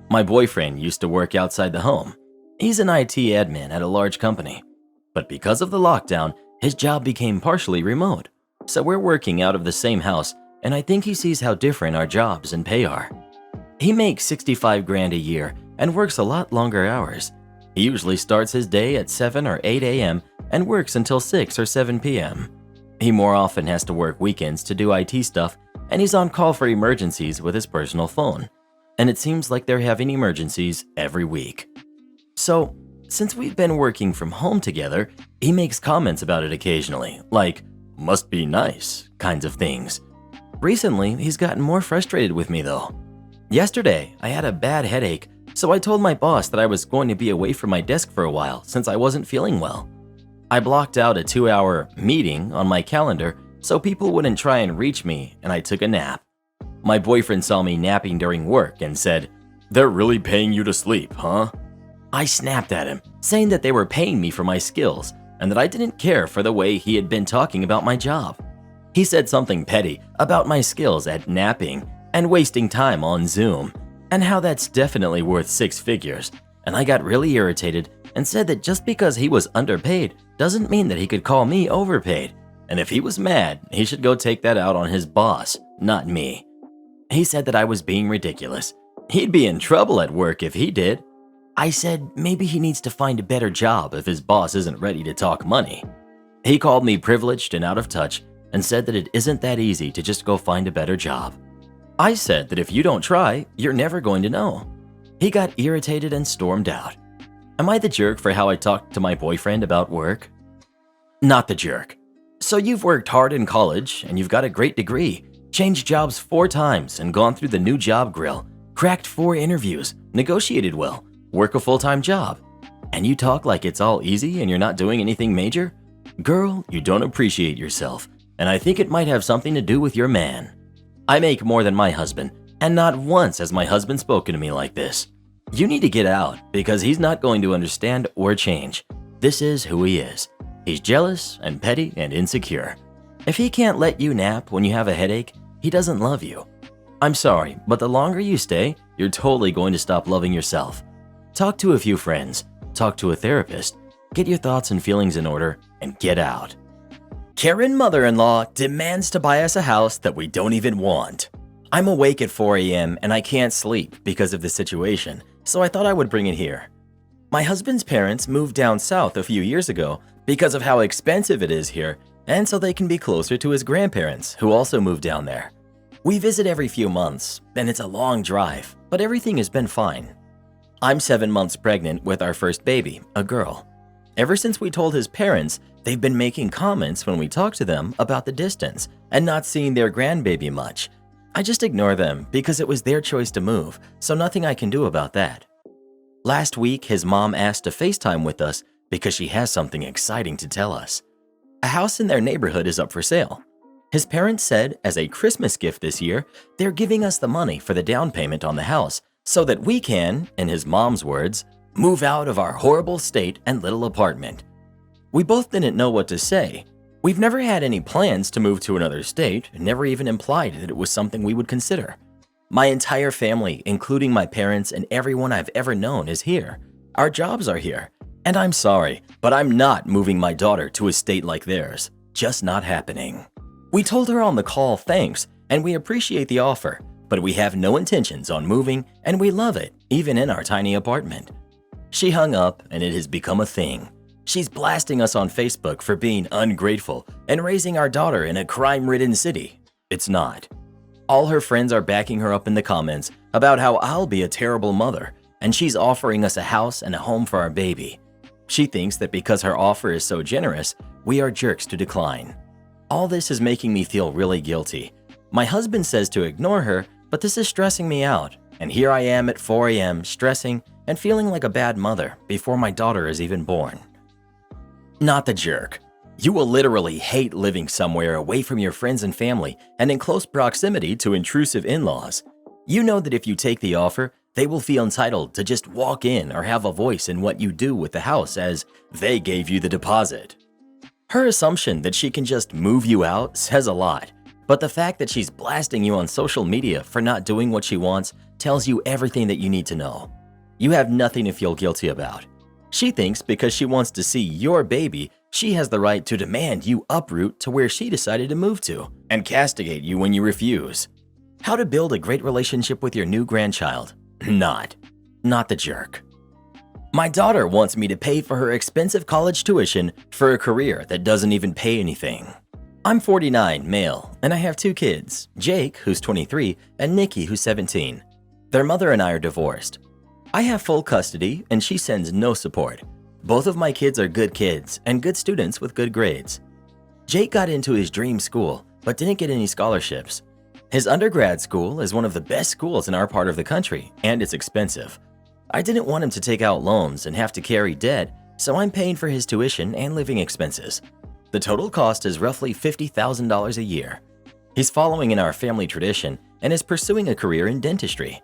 My boyfriend used to work outside the home. He's an IT admin at a large company. But because of the lockdown, his job became partially remote. So we're working out of the same house, and I think he sees how different our jobs and pay are. He makes 65 grand a year and works a lot longer hours. He usually starts his day at 7 or 8 a.m. and works until 6 or 7 p.m. He more often has to work weekends to do IT stuff, and he's on call for emergencies with his personal phone. And it seems like they're having emergencies every week. So, since we've been working from home together, he makes comments about it occasionally, like, "must be nice," kinds of things. Recently, he's gotten more frustrated with me though. Yesterday, I had a bad headache, so I told my boss that I was going to be away from my desk for a while since I wasn't feeling well. I blocked out a 2-hour meeting on my calendar so people wouldn't try and reach me, and I took a nap. My boyfriend saw me napping during work and said, "They're really paying you to sleep, huh?" I snapped at him, saying that they were paying me for my skills and that I didn't care for the way he had been talking about my job. He said something petty about my skills at napping and wasting time on Zoom, and how that's definitely worth 6 figures, and I got really irritated and said that just because he was underpaid doesn't mean that he could call me overpaid, and if he was mad, he should go take that out on his boss, not me. He said that I was being ridiculous. He'd be in trouble at work if he did. I said maybe he needs to find a better job if his boss isn't ready to talk money. He called me privileged and out of touch and said that it isn't that easy to just go find a better job. I said that if you don't try, you're never going to know. He got irritated and stormed out. Am I the jerk for how I talked to my boyfriend about work? Not the jerk. So you've worked hard in college and you've got a great degree, changed jobs 4 times and gone through the new job grill, cracked 4 interviews, negotiated well, work a full-time job. And you talk like it's all easy and you're not doing anything major? Girl, you don't appreciate yourself, and I think it might have something to do with your man. I make more than my husband, and not once has my husband spoken to me like this. You need to get out because he's not going to understand or change. This is who he is. He's jealous and petty and insecure. If he can't let you nap when you have a headache, he doesn't love you. I'm sorry, but the longer you stay, you're totally going to stop loving yourself. Talk to a few friends, talk to a therapist, get your thoughts and feelings in order, and get out. Karen mother-in-law demands to buy us a house that we don't even want. I'm awake at 4 a.m. and I can't sleep because of the situation, so I thought I would bring it here. My husband's parents moved down south a few years ago because of how expensive it is here, and so they can be closer to his grandparents, who also moved down there. We visit every few months, and it's a long drive, but everything has been fine. I'm 7 months pregnant with our first baby, a girl. Ever since we told his parents, they've been making comments when we talk to them about the distance and not seeing their grandbaby much. I just ignore them because it was their choice to move, so nothing I can do about that. Last week, his mom asked to FaceTime with us because she has something exciting to tell us. A house in their neighborhood is up for sale. His parents said as a Christmas gift this year, they're giving us the money for the down payment on the house so that we can, in his mom's words, move out of our horrible state and little apartment. We both didn't know what to say. We've never had any plans to move to another state, and never even implied that it was something we would consider. My entire family, including my parents and everyone I've ever known, is here. Our jobs are here. And I'm sorry, but I'm not moving my daughter to a state like theirs. Just not happening. We told her on the call thanks, and we appreciate the offer, but we have no intentions on moving, and we love it, even in our tiny apartment. She hung up, and it has become a thing. She's blasting us on Facebook for being ungrateful and raising our daughter in a crime-ridden city. It's not. All her friends are backing her up in the comments about how I'll be a terrible mother, and she's offering us a house and a home for our baby. She thinks that because her offer is so generous, we are jerks to decline. All this is making me feel really guilty. My husband says to ignore her, but this is stressing me out, and here I am at 4 a.m. stressing and feeling like a bad mother before my daughter is even born. Not the jerk. You will literally hate living somewhere away from your friends and family and in close proximity to intrusive in-laws. You know that if you take the offer, they will feel entitled to just walk in or have a voice in what you do with the house as they gave you the deposit. Her assumption that she can just move you out says a lot, but the fact that she's blasting you on social media for not doing what she wants tells you everything that you need to know. You have nothing to feel guilty about. She thinks because she wants to see your baby, she has the right to demand you uproot to where she decided to move to and castigate you when you refuse. How to build a great relationship with your new grandchild? Not the jerk. My daughter wants me to pay for her expensive college tuition for a career that doesn't even pay anything. I'm 49, male, and I have 2 kids, Jake, who's 23, and Nikki, who's 17. Their mother and I are divorced. I have full custody, and she sends no support. Both of my kids are good kids and good students with good grades. Jake got into his dream school, but didn't get any scholarships. His undergrad school is one of the best schools in our part of the country, and it's expensive. I didn't want him to take out loans and have to carry debt, so I'm paying for his tuition and living expenses. The total cost is roughly $50,000 a year. He's following in our family tradition and is pursuing a career in dentistry.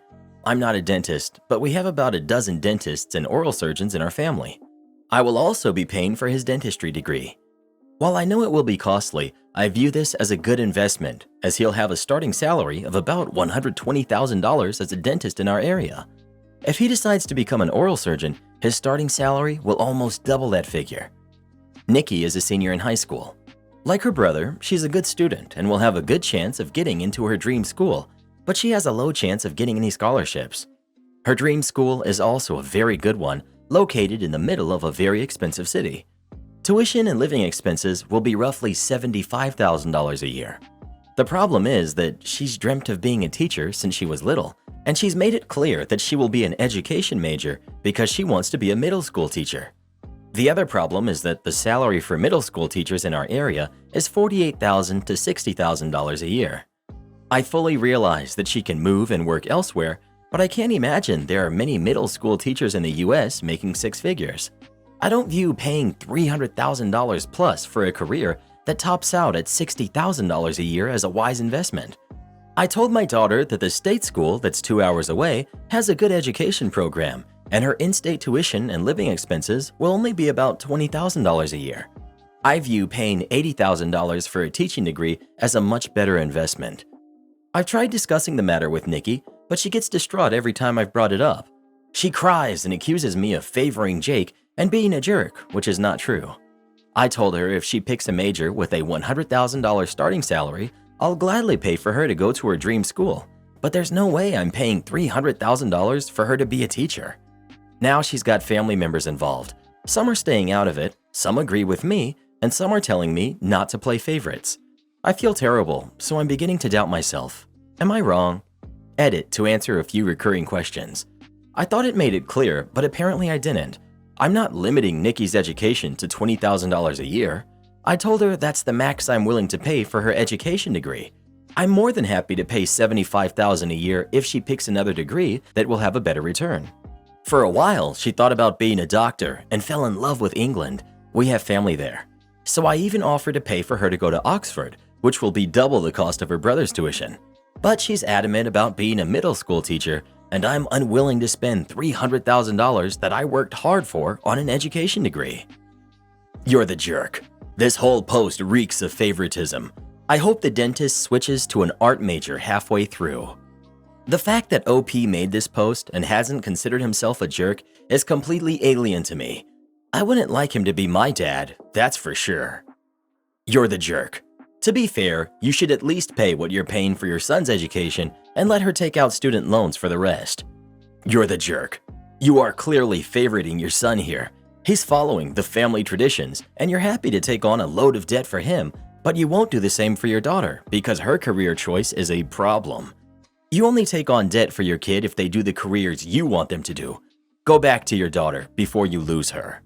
I'm not a dentist, but we have about a dozen dentists and oral surgeons in our family. I will also be paying for his dentistry degree. While I know it will be costly, I view this as a good investment, as he'll have a starting salary of about $120,000 as a dentist in our area. If he decides to become an oral surgeon, his starting salary will almost double that figure. Nikki is a senior in high school. Like her brother, she's a good student and will have a good chance of getting into her dream school, but she has a low chance of getting any scholarships. Her dream school is also a very good one, located in the middle of a very expensive city. Tuition and living expenses will be roughly $75,000 a year. The problem is that she's dreamt of being a teacher since she was little, and she's made it clear that she will be an education major because she wants to be a middle school teacher. The other problem is that the salary for middle school teachers in our area is $48,000 to $60,000 a year. I fully realize that she can move and work elsewhere, but I can't imagine there are many middle school teachers in the US making six figures. I don't view paying $300,000 plus for a career that tops out at $60,000 a year as a wise investment. I told my daughter that the state school that's 2 hours away has a good education program, and her in-state tuition and living expenses will only be about $20,000 a year. I view paying $80,000 for a teaching degree as a much better investment. I've tried discussing the matter with Nikki, but she gets distraught every time I've brought it up. She cries and accuses me of favoring Jake and being a jerk, which is not true. I told her if she picks a major with a $100,000 starting salary, I'll gladly pay for her to go to her dream school, but there's no way I'm paying $300,000 for her to be a teacher. Now she's got family members involved. Some are staying out of it, some agree with me, and some are telling me not to play favorites. I feel terrible, so I'm beginning to doubt myself. Am I wrong? Edit to answer a few recurring questions. I thought it made it clear, but apparently I didn't. I'm not limiting Nikki's education to $20,000 a year. I told her that's the max I'm willing to pay for her education degree. I'm more than happy to pay $75,000 a year if she picks another degree that will have a better return. For a while, she thought about being a doctor and fell in love with England. We have family there. So I even offered to pay for her to go to Oxford, which will be double the cost of her brother's tuition. But she's adamant about being a middle school teacher, and I'm unwilling to spend $300,000 that I worked hard for on an education degree. You're the jerk. This whole post reeks of favoritism. I hope the dentist switches to an art major halfway through. The fact that OP made this post and hasn't considered himself a jerk is completely alien to me. I wouldn't like him to be my dad, that's for sure. You're the jerk. To be fair, you should at least pay what you're paying for your son's education and let her take out student loans for the rest. You're the jerk. You are clearly favoriting your son here. He's following the family traditions, and you're happy to take on a load of debt for him, but you won't do the same for your daughter because her career choice is a problem. You only take on debt for your kid if they do the careers you want them to do. Go back to your daughter before you lose her.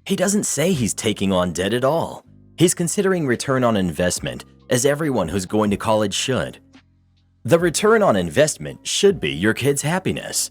He doesn't say he's taking on debt at all. He's considering return on investment, as everyone who's going to college should. The return on investment should be your kid's happiness.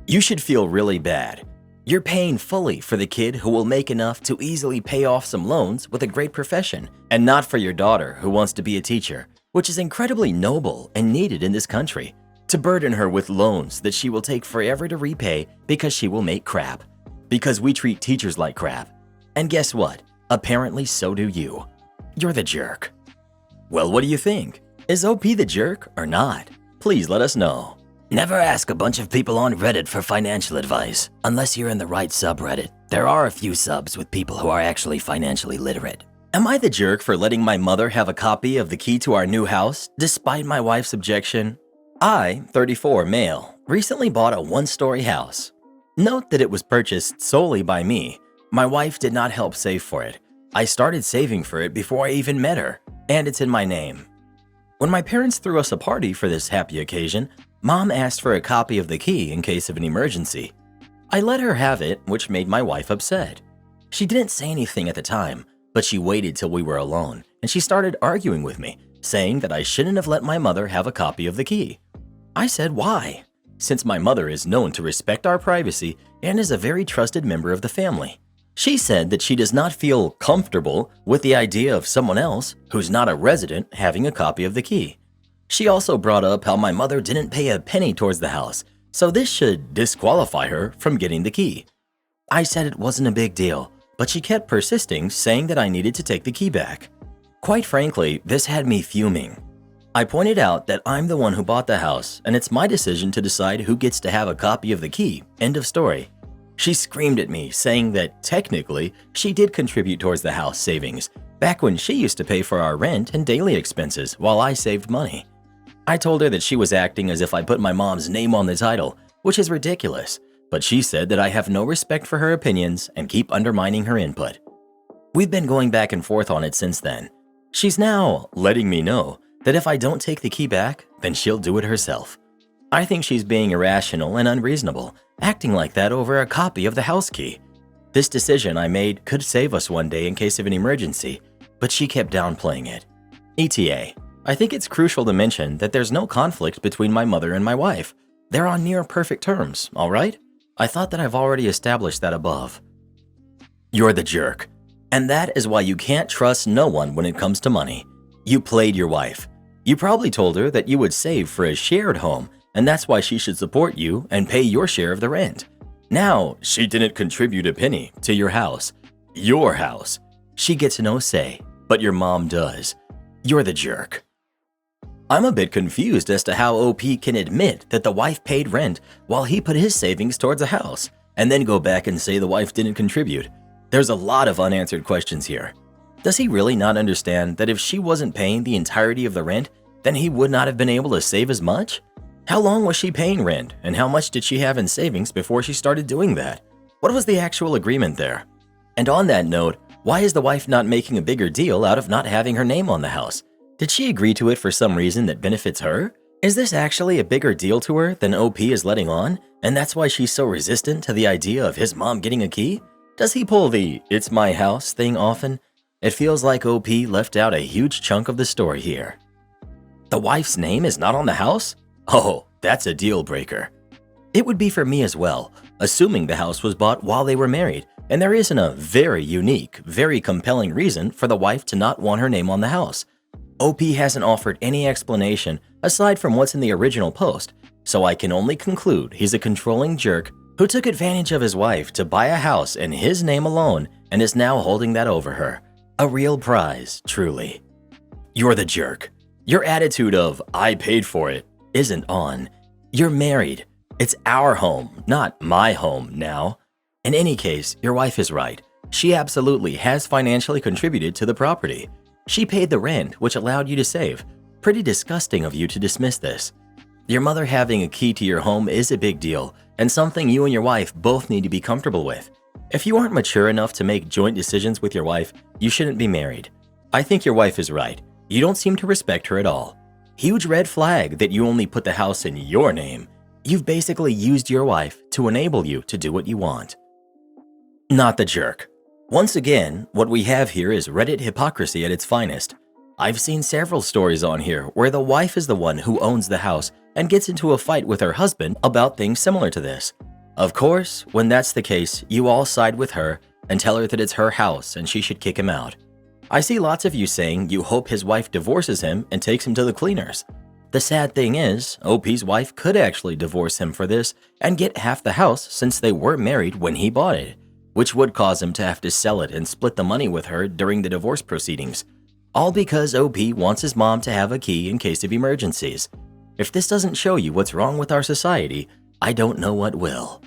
You should feel really bad. You're paying fully for the kid who will make enough to easily pay off some loans with a great profession, and not for your daughter who wants to be a teacher, which is incredibly noble and needed in this country, to burden her with loans that she will take forever to repay because she will make crap. Because we treat teachers like crap. And guess what? Apparently so do you. You're the jerk. Well, what do you think? Is OP the jerk or not? Please let us know. Never ask a bunch of people on Reddit for financial advice, unless you're in the right subreddit. There are a few subs with people who are actually financially literate. Am I the jerk for letting my mother have a copy of the key to our new house, despite my wife's objection? I, 34 male, recently bought a one-story house. Note that it was purchased solely by me. My wife did not help save for it. I started saving for it before I even met her, and it's in my name. When my parents threw us a party for this happy occasion, Mom asked for a copy of the key in case of an emergency. I let her have it, which made my wife upset. She didn't say anything at the time, but she waited till we were alone, and she started arguing with me, saying that I shouldn't have let my mother have a copy of the key. I said why, since my mother is known to respect our privacy and is a very trusted member of the family. She said that she does not feel comfortable with the idea of someone else who's not a resident having a copy of the key. She also brought up how my mother didn't pay a penny towards the house, so this should disqualify her from getting the key. I said it wasn't a big deal, but she kept persisting, saying that I needed to take the key back. Quite frankly, this had me fuming. I pointed out that I'm the one who bought the house, and it's my decision to decide who gets to have a copy of the key. End of story. She screamed at me, saying that technically she did contribute towards the house savings, back when she used to pay for our rent and daily expenses while I saved money. I told her that she was acting as if I put my mom's name on the title, which is ridiculous, but she said that I have no respect for her opinions and keep undermining her input. We've been going back and forth on it since then. She's now letting me know that if I don't take the key back, then she'll do it herself. I think she's being irrational and unreasonable, acting like that over a copy of the house key. This decision I made could save us one day in case of an emergency, but she kept downplaying it. ETA, I think it's crucial to mention that there's no conflict between my mother and my wife. They're on near perfect terms, all right? I thought that I've already established that above. You're the jerk. And that is why you can't trust no one when it comes to money. You played your wife. You probably told her that you would save for a shared home, and that's why she should support you and pay your share of the rent. Now, she didn't contribute a penny to your house. Your house. She gets no say, but your mom does. You're the jerk. I'm a bit confused as to how OP can admit that the wife paid rent while he put his savings towards a house, and then go back and say the wife didn't contribute. There's a lot of unanswered questions here. Does he really not understand that if she wasn't paying the entirety of the rent, then he would not have been able to save as much? How long was she paying rent, and how much did she have in savings before she started doing that? What was the actual agreement there? And on that note, why is the wife not making a bigger deal out of not having her name on the house? Did she agree to it for some reason that benefits her? Is this actually a bigger deal to her than OP is letting on, and that's why she's so resistant to the idea of his mom getting a key? Does he pull the "it's my house" thing often? It feels like OP left out a huge chunk of the story here. The wife's name is not on the house? Oh, that's a deal breaker. It would be for me as well, assuming the house was bought while they were married, and there isn't a very unique, very compelling reason for the wife to not want her name on the house. OP hasn't offered any explanation aside from what's in the original post, so I can only conclude he's a controlling jerk who took advantage of his wife to buy a house in his name alone and is now holding that over her. A real prize, truly. You're the jerk. Your attitude of "I paid for it" isn't on. You're married. It's our home, not my home now. In any case, your wife is right. She absolutely has financially contributed to the property. She paid the rent, which allowed you to save. Pretty disgusting of you to dismiss this. Your mother having a key to your home is a big deal, and something you and your wife both need to be comfortable with. If you aren't mature enough to make joint decisions with your wife, you shouldn't be married. I think your wife is right. You don't seem to respect her at all. Huge red flag that you only put the house in your name. You've basically used your wife to enable you to do what you want. Not the jerk. Once again, what we have here is Reddit hypocrisy at its finest. I've seen several stories on here where the wife is the one who owns the house and gets into a fight with her husband about things similar to this. Of course, when that's the case, you all side with her and tell her that it's her house and she should kick him out. I see lots of you saying you hope his wife divorces him and takes him to the cleaners. The sad thing is, OP's wife could actually divorce him for this and get half the house since they were married when he bought it, which would cause him to have to sell it and split the money with her during the divorce proceedings. All because OP wants his mom to have a key in case of emergencies. If this doesn't show you what's wrong with our society, I don't know what will.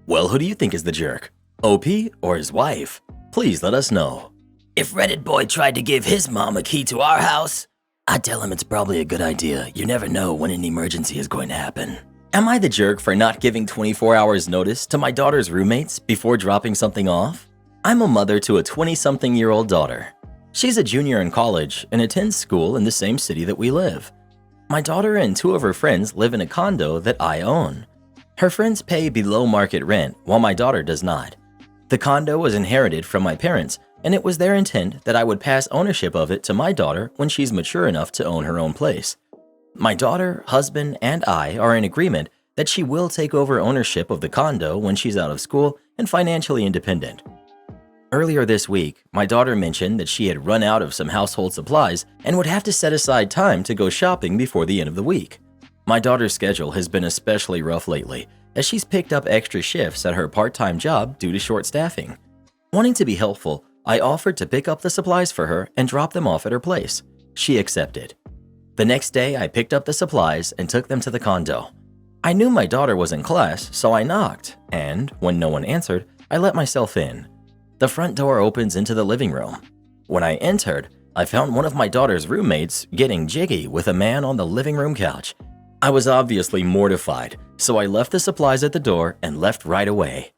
Well, who do you think is the jerk? OP or his wife? Please let us know. If Reddit boy tried to give his mom a key to our house, I'd tell him it's probably a good idea. You never know when an emergency is going to happen. Am I the jerk for not giving 24 hours notice to my daughter's roommates before dropping something off? I'm a mother to a 20-something-year-old daughter. She's a junior in college and attends school in the same city that we live. My daughter and two of her friends live in a condo that I own. Her friends pay below market rent while my daughter does not. The condo was inherited from my parents, and it was their intent that I would pass ownership of it to my daughter when she's mature enough to own her own place. My daughter, husband, and I are in agreement that she will take over ownership of the condo when she's out of school and financially independent. Earlier this week, my daughter mentioned that she had run out of some household supplies and would have to set aside time to go shopping before the end of the week. My daughter's schedule has been especially rough lately, as she's picked up extra shifts at her part-time job due to short staffing. Wanting to be helpful, I offered to pick up the supplies for her and drop them off at her place. She accepted. The next day, I picked up the supplies and took them to the condo. I knew my daughter was in class, so I knocked, and when no one answered, I let myself in. The front door opens into the living room. When I entered, I found one of my daughter's roommates getting jiggy with a man on the living room couch. I was obviously mortified, so I left the supplies at the door and left right away.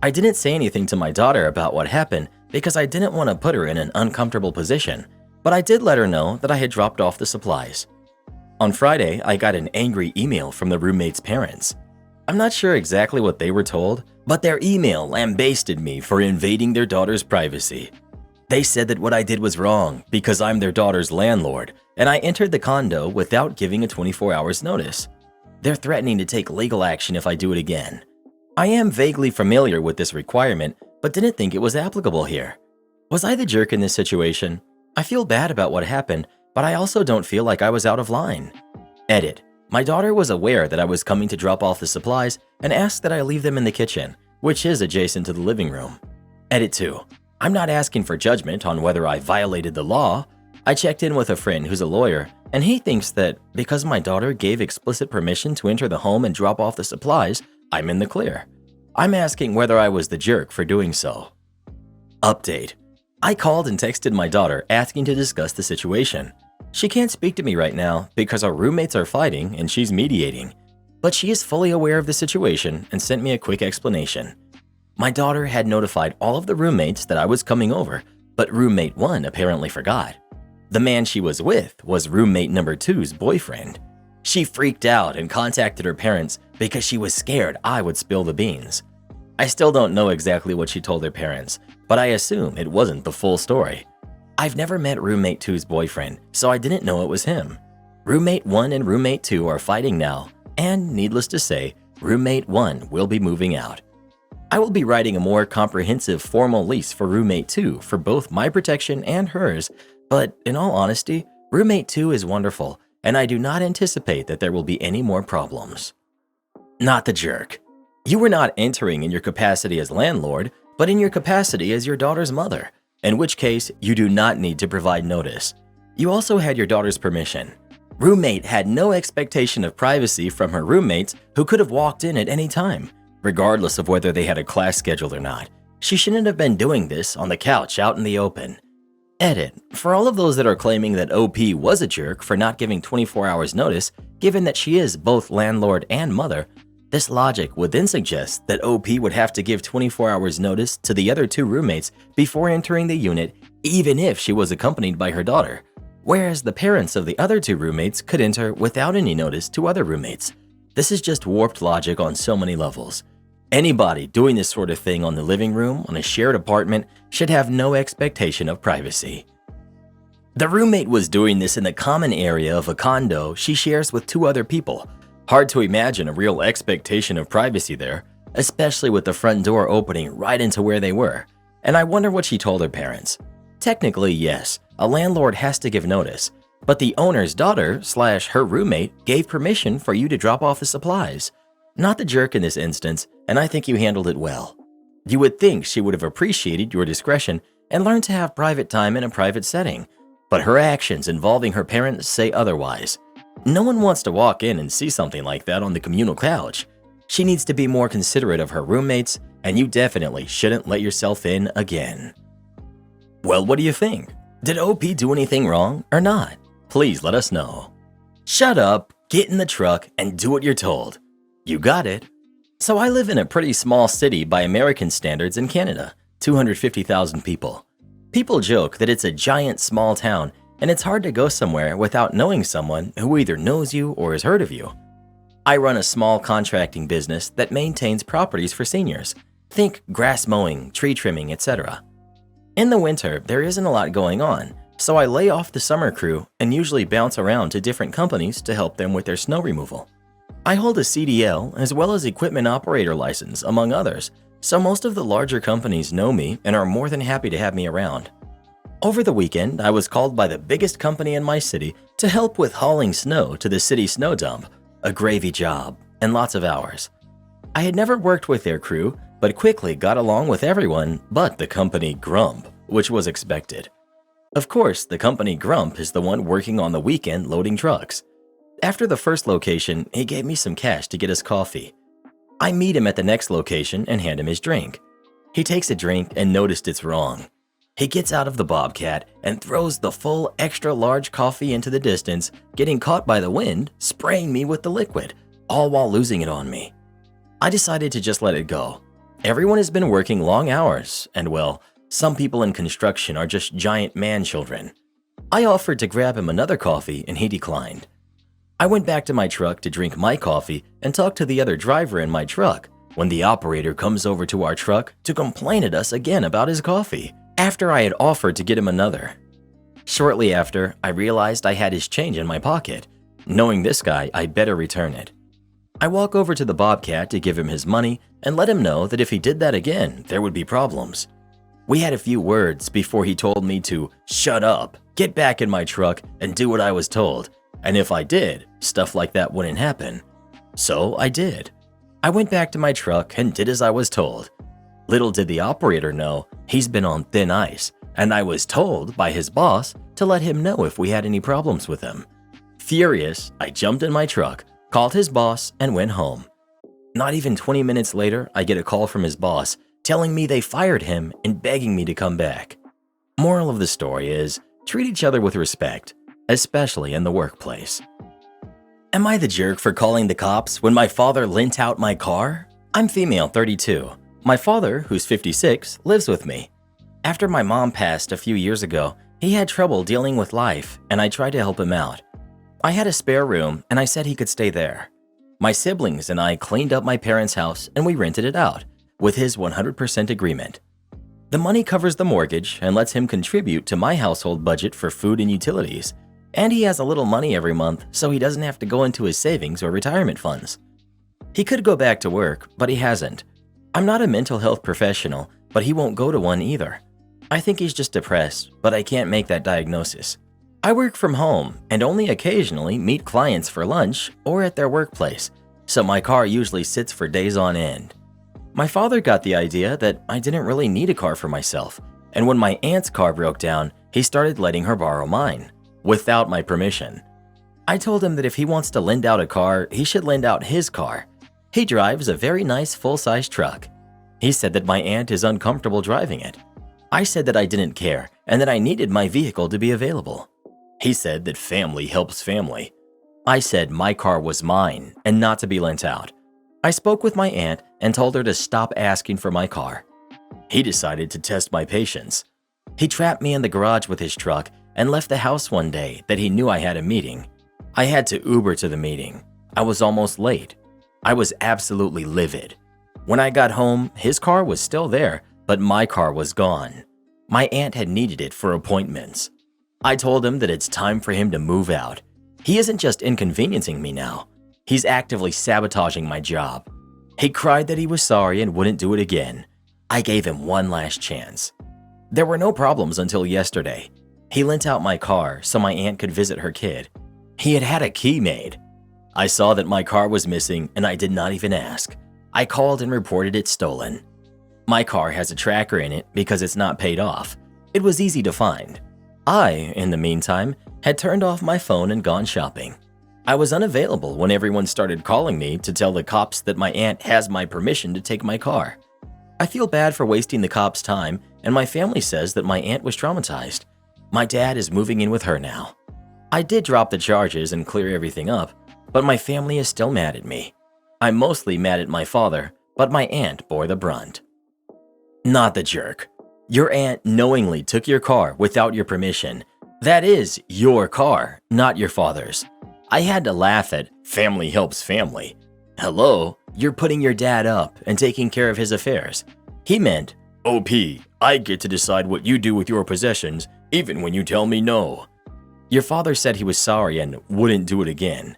I didn't say anything to my daughter about what happened because I didn't want to put her in an uncomfortable position, but I did let her know that I had dropped off the supplies. On Friday, I got an angry email from the roommate's parents. I'm not sure exactly what they were told, but their email lambasted me for invading their daughter's privacy. They said that what I did was wrong because I'm their daughter's landlord, and I entered the condo without giving a 24 hours notice. They're threatening to take legal action if I do it again. I am vaguely familiar with this requirement, but didn't think it was applicable here. Was I the jerk in this situation? I feel bad about what happened, but I also don't feel like I was out of line. Edit. My daughter was aware that I was coming to drop off the supplies and asked that I leave them in the kitchen, which is adjacent to the living room. Edit 2. I'm not asking for judgment on whether I violated the law. I checked in with a friend who's a lawyer, and he thinks that because my daughter gave explicit permission to enter the home and drop off the supplies, I'm in the clear. I'm asking whether I was the jerk for doing so. Update. I called and texted my daughter asking to discuss the situation. She can't speak to me right now because our roommates are fighting and she's mediating, but she is fully aware of the situation and sent me a quick explanation. My daughter had notified all of the roommates that I was coming over, but roommate 1 apparently forgot. The man she was with was roommate number 2's boyfriend. She freaked out and contacted her parents because she was scared I would spill the beans. I still don't know exactly what she told her parents, but I assume it wasn't the full story. I've never met roommate 2's boyfriend, so I didn't know it was him. Roommate 1 and roommate 2 are fighting now, and needless to say, roommate 1 will be moving out. I will be writing a more comprehensive formal lease for roommate 2 for both my protection and hers, but in all honesty, roommate 2 is wonderful, and I do not anticipate that there will be any more problems. Not the jerk. You were not entering in your capacity as landlord, but in your capacity as your daughter's mother, in which case you do not need to provide notice. You also had your daughter's permission. Roommate had no expectation of privacy from her roommates who could have walked in at any time, regardless of whether they had a class scheduled or not. She shouldn't have been doing this on the couch out in the open. Edit. For all of those that are claiming that OP was a jerk for not giving 24 hours notice, given that she is both landlord and mother, this logic would then suggest that OP would have to give 24 hours notice to the other 2 roommates before entering the unit, even if she was accompanied by her daughter, whereas the parents of the other 2 roommates could enter without any notice to other roommates. This is just warped logic on so many levels. Anybody doing this sort of thing on the living room on a shared apartment should have no expectation of privacy. The roommate was doing this in the common area of a condo she shares with 2 other people. Hard to imagine a real expectation of privacy there, especially with the front door opening right into where they were. And I wonder what she told her parents. Technically, yes, a landlord has to give notice, but the owner's daughter / her roommate gave permission for you to drop off the supplies. Not the jerk in this instance, and I think you handled it well. You would think she would have appreciated your discretion and learned to have private time in a private setting, but her actions involving her parents say otherwise. No one wants to walk in and see something like that on the communal couch. She needs to be more considerate of her roommates, and you definitely shouldn't let yourself in again. Well, what do you think? Did OP do anything wrong or not? Please let us know. Shut up, get in the truck, and do what you're told. You got it. So I live in a pretty small city by American standards in Canada, 250,000 people. People joke that it's a giant small town and it's hard to go somewhere without knowing someone who either knows you or has heard of you. I run a small contracting business that maintains properties for seniors. Think grass mowing, tree trimming, etc. In the winter, there isn't a lot going on, so I lay off the summer crew and usually bounce around to different companies to help them with their snow removal. I hold a CDL as well as equipment operator license, among others, so most of the larger companies know me and are more than happy to have me around. Over the weekend, I was called by the biggest company in my city to help with hauling snow to the city snow dump, a gravy job, and lots of hours. I had never worked with their crew, but quickly got along with everyone but the company Grump, which was expected. Of course, the company Grump is the one working on the weekend loading trucks. After the first location, he gave me some cash to get us coffee. I meet him at the next location and hand him his drink. He takes a drink and noticed it's wrong. He gets out of the Bobcat and throws the full extra large coffee into the distance, getting caught by the wind, spraying me with the liquid, all while losing it on me. I decided to just let it go. Everyone has been working long hours, and well, some people in construction are just giant man-children. I offered to grab him another coffee and he declined. I went back to my truck to drink my coffee and talk to the other driver in my truck when the operator comes over to our truck to complain at us again about his coffee after I had offered to get him another. Shortly after, I realized I had his change in my pocket. Knowing this guy, I better return it. I walk over to the Bobcat to give him his money and let him know that if he did that again, there would be problems. We had a few words before he told me to shut up, get back in my truck, and do what I was told. And if I did, stuff like that wouldn't happen. So I did. I went back to my truck and did as I was told. Little did the operator know, he's been on thin ice, and I was told by his boss to let him know if we had any problems with him. Furious, I jumped in my truck, called his boss, and went home. Not even 20 minutes later, I get a call from his boss telling me they fired him and begging me to come back. Moral of the story is, treat each other with respect, especially in the workplace. Am I the jerk for calling the cops when my father lent out my car? I'm female, 32. My father, who's 56, lives with me. After my mom passed a few years ago, he had trouble dealing with life, and I tried to help him out. I had a spare room, and I said he could stay there. My siblings and I cleaned up my parents' house, and we rented it out, with his 100% agreement. The money covers the mortgage and lets him contribute to my household budget for food and utilities, and he has a little money every month so he doesn't have to go into his savings or retirement funds. He could go back to work, but he hasn't. I'm not a mental health professional, but he won't go to one either. I think he's just depressed, but I can't make that diagnosis. I work from home and only occasionally meet clients for lunch or at their workplace, so my car usually sits for days on end. My father got the idea that I didn't really need a car for myself, and when my aunt's car broke down, he started letting her borrow mine, without my permission. I told him that if he wants to lend out a car, he should lend out his car. He drives a very nice full-size truck. He said that my aunt is uncomfortable driving it. I said that I didn't care and that I needed my vehicle to be available. He said that family helps family. I said my car was mine and not to be lent out. I spoke with my aunt and told her to stop asking for my car. He decided to test my patience. He trapped me in the garage with his truck and left the house one day that he knew I had a meeting. I had to Uber to the meeting. I was almost late. I was absolutely livid. When I got home, his car was still there, but my car was gone. My aunt had needed it for appointments. I told him that it's time for him to move out. He isn't just inconveniencing me now. He's actively sabotaging my job. He cried that he was sorry and wouldn't do it again. I gave him one last chance. There were no problems until yesterday. He lent out my car so my aunt could visit her kid. He had a key made. I saw that my car was missing and I did not even ask. I called and reported it stolen. My car has a tracker in it because it's not paid off. It was easy to find. I, in the meantime, had turned off my phone and gone shopping. I was unavailable when everyone started calling me to tell the cops that my aunt has my permission to take my car. I feel bad for wasting the cops' time, and my family says that my aunt was traumatized. My dad is moving in with her now. I did drop the charges and clear everything up, but my family is still mad at me. I'm mostly mad at my father, but my aunt bore the brunt. Not the jerk. Your aunt knowingly took your car without your permission. That is your car, not your father's. I had to laugh at family helps family. Hello, you're putting your dad up and taking care of his affairs. He meant, OP, I get to decide what you do with your possessions, even when you tell me no. Your father said he was sorry and wouldn't do it again.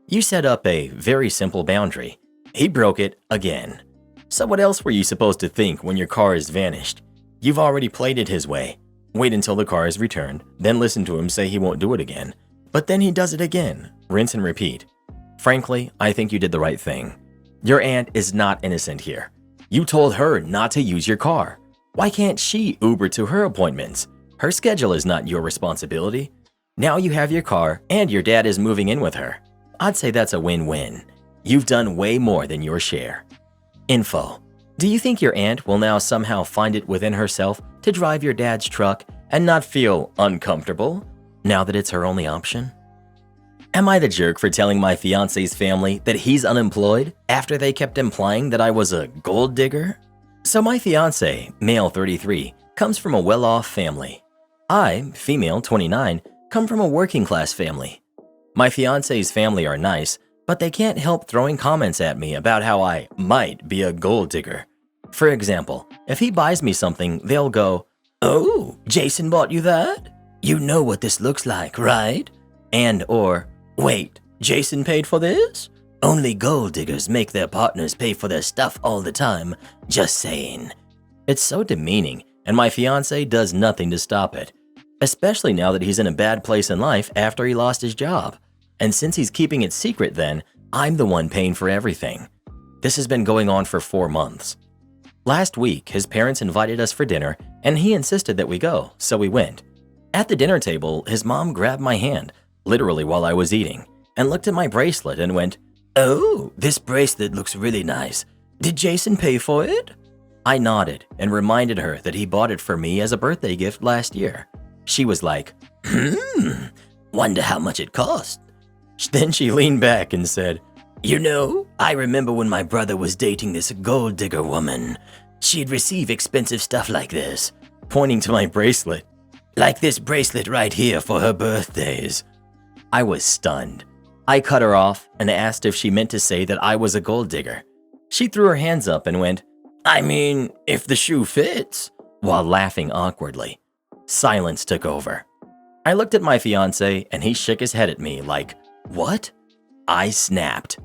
You set up a very simple boundary. He broke it again. So what else were you supposed to think when your car is vanished? You've already played it his way. Wait until the car is returned, then listen to him say he won't do it again. But then he does it again. Rinse and repeat. Frankly, I think you did the right thing. Your aunt is not innocent here. You told her not to use your car. Why can't she Uber to her appointments? Her schedule is not your responsibility. Now you have your car and your dad is moving in with her. I'd say that's a win-win. You've done way more than your share. Info. Do you think your aunt will now somehow find it within herself to drive your dad's truck and not feel uncomfortable now that it's her only option? Am I the jerk for telling my fiance's family that he's unemployed after they kept implying that I was a gold digger? So my fiance, male 33, comes from a well-off family. I, female 29, come from a working class family. My fiance's family are nice, but they can't help throwing comments at me about how I might be a gold digger. For example, if he buys me something, they'll go, "Oh, Jason bought you that? You know what this looks like, right?" Or, "Wait, Jason paid for this? Only gold diggers make their partners pay for their stuff all the time, just saying." It's so demeaning, and my fiance does nothing to stop it, especially now that he's in a bad place in life after he lost his job. And since he's keeping it secret then, I'm the one paying for everything. This has been going on for 4 months. Last week, his parents invited us for dinner, and he insisted that we go, so we went. At the dinner table, his mom grabbed my hand, literally while I was eating, and looked at my bracelet and went, "Oh, this bracelet looks really nice. Did Jason pay for it?" I nodded and reminded her that he bought it for me as a birthday gift last year. She was like, "Wonder how much it cost." Then she leaned back and said, "You know, I remember when my brother was dating this gold digger woman. She'd receive expensive stuff like this," pointing to my bracelet, "like this bracelet right here for her birthdays." I was stunned. I cut her off and asked if she meant to say that I was a gold digger. She threw her hands up and went, "I mean, if the shoe fits," while laughing awkwardly. Silence took over. I looked at my fiance and he shook his head at me like, "What?" I snapped.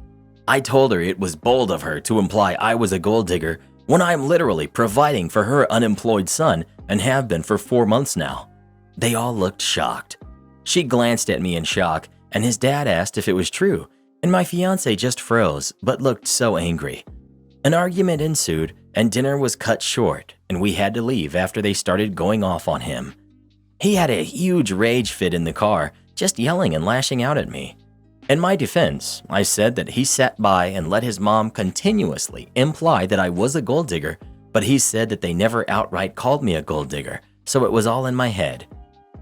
I told her it was bold of her to imply I was a gold digger when I'm literally providing for her unemployed son and have been for 4 months now. They all looked shocked. She glanced at me in shock, and his dad asked if it was true, and my fiance just froze but looked so angry. An argument ensued, and dinner was cut short, and we had to leave after they started going off on him. He had a huge rage fit in the car, just yelling and lashing out at me. In my defense, I said that he sat by and let his mom continuously imply that I was a gold digger, but he said that they never outright called me a gold digger, so it was all in my head.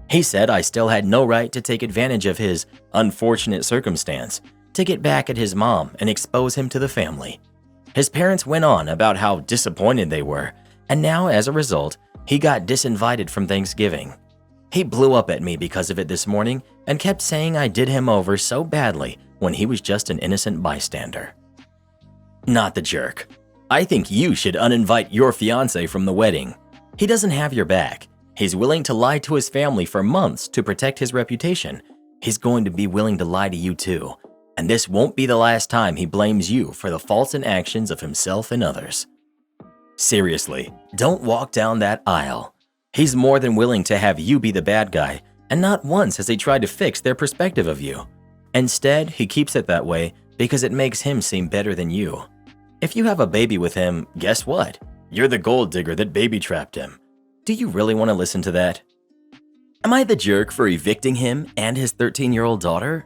He said I still had no right to take advantage of his unfortunate circumstance, to get back at his mom and expose him to the family. His parents went on about how disappointed they were, and now as a result, he got disinvited from Thanksgiving. He blew up at me because of it this morning and kept saying I did him over so badly when he was just an innocent bystander. Not the jerk. I think you should uninvite your fiancé from the wedding. He doesn't have your back. He's willing to lie to his family for months to protect his reputation. He's going to be willing to lie to you too. And this won't be the last time he blames you for the faults and actions of himself and others. Seriously, don't walk down that aisle. He's more than willing to have you be the bad guy, and not once has he tried to fix their perspective of you. Instead, he keeps it that way because it makes him seem better than you. If you have a baby with him, guess what? You're the gold digger that baby trapped him. Do you really want to listen to that? Am I the jerk for evicting him and his 13-year-old daughter?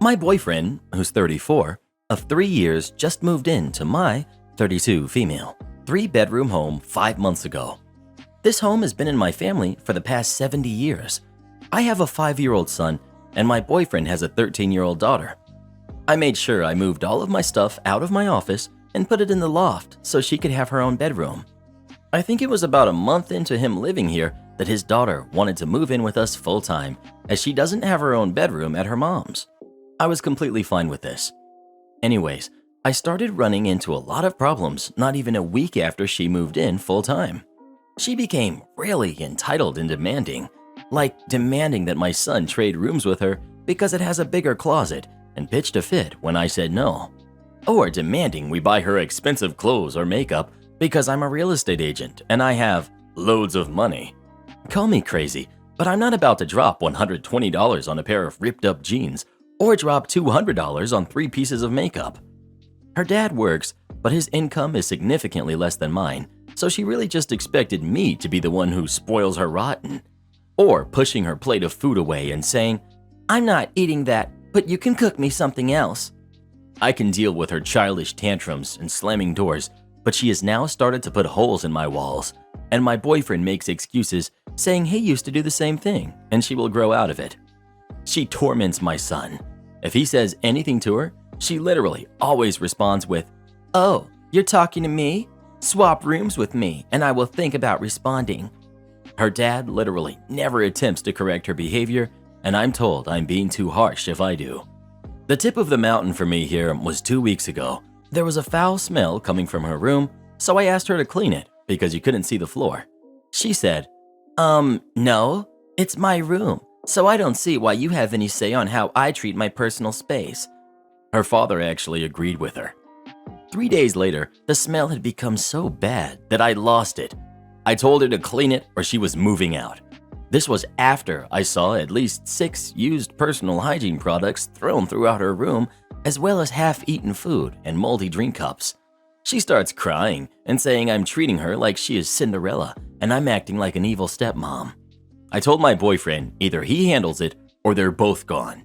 My boyfriend, who's 34, of 3 years just moved into my 32 female 3-bedroom home 5 months ago. This home has been in my family for the past 70 years. I have a 5-year-old son, and my boyfriend has a 13-year-old daughter. I made sure I moved all of my stuff out of my office and put it in the loft so she could have her own bedroom. I think it was about a month into him living here that his daughter wanted to move in with us full-time, as she doesn't have her own bedroom at her mom's. I was completely fine with this. Anyways, I started running into a lot of problems not even a week after she moved in full-time. She became really entitled and demanding, like demanding that my son trade rooms with her because it has a bigger closet, and pitched a fit when I said no. Or demanding we buy her expensive clothes or makeup because I'm a real estate agent and I have loads of money. Call me crazy, but I'm not about to drop $120 on a pair of ripped up jeans or drop $200 on 3 pieces of makeup. Her dad works, but his income is significantly less than mine, so she really just expected me to be the one who spoils her rotten. Or pushing her plate of food away and saying, "I'm not eating that, but you can cook me something else." I can deal with her childish tantrums and slamming doors, but she has now started to put holes in my walls, and my boyfriend makes excuses saying he used to do the same thing and she will grow out of it. She torments my son. If he says anything to her, she literally always responds with, "Oh, you're talking to me? Swap rooms with me and I will think about responding." Her dad literally never attempts to correct her behavior, and I'm told I'm being too harsh if I do. The tip of the mountain for me here was 2 weeks ago. There was a foul smell coming from her room, so I asked her to clean it because you couldn't see the floor. She said, no, it's my room, so I don't see why you have any say on how I treat my personal space." Her father actually agreed with her. 3 days later, the smell had become so bad that I lost it. I told her to clean it or she was moving out. This was after I saw at least 6 used personal hygiene products thrown throughout her room, as well as half-eaten food and moldy drink cups. She starts crying and saying I'm treating her like she is Cinderella and I'm acting like an evil stepmom. I told my boyfriend either he handles it or they're both gone.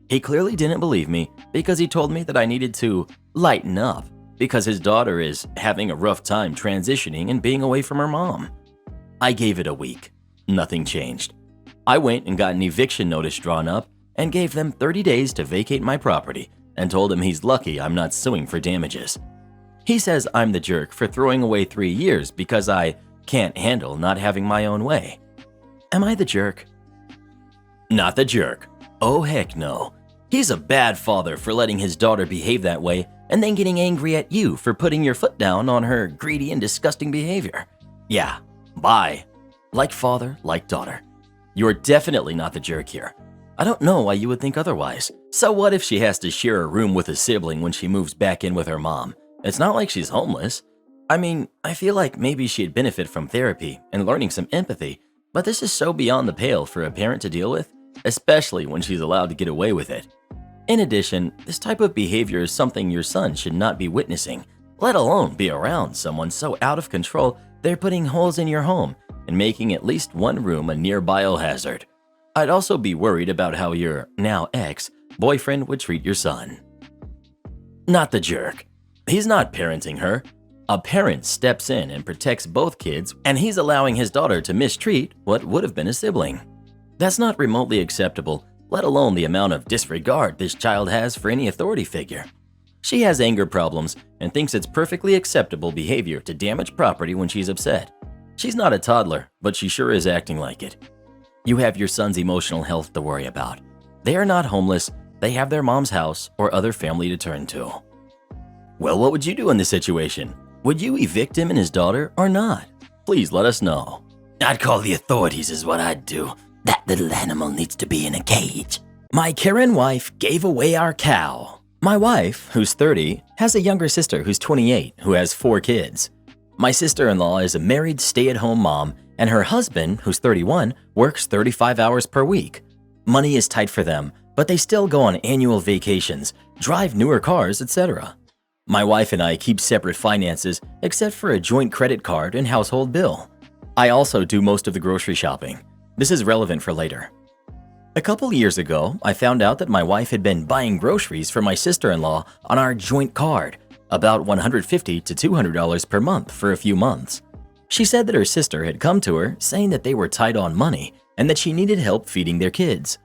He clearly didn't believe me because he told me that I needed to lighten up because his daughter is having a rough time transitioning and being away from her mom. I gave it a week. Nothing changed. I went and got an eviction notice drawn up and gave them 30 days to vacate my property and told him he's lucky I'm not suing for damages. He says I'm the jerk for throwing away 3 years because I can't handle not having my own way. Am I the jerk? Not the jerk. Oh heck no. He's a bad father for letting his daughter behave that way and then getting angry at you for putting your foot down on her greedy and disgusting behavior. Yeah, bye. Like father, like daughter. You're definitely not the jerk here. I don't know why you would think otherwise. So what if she has to share a room with a sibling when she moves back in with her mom? It's not like she's homeless. I mean, I feel like maybe she'd benefit from therapy and learning some empathy, but this is so beyond the pale for a parent to deal with, especially when she's allowed to get away with it. In addition, this type of behavior is something your son should not be witnessing, let alone be around someone so out of control they're putting holes in your home and making at least one room a near biohazard. I'd also be worried about how your now ex-boyfriend would treat your son. Not the jerk. He's not parenting her. A parent steps in and protects both kids, and he's allowing his daughter to mistreat what would have been a sibling. That's not remotely acceptable, let alone the amount of disregard this child has for any authority figure. She has anger problems and thinks it's perfectly acceptable behavior to damage property when she's upset. She's not a toddler, but she sure is acting like it. You have your son's emotional health to worry about. They are not homeless, they have their mom's house or other family to turn to. Well, what would you do in this situation? Would you evict him and his daughter or not? Please let us know. I'd call the authorities is what I'd do. That little animal needs to be in a cage. My Karen wife gave away our cow. My wife, who's 30, has a younger sister who's 28 who has 4 kids. My sister-in-law is a married stay-at-home mom, and her husband, who's 31, works 35 hours per week. Money is tight for them, but they still go on annual vacations, drive newer cars, etc. My wife and I keep separate finances except for a joint credit card and household bill. I also do most of the grocery shopping. This is relevant for later. A couple years ago, I found out that my wife had been buying groceries for my sister-in-law on our joint card, about $150 to $200 per month for a few months. She said that her sister had come to her saying that they were tight on money and that she needed help feeding their kids.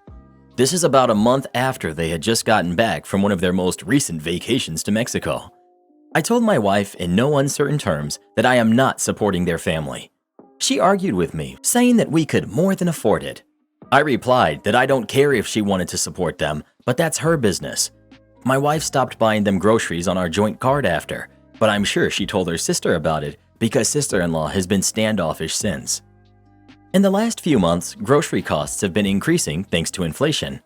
This is about a month after they had just gotten back from one of their most recent vacations to Mexico. I told my wife in no uncertain terms that I am not supporting their family. She argued with me, saying that we could more than afford it. I replied that I don't care if she wanted to support them, but that's her business. My wife stopped buying them groceries on our joint card after, but I'm sure she told her sister about it because sister-in-law has been standoffish since. In the last few months, grocery costs have been increasing thanks to inflation.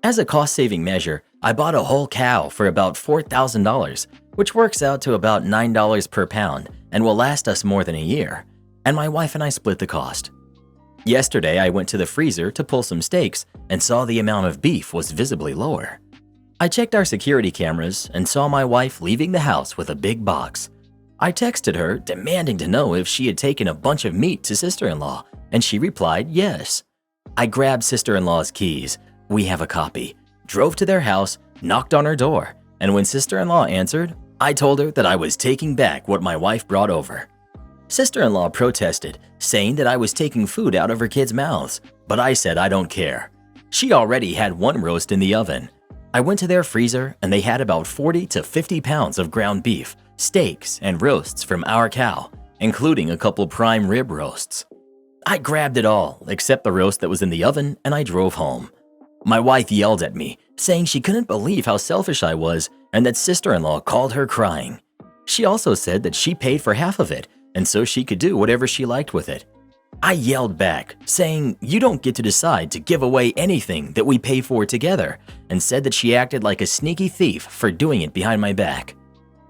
As a cost-saving measure, I bought a whole cow for about $4,000, which works out to about $9 per pound and will last us more than a year, and my wife and I split the cost. Yesterday, I went to the freezer to pull some steaks and saw the amount of beef was visibly lower. I checked our security cameras and saw my wife leaving the house with a big box. I texted her demanding to know if she had taken a bunch of meat to sister-in-law, and she replied yes. I grabbed sister-in-law's keys, we have a copy, drove to their house, knocked on her door, and when sister-in-law answered, I told her that I was taking back what my wife brought over. Sister-in-law protested, saying that I was taking food out of her kids' mouths, but I said I don't care. She already had one roast in the oven. I went to their freezer and they had about 40 to 50 pounds of ground beef, steaks, and roasts from our cow, including a couple prime rib roasts. I grabbed it all except the roast that was in the oven and I drove home. My wife yelled at me, saying she couldn't believe how selfish I was and that sister-in-law called her crying. She also said that she paid for half of it and so she could do whatever she liked with it. I yelled back, saying, "You don't get to decide to give away anything that we pay for together," and said that she acted like a sneaky thief for doing it behind my back.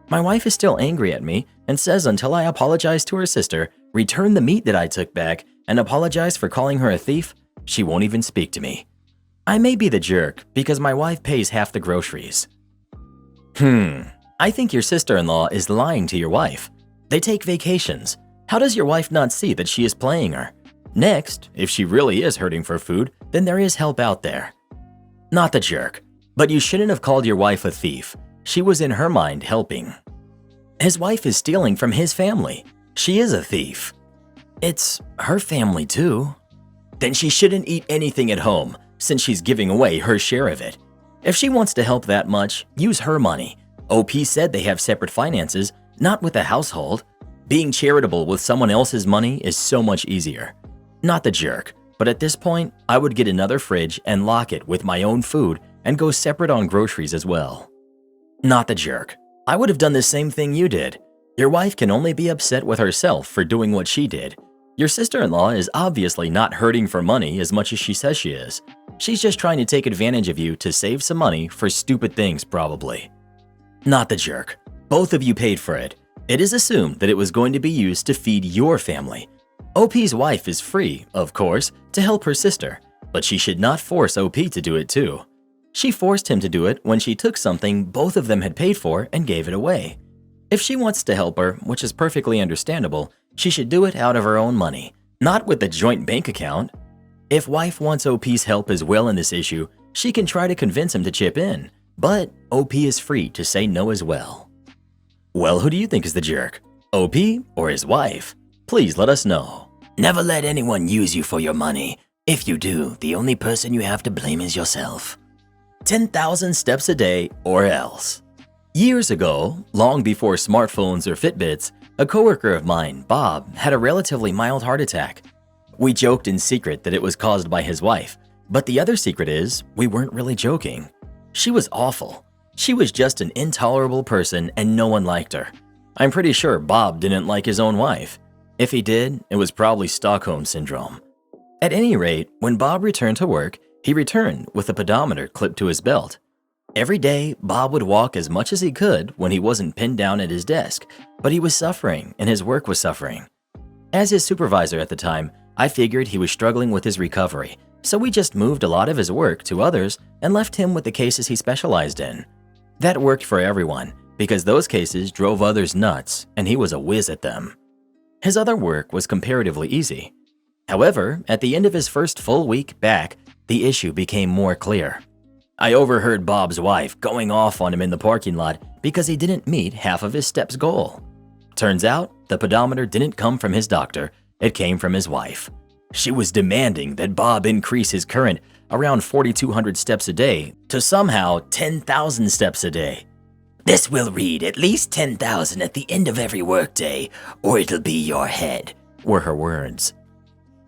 My wife is still angry at me and says until I apologize to her sister, return the meat that I took back, and apologize for calling her a thief, she won't even speak to me. I may be the jerk because my wife pays half the groceries. I think your sister-in-law is lying to your wife. They take vacations. How does your wife not see that she is playing her? Next, if she really is hurting for food, then there is help out there. Not the jerk, but you shouldn't have called your wife a thief. She was in her mind helping. His wife is stealing from his family. She is a thief. It's her family too. Then she shouldn't eat anything at home since she's giving away her share of it. If she wants to help that much, use her money. OP said they have separate finances, not with the household. Being charitable with someone else's money is so much easier. Not the jerk, but at this point, I would get another fridge and lock it with my own food and go separate on groceries as well. Not the jerk. I would have done the same thing you did. Your wife can only be upset with herself for doing what she did. Your sister-in-law is obviously not hurting for money as much as she says she is. She's just trying to take advantage of you to save some money for stupid things probably. Not the jerk. Both of you paid for it. It is assumed that it was going to be used to feed your family. OP's wife is free, of course, to help her sister, but she should not force OP to do it too. She forced him to do it when she took something both of them had paid for and gave it away. If she wants to help her, which is perfectly understandable, she should do it out of her own money, not with the joint bank account. If wife wants OP's help as well in this issue, she can try to convince him to chip in, but OP is free to say no as well. Well, who do you think is the jerk? OP or his wife? Please let us know. Never let anyone use you for your money. If you do, the only person you have to blame is yourself. 10,000 steps a day or else. Years ago, long before smartphones or Fitbits, a coworker of mine, Bob, had a relatively mild heart attack. We joked in secret that it was caused by his wife, but the other secret is we weren't really joking. She was awful. She was just an intolerable person and no one liked her. I'm pretty sure Bob didn't like his own wife. If he did, it was probably Stockholm Syndrome. At any rate, when Bob returned to work, he returned with a pedometer clipped to his belt. Every day, Bob would walk as much as he could when he wasn't pinned down at his desk, but he was suffering and his work was suffering. As his supervisor at the time, I figured he was struggling with his recovery, so we just moved a lot of his work to others and left him with the cases he specialized in. That worked for everyone because those cases drove others nuts and he was a whiz at them. His other work was comparatively easy. However, at the end of his first full week back, the issue became more clear. I overheard Bob's wife going off on him in the parking lot because he didn't meet half of his steps goal. Turns out, the pedometer didn't come from his doctor, it came from his wife. She was demanding that Bob increase his current around 4,200 steps a day to somehow 10,000 steps a day. This will read at least 10,000 at the end of every workday, or it'll be your head, were her words.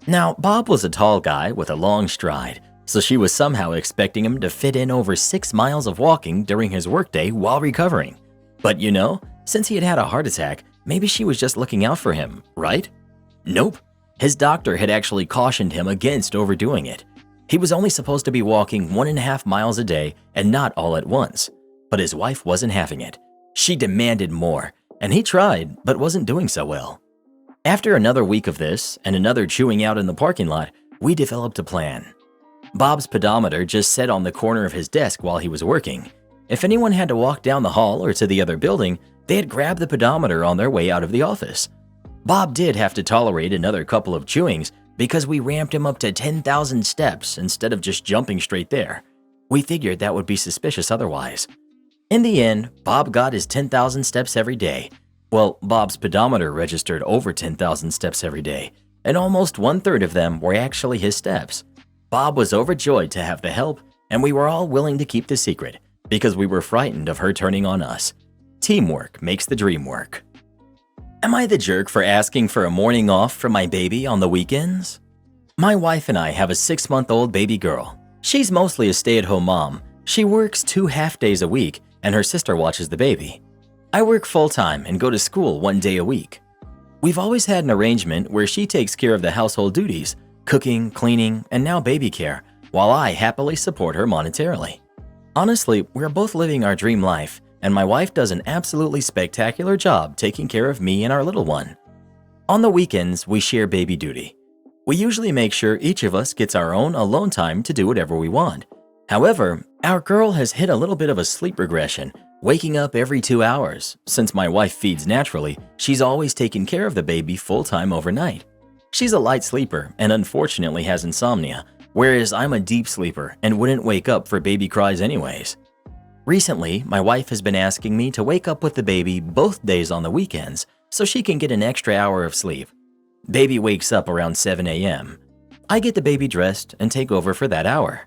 Now, Bob was a tall guy with a long stride, so she was somehow expecting him to fit in over 6 miles of walking during his workday while recovering. But you know, since he had had a heart attack, maybe she was just looking out for him, right? Nope. His doctor had actually cautioned him against overdoing it. He was only supposed to be walking 1.5 miles a day and not all at once. But his wife wasn't having it. She demanded more, and he tried, but wasn't doing so well. After another week of this and another chewing out in the parking lot, we developed a plan. Bob's pedometer just sat on the corner of his desk while he was working. If anyone had to walk down the hall or to the other building, they'd grab the pedometer on their way out of the office. Bob did have to tolerate another couple of chewings because we ramped him up to 10,000 steps instead of just jumping straight there. We figured that would be suspicious otherwise. In the end, Bob got his 10,000 steps every day. Well, Bob's pedometer registered over 10,000 steps every day, and almost 1/3 of them were actually his steps. Bob was overjoyed to have the help, and we were all willing to keep the secret because we were frightened of her turning on us. Teamwork makes the dream work. Am I the jerk for asking for a morning off for my baby on the weekends? My wife and I have a 6-month-old baby girl. She's mostly a stay-at-home mom. She works 2 half-days a week, and her sister watches the baby. I work full-time and go to school 1 day a week. We've always had an arrangement where she takes care of the household duties, cooking, cleaning, and now baby care, while I happily support her monetarily. Honestly, we're both living our dream life, and my wife does an absolutely spectacular job taking care of me and our little one. On the weekends, we share baby duty. We usually make sure each of us gets our own alone time to do whatever we want. However, our girl has hit a little bit of a sleep regression, waking up every 2 hours. Since my wife feeds naturally, she's always taken care of the baby full-time overnight. She's a light sleeper and unfortunately has insomnia, whereas I'm a deep sleeper and wouldn't wake up for baby cries anyways. Recently, my wife has been asking me to wake up with the baby both days on the weekends so she can get an extra hour of sleep. Baby wakes up around 7 a.m. I get the baby dressed and take over for that hour.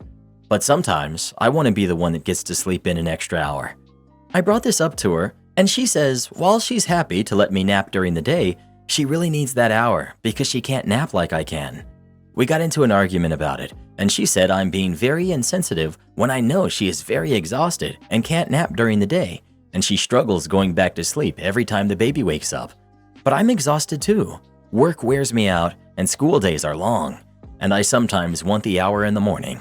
But sometimes, I want to be the one that gets to sleep in an extra hour. I brought this up to her, and she says while she's happy to let me nap during the day, she really needs that hour because she can't nap like I can. We got into an argument about it, and she said I'm being very insensitive when I know she is very exhausted and can't nap during the day, and she struggles going back to sleep every time the baby wakes up. But I'm exhausted too. Work wears me out, and school days are long, and I sometimes want the hour in the morning.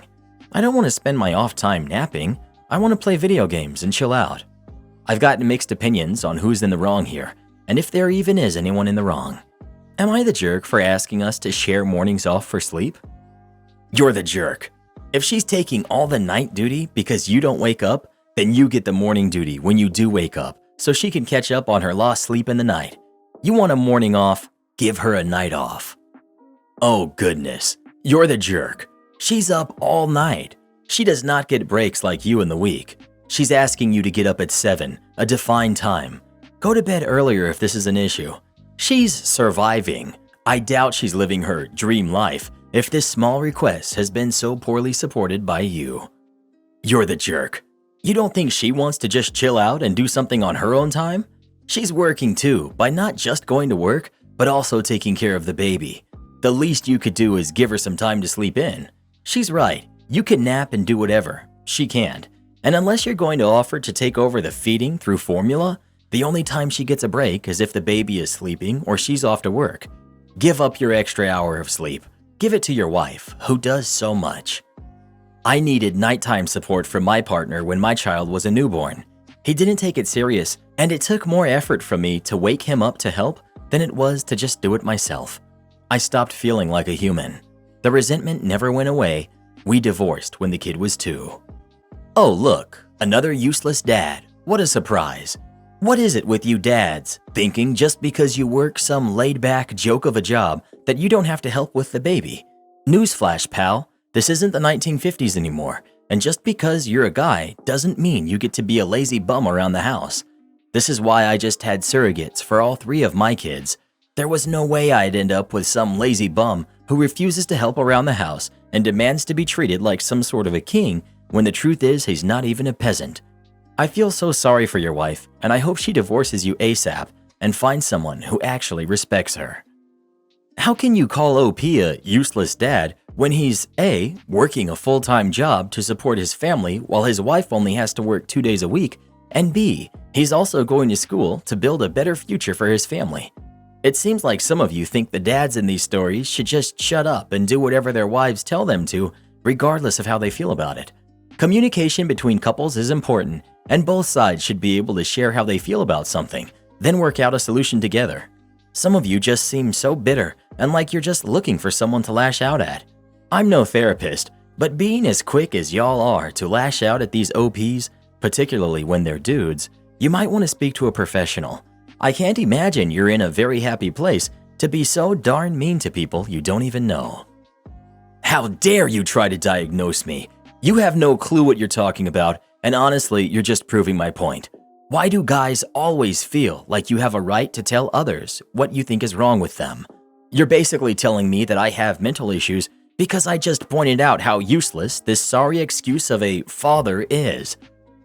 I don't want to spend my off time napping. I want to play video games and chill out. I've gotten mixed opinions on who's in the wrong here, and if there even is anyone in the wrong. Am I the jerk for asking us to share mornings off for sleep? You're the jerk. If she's taking all the night duty because you don't wake up, then you get the morning duty when you do wake up so she can catch up on her lost sleep in the night. You want a morning off? Give her a night off. Oh goodness, you're the jerk. She's up all night. She does not get breaks like you in the week. She's asking you to get up at 7, a defined time. Go to bed earlier if this is an issue. She's surviving. I doubt she's living her dream life if this small request has been so poorly supported by you. You're the jerk. You don't think she wants to just chill out and do something on her own time? She's working too by not just going to work, but also taking care of the baby. The least you could do is give her some time to sleep in. She's right. You can nap and do whatever. She can't. And unless you're going to offer to take over the feeding through formula, the only time she gets a break is if the baby is sleeping or she's off to work. Give up your extra hour of sleep. Give it to your wife, who does so much. I needed nighttime support from my partner when my child was a newborn. He didn't take it serious, and it took more effort from me to wake him up to help than it was to just do it myself. I stopped feeling like a human. The resentment never went away. We divorced when the kid was 2. Oh look, another useless dad. What a surprise. What is it with you dads, thinking just because you work some laid-back joke of a job that you don't have to help with the baby? Newsflash, pal, this isn't the 1950s anymore, and just because you're a guy doesn't mean you get to be a lazy bum around the house. This is why I just had surrogates for all 3 of my kids. There was no way I'd end up with some lazy bum who refuses to help around the house and demands to be treated like some sort of a king when the truth is he's not even a peasant. I feel so sorry for your wife, and I hope she divorces you ASAP and finds someone who actually respects her. How can you call OP a useless dad when he's A, working a full-time job to support his family while his wife only has to work 2 days a week, and B, he's also going to school to build a better future for his family? It seems like some of you think the dads in these stories should just shut up and do whatever their wives tell them to, regardless of how they feel about it. Communication between couples is important, and both sides should be able to share how they feel about something, then work out a solution together. Some of you just seem so bitter and like you're just looking for someone to lash out at. I'm no therapist, but being as quick as y'all are to lash out at these OPs, particularly when they're dudes, you might want to speak to a professional. I can't imagine you're in a very happy place to be so darn mean to people you don't even know. How dare you try to diagnose me? You have no clue what you're talking about, And honestly, you're just proving my point. Why do guys always feel like you have a right to tell others what you think is wrong with them? You're basically telling me that I have mental issues because I just pointed out how useless this sorry excuse of a father is.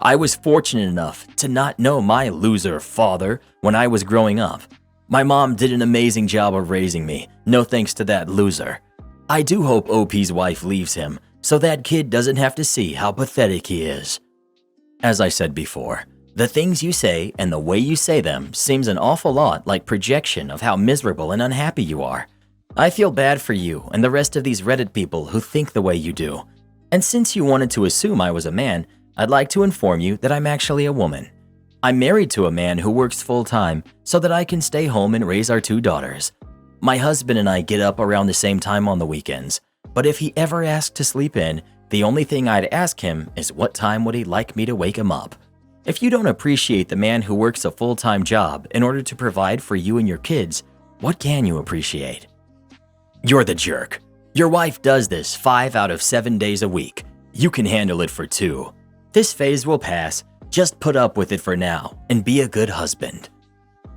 I was fortunate enough to not know my loser father when I was growing up. My mom did an amazing job of raising me, no thanks to that loser. I do hope OP's wife leaves him so that kid doesn't have to see how pathetic he is. As I said before, the things you say and the way you say them seems an awful lot like projection of how miserable and unhappy you are. I feel bad for you and the rest of these Reddit people who think the way you do. And since you wanted to assume I was a man, I'd like to inform you that I'm actually a woman. I'm married to a man who works full-time so that I can stay home and raise our 2 daughters. My husband and I get up around the same time on the weekends, but if he ever asked to sleep in, the only thing I'd ask him is what time would he like me to wake him up. If you don't appreciate the man who works a full-time job in order to provide for you and your kids, what can you appreciate? You're the jerk. Your wife does this 5 out of 7 days a week. You can handle it for 2. This phase will pass. Just put up with it for now and be a good husband.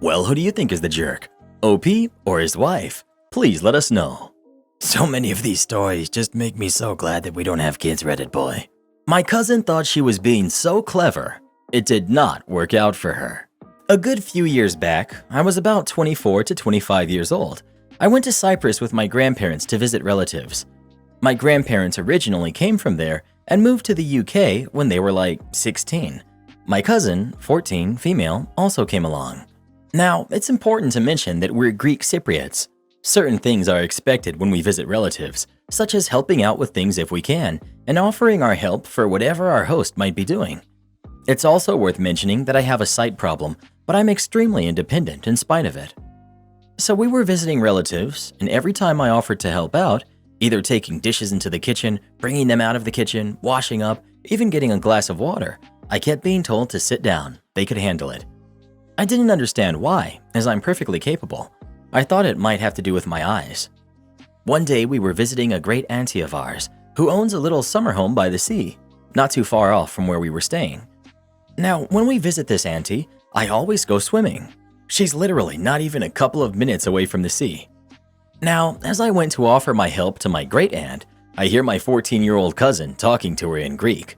Well, who do you think is the jerk? OP or his wife? Please let us know. So many of these stories just make me so glad that we don't have kids, Reddit boy. My cousin thought she was being so clever. It did not work out for her. A good few years back, I was about 24 to 25 years old. I went to Cyprus with my grandparents to visit relatives. My grandparents originally came from there and moved to the UK when they were like 16. My cousin, 14, female, also came along. Now, it's important to mention that we're Greek Cypriots. Certain things are expected when we visit relatives, such as helping out with things if we can, and offering our help for whatever our host might be doing. It's also worth mentioning that I have a sight problem, but I'm extremely independent in spite of it. So we were visiting relatives, and every time I offered to help out, either taking dishes into the kitchen, bringing them out of the kitchen, washing up, even getting a glass of water, I kept being told to sit down, they could handle it. I didn't understand why, as I'm perfectly capable. I thought it might have to do with my eyes. One day we were visiting a great auntie of ours, who owns a little summer home by the sea, not too far off from where we were staying. Now, when we visit this auntie, I always go swimming. She's literally not even a couple of minutes away from the sea. Now, as I went to offer my help to my great aunt, I hear my 14-year-old cousin talking to her in Greek.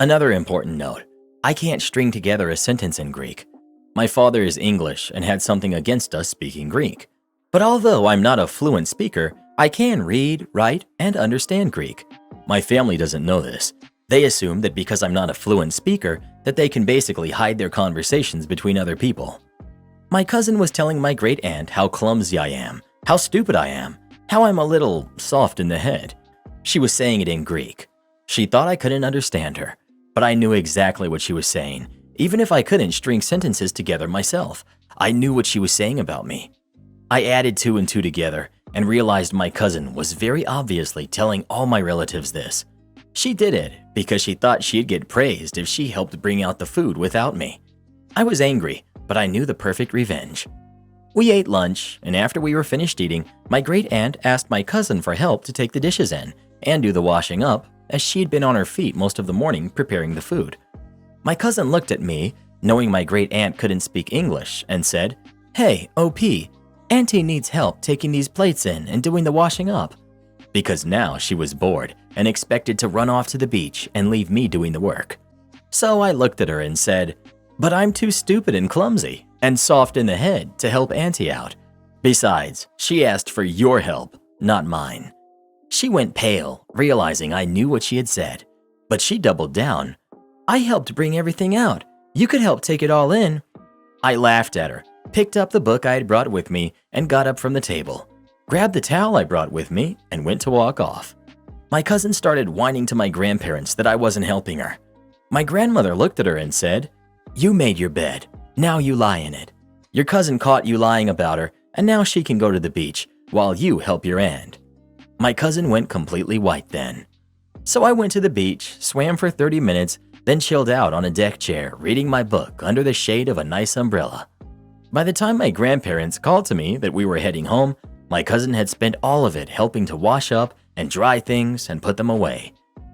Another important note, I can't string together a sentence in Greek. My father is English and had something against us speaking Greek. But although I'm not a fluent speaker, I can read, write, and understand Greek. My family doesn't know this. They assume that because I'm not a fluent speaker, that they can basically hide their conversations between other people. My cousin was telling my great aunt how clumsy I am, how stupid I am, how I'm a little soft in the head. She was saying it in Greek. She thought I couldn't understand her, but I knew exactly what she was saying. Even if I couldn't string sentences together myself, I knew what she was saying about me. I added 2 and 2 together and realized my cousin was very obviously telling all my relatives this. She did it because she thought she'd get praised if she helped bring out the food without me. I was angry, but I knew the perfect revenge. We ate lunch, and after we were finished eating, my great aunt asked my cousin for help to take the dishes in and do the washing up, as she'd been on her feet most of the morning preparing the food. My cousin looked at me, knowing my great aunt couldn't speak English, and said, "Hey, OP, Auntie needs help taking these plates in and doing the washing up." Because now she was bored and expected to run off to the beach and leave me doing the work. So I looked at her and said, "But I'm too stupid and clumsy and soft in the head to help Auntie out. Besides, she asked for your help, not mine." She went pale, realizing I knew what she had said, but she doubled down. "I helped bring everything out. You could help take it all in." I laughed at her, picked up the book I had brought with me, and got up from the table, grabbed the towel I brought with me, and went to walk off. My cousin started whining to my grandparents that I wasn't helping her. My grandmother looked at her and said, "You made your bed. Now you lie in it. Your cousin caught you lying about her, and now she can go to the beach while you help your aunt." My cousin went completely white then. So I went to the beach, swam for 30 minutes, then chilled out on a deck chair reading my book under the shade of a nice umbrella. By the time my grandparents called to me that we were heading home, my cousin had spent all of it helping to wash up and dry things and put them away.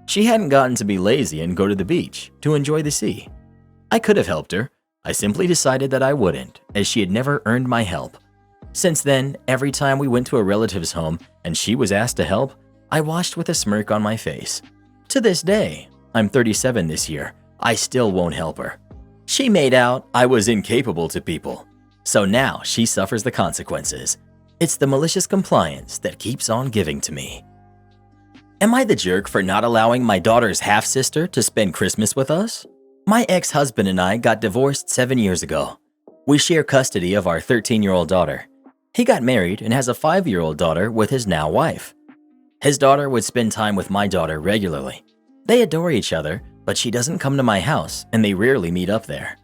She hadn't gotten to be lazy and go to the beach to enjoy the sea. I could have helped her. I simply decided that I wouldn't, as she had never earned my help. Since then, every time we went to a relative's home and she was asked to help, I watched with a smirk on my face. To this day, I'm 37 this year, I still won't help her. She made out I was incapable to people, so now she suffers the consequences. It's the malicious compliance that keeps on giving to me. Am I the jerk for not allowing my daughter's half-sister to spend Christmas with us? My ex-husband and I got divorced 7 years ago. We share custody of our 13-year-old daughter. He got married and has a 5-year-old daughter with his now wife. His daughter would spend time with my daughter regularly. They adore each other, but she doesn't come to my house and they rarely meet up there.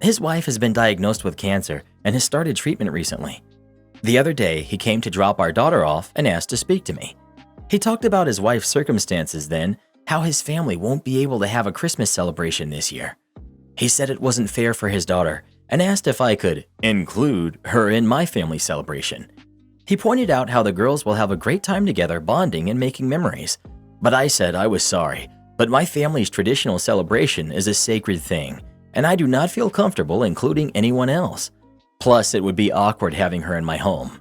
His wife has been diagnosed with cancer and has started treatment recently. The other day, he came to drop our daughter off and asked to speak to me. He talked about his wife's circumstances then, how his family won't be able to have a Christmas celebration this year. He said it wasn't fair for his daughter and asked if I could include her in my family celebration. He pointed out how the girls will have a great time together bonding and making memories. But I said I was sorry, but my family's traditional celebration is a sacred thing, and I do not feel comfortable including anyone else. Plus, it would be awkward having her in my home.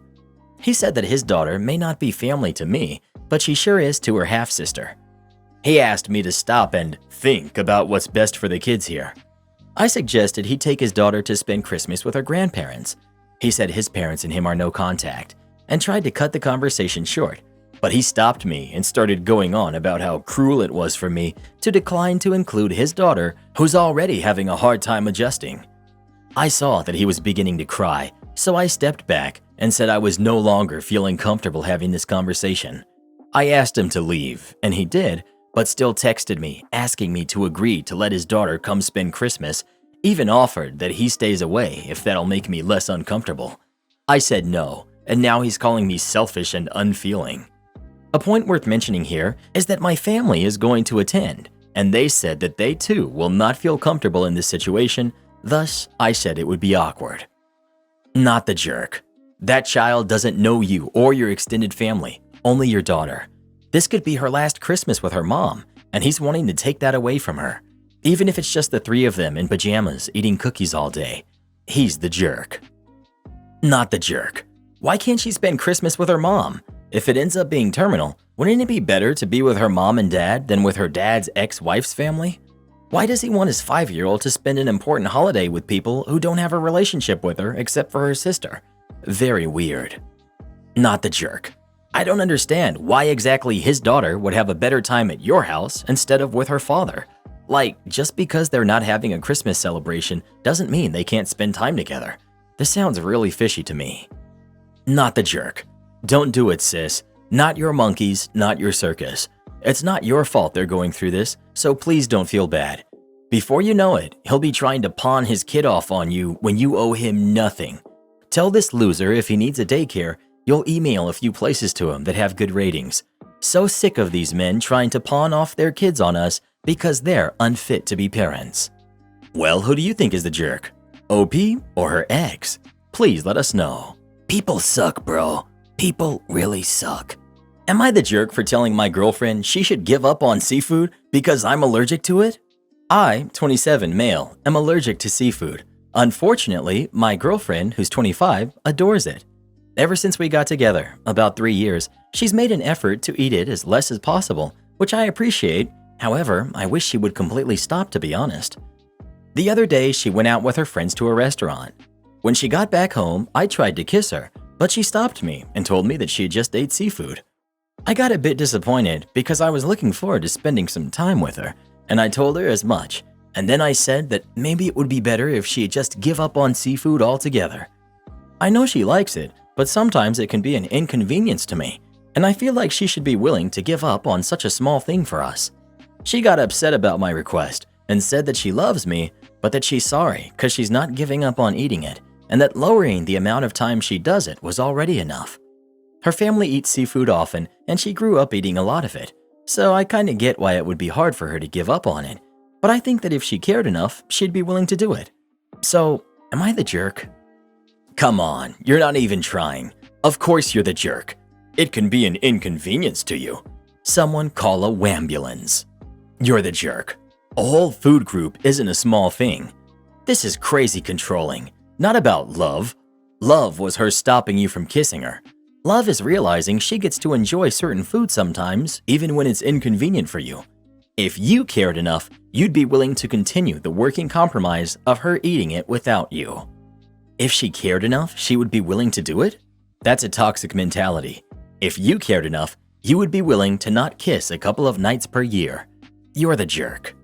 He said that his daughter may not be family to me, but she sure is to her half-sister. He asked me to stop and think about what's best for the kids here. I suggested he take his daughter to spend Christmas with her grandparents. He said his parents and him are no contact, and tried to cut the conversation short, but he stopped me and started going on about how cruel it was for me to decline to include his daughter, who's already having a hard time adjusting. I saw that he was beginning to cry, so I stepped back and said I was no longer feeling comfortable having this conversation. I asked him to leave, and he did, but still texted me asking me to agree to let his daughter come spend Christmas, even offered that he stays away if that'll make me less uncomfortable. I said no, and now he's calling me selfish and unfeeling. A point worth mentioning here is that my family is going to attend, and they said that they too will not feel comfortable in this situation, thus I said it would be awkward. Not the jerk. That child doesn't know you or your extended family, only your daughter. This could be her last Christmas with her mom, and he's wanting to take that away from her. Even if it's just the three of them in pajamas eating cookies all day. He's the jerk. Not the jerk. Why can't she spend Christmas with her mom? If it ends up being terminal, wouldn't it be better to be with her mom and dad than with her dad's ex-wife's family? Why does he want his 5-year-old to spend an important holiday with people who don't have a relationship with her except for her sister? Very weird. Not the jerk. I don't understand why exactly his daughter would have a better time at your house instead of with her father. Like, just because they're not having a Christmas celebration doesn't mean they can't spend time together. This sounds really fishy to me. Not the jerk. Don't do it, sis. Not your monkeys, not your circus. It's not your fault they're going through this, so please don't feel bad. Before you know it, he'll be trying to pawn his kid off on you when you owe him nothing. Tell this loser if he needs a daycare, you'll email a few places to him that have good ratings. So sick of these men trying to pawn off their kids on us because they're unfit to be parents. Well, who do you think is the jerk? OP or her ex? Please let us know. People suck, bro. People really suck. Am I the jerk for telling my girlfriend she should give up on seafood because I'm allergic to it? I, 27 male, am allergic to seafood. Unfortunately, my girlfriend, who's 25, adores it. Ever since we got together, about 3 years, she's made an effort to eat it as less as possible, which I appreciate. However, I wish she would completely stop, to be honest. The other day, she went out with her friends to a restaurant. When she got back home, I tried to kiss her, but she stopped me and told me that she just ate seafood. I got a bit disappointed because I was looking forward to spending some time with her, and I told her as much. And then I said that maybe it would be better if she'd just give up on seafood altogether. I know she likes it, but sometimes it can be an inconvenience to me, and I feel like she should be willing to give up on such a small thing for us. She got upset about my request and said that she loves me, but that she's sorry because she's not giving up on eating it, and that lowering the amount of time she does it was already enough. Her family eats seafood often, and she grew up eating a lot of it, so I kinda get why it would be hard for her to give up on it, but I think that if she cared enough, she'd be willing to do it. So, am I the jerk? Come on, you're not even trying. Of course you're the jerk. It can be an inconvenience to you. Someone call a wambulance. You're the jerk. A whole food group isn't a small thing. This is crazy controlling. Not about love. Love was her stopping you from kissing her. Love is realizing she gets to enjoy certain food sometimes, even when it's inconvenient for you. If you cared enough, you'd be willing to continue the working compromise of her eating it without you. If she cared enough, she would be willing to do it? That's a toxic mentality. If you cared enough, you would be willing to not kiss a couple of nights per year. You're the jerk.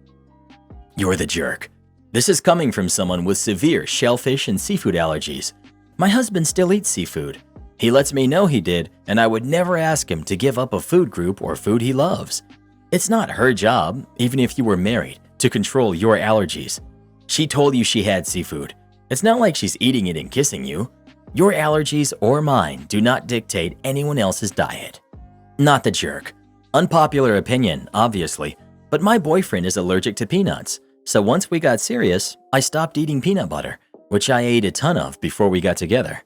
You're the jerk. This is coming from someone with severe shellfish and seafood allergies. My husband still eats seafood. He lets me know he did, and I would never ask him to give up a food group or food he loves. It's not her job, even if you were married, to control your allergies. She told you she had seafood. It's not like she's eating it and kissing you. Your allergies or mine do not dictate anyone else's diet. Not the jerk. Unpopular opinion, obviously, but my boyfriend is allergic to peanuts. So once we got serious, I stopped eating peanut butter, which I ate a ton of before we got together.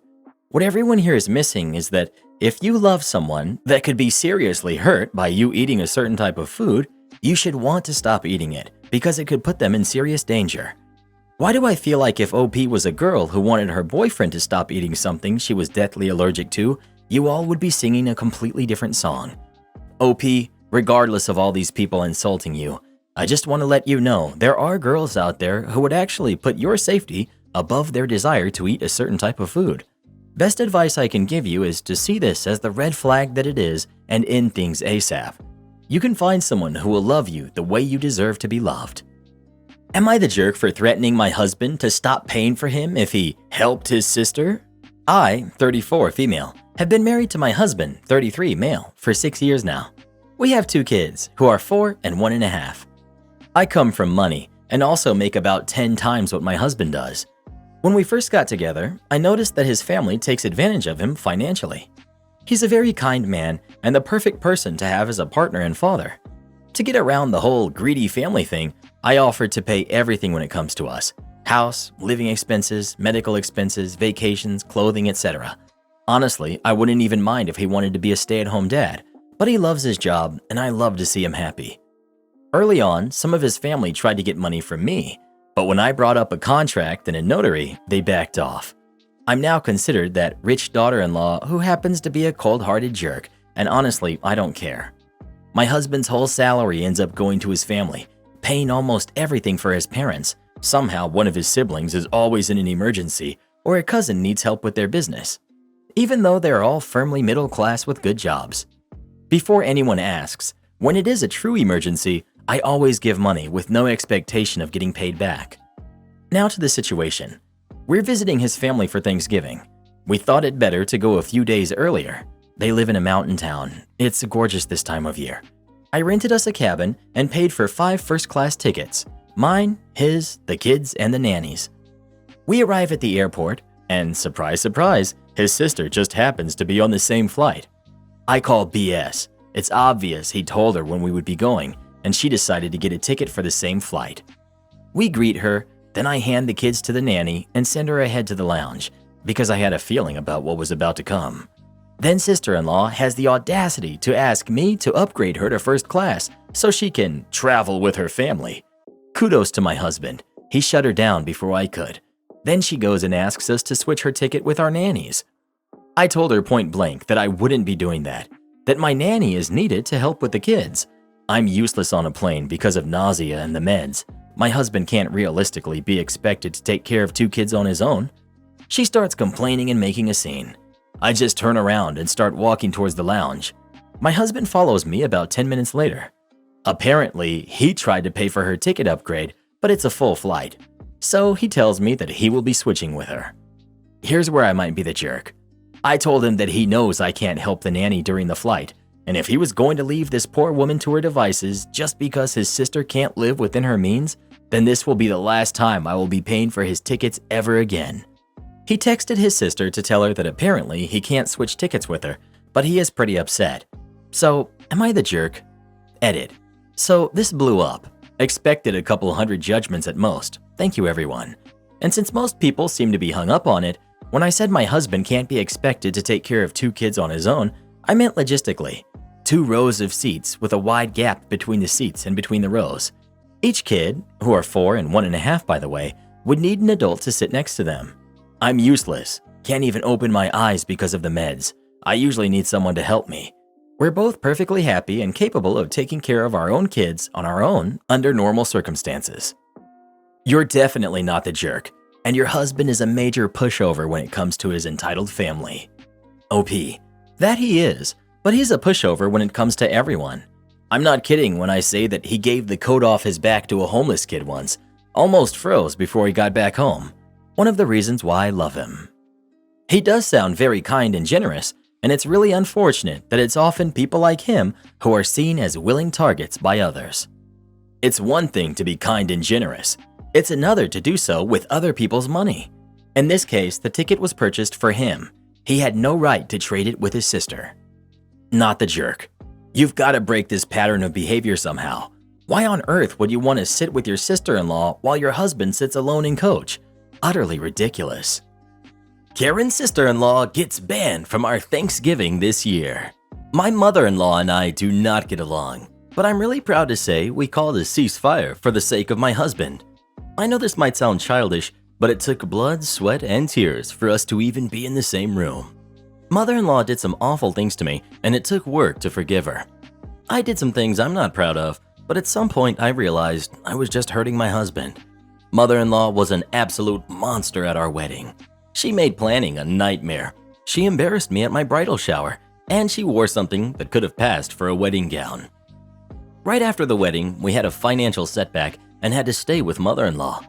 What everyone here is missing is that if you love someone that could be seriously hurt by you eating a certain type of food, you should want to stop eating it because it could put them in serious danger. Why do I feel like if OP was a girl who wanted her boyfriend to stop eating something she was deathly allergic to, you all would be singing a completely different song? OP, regardless of all these people insulting you, I just want to let you know there are girls out there who would actually put your safety above their desire to eat a certain type of food. Best advice I can give you is to see this as the red flag that it is and end things ASAP. You can find someone who will love you the way you deserve to be loved. Am I the jerk for threatening my husband to stop paying for him if he helped his sister? I, 34 female, have been married to my husband, 33 male, for 6 years now. We have 2 kids who are 4 and 1.5. I come from money and also make about 10 times what my husband does. When we first got together, I noticed that his family takes advantage of him financially. He's a very kind man and the perfect person to have as a partner and father. To get around the whole greedy family thing, I offered to pay everything when it comes to us: house, living expenses, medical expenses, vacations, clothing, etc. Honestly, I wouldn't even mind if he wanted to be a stay-at-home dad, but he loves his job and I love to see him happy. Early on, some of his family tried to get money from me, but when I brought up a contract and a notary, they backed off. I'm now considered that rich daughter-in-law who happens to be a cold-hearted jerk, and honestly, I don't care. My husband's whole salary ends up going to his family, paying almost everything for his parents. Somehow, one of his siblings is always in an emergency, or a cousin needs help with their business, even though they're all firmly middle class with good jobs. Before anyone asks, when it is a true emergency, I always give money with no expectation of getting paid back. Now to the situation. We're visiting his family for Thanksgiving. We thought it better to go a few days earlier. They live in a mountain town. It's gorgeous this time of year. I rented us a cabin and paid for 5 first-class tickets. Mine, his, the kids, and the nannies. We arrive at the airport, and surprise, surprise, his sister just happens to be on the same flight. I call BS. It's obvious he told her when we would be going, and she decided to get a ticket for the same flight. We greet her, then I hand the kids to the nanny and send her ahead to the lounge because I had a feeling about what was about to come. Then sister-in-law has the audacity to ask me to upgrade her to first class so she can travel with her family. Kudos to my husband. He shut her down before I could. Then she goes and asks us to switch her ticket with our nannies. I told her point blank that I wouldn't be doing that my nanny is needed to help with the kids. I'm useless on a plane because of nausea and the meds. My husband can't realistically be expected to take care of 2 kids on his own. She starts complaining and making a scene. I just turn around and start walking towards the lounge. My husband follows me about 10 minutes later. Apparently, he tried to pay for her ticket upgrade, but it's a full flight. So he tells me that he will be switching with her. Here's where I might be the jerk. I told him that he knows I can't help the nanny during the flight, and if he was going to leave this poor woman to her devices just because his sister can't live within her means, then this will be the last time I will be paying for his tickets ever again. He texted his sister to tell her that apparently he can't switch tickets with her, but he is pretty upset. So, am I the jerk? Edit. So, this blew up. Expected a couple hundred judgments at most. Thank you, everyone. And since most people seem to be hung up on it, when I said my husband can't be expected to take care of 2 kids on his own, I meant logistically. 2 rows of seats with a wide gap between the seats and between the rows. Each kid, who are 4 and 1.5 by the way, would need an adult to sit next to them. I'm useless. Can't even open my eyes because of the meds. I usually need someone to help me. We're both perfectly happy and capable of taking care of our own kids on our own under normal circumstances. You're definitely not the jerk, and your husband is a major pushover when it comes to his entitled family. OP. That he is, but he's a pushover when it comes to everyone. I'm not kidding when I say that he gave the coat off his back to a homeless kid once, almost froze before he got back home. One of the reasons why I love him. He does sound very kind and generous, and it's really unfortunate that it's often people like him who are seen as willing targets by others. It's one thing to be kind and generous. It's another to do so with other people's money. In this case, the ticket was purchased for him. He had no right to trade it with his sister. Not the jerk. You've got to break this pattern of behavior somehow. Why on earth would you want to sit with your sister-in-law while your husband sits alone in coach? Utterly ridiculous. Karen's sister-in-law gets banned from our Thanksgiving this year. My mother-in-law and I do not get along, but I'm really proud to say we called a ceasefire for the sake of my husband. I know this might sound childish, but it took blood, sweat, and tears for us to even be in the same room. Mother-in-law did some awful things to me, and it took work to forgive her. I did some things I'm not proud of, but at some point I realized I was just hurting my husband. Mother-in-law was an absolute monster at our wedding. She made planning a nightmare. She embarrassed me at my bridal shower, and she wore something that could have passed for a wedding gown. Right after the wedding, we had a financial setback and had to stay with mother-in-law.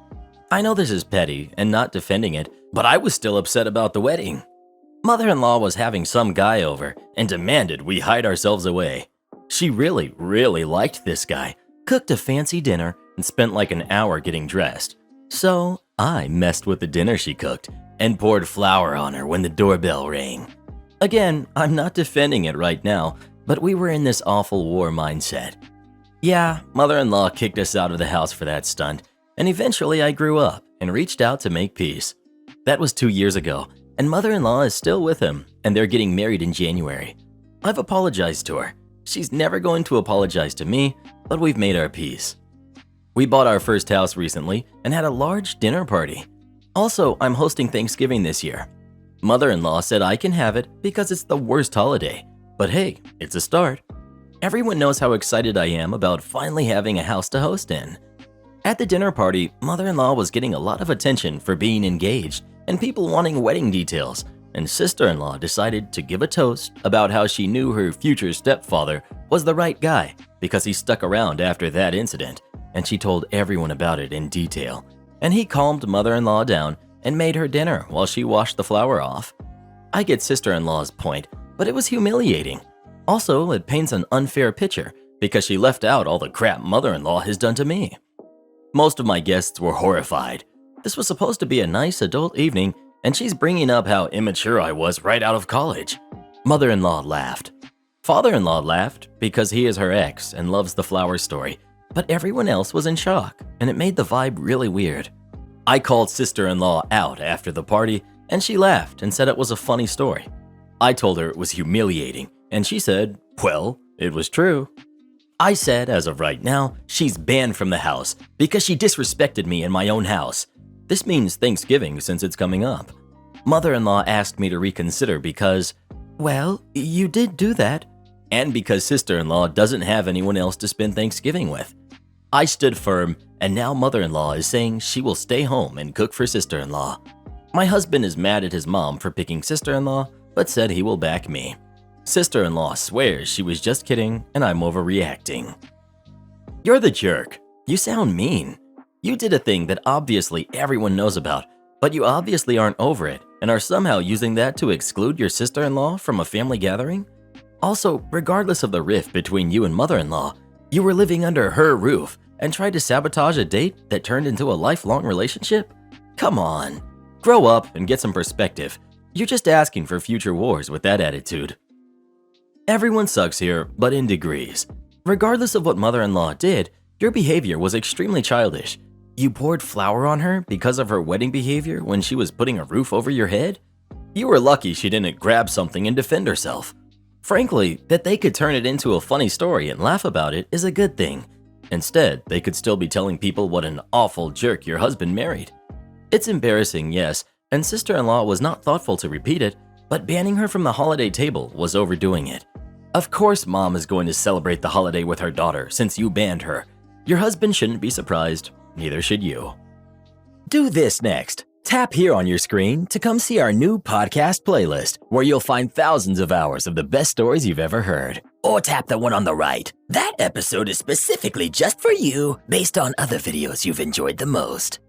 I know this is petty and not defending it, but I was still upset about the wedding. Mother-in-law was having some guy over and demanded we hide ourselves away. She really liked this guy, cooked a fancy dinner, and spent like an hour getting dressed. So I messed with the dinner she cooked and poured flour on her when the doorbell rang. Again, I'm not defending it right now, but we were in this awful war mindset. Yeah, mother-in-law kicked us out of the house for that stunt, and eventually I grew up and reached out to make peace. That was 2 years ago, and mother-in-law is still with him, and they're getting married in January. I've apologized to her. She's never going to apologize to me, but we've made our peace. We bought our first house recently and had a large dinner party. Also, I'm hosting Thanksgiving this year. Mother-in-law said I can have it because it's the worst holiday, but hey, it's a start. Everyone knows how excited I am about finally having a house to host in. At the dinner party, mother-in-law was getting a lot of attention for being engaged and people wanting wedding details, and sister-in-law decided to give a toast about how she knew her future stepfather was the right guy because he stuck around after that incident, and she told everyone about it in detail. And he calmed mother-in-law down and made her dinner while she washed the flour off. I get sister-in-law's point, but it was humiliating. Also, it paints an unfair picture because she left out all the crap mother-in-law has done to me. Most of my guests were horrified. This was supposed to be a nice adult evening, and she's bringing up how immature I was right out of college. Mother-in-law laughed. Father-in-law laughed because he is her ex and loves the flower story, but everyone else was in shock, and it made the vibe really weird. I called sister-in-law out after the party, and she laughed and said it was a funny story. I told her it was humiliating, and she said, well, it was true. I said, as of right now, she's banned from the house because she disrespected me in my own house. This means Thanksgiving since it's coming up. Mother-in-law asked me to reconsider because, well, you did do that, and because sister-in-law doesn't have anyone else to spend Thanksgiving with. I stood firm, and now mother-in-law is saying she will stay home and cook for sister-in-law. My husband is mad at his mom for picking sister-in-law, but said he will back me. Sister-in-law swears she was just kidding and I'm overreacting. You're the jerk. You sound mean. You did a thing that obviously everyone knows about, but you obviously aren't over it and are somehow using that to exclude your sister-in-law from a family gathering? Also, regardless of the rift between you and mother-in-law, you were living under her roof and tried to sabotage a date that turned into a lifelong relationship? Come on. Grow up and get some perspective. You're just asking for future wars with that attitude. Everyone sucks here, but in degrees. Regardless of what mother-in-law did, your behavior was extremely childish. You poured flour on her because of her wedding behavior when she was putting a roof over your head? You were lucky she didn't grab something and defend herself. Frankly, that they could turn it into a funny story and laugh about it is a good thing. Instead, they could still be telling people what an awful jerk your husband married. It's embarrassing, yes, and sister-in-law was not thoughtful to repeat it, but banning her from the holiday table was overdoing it. Of course mom is going to celebrate the holiday with her daughter since you banned her. Your husband shouldn't be surprised, neither should you. Do this next. Tap here on your screen to come see our new podcast playlist, where you'll find thousands of hours of the best stories you've ever heard. Or tap the one on the right. That episode is specifically just for you, based on other videos you've enjoyed the most.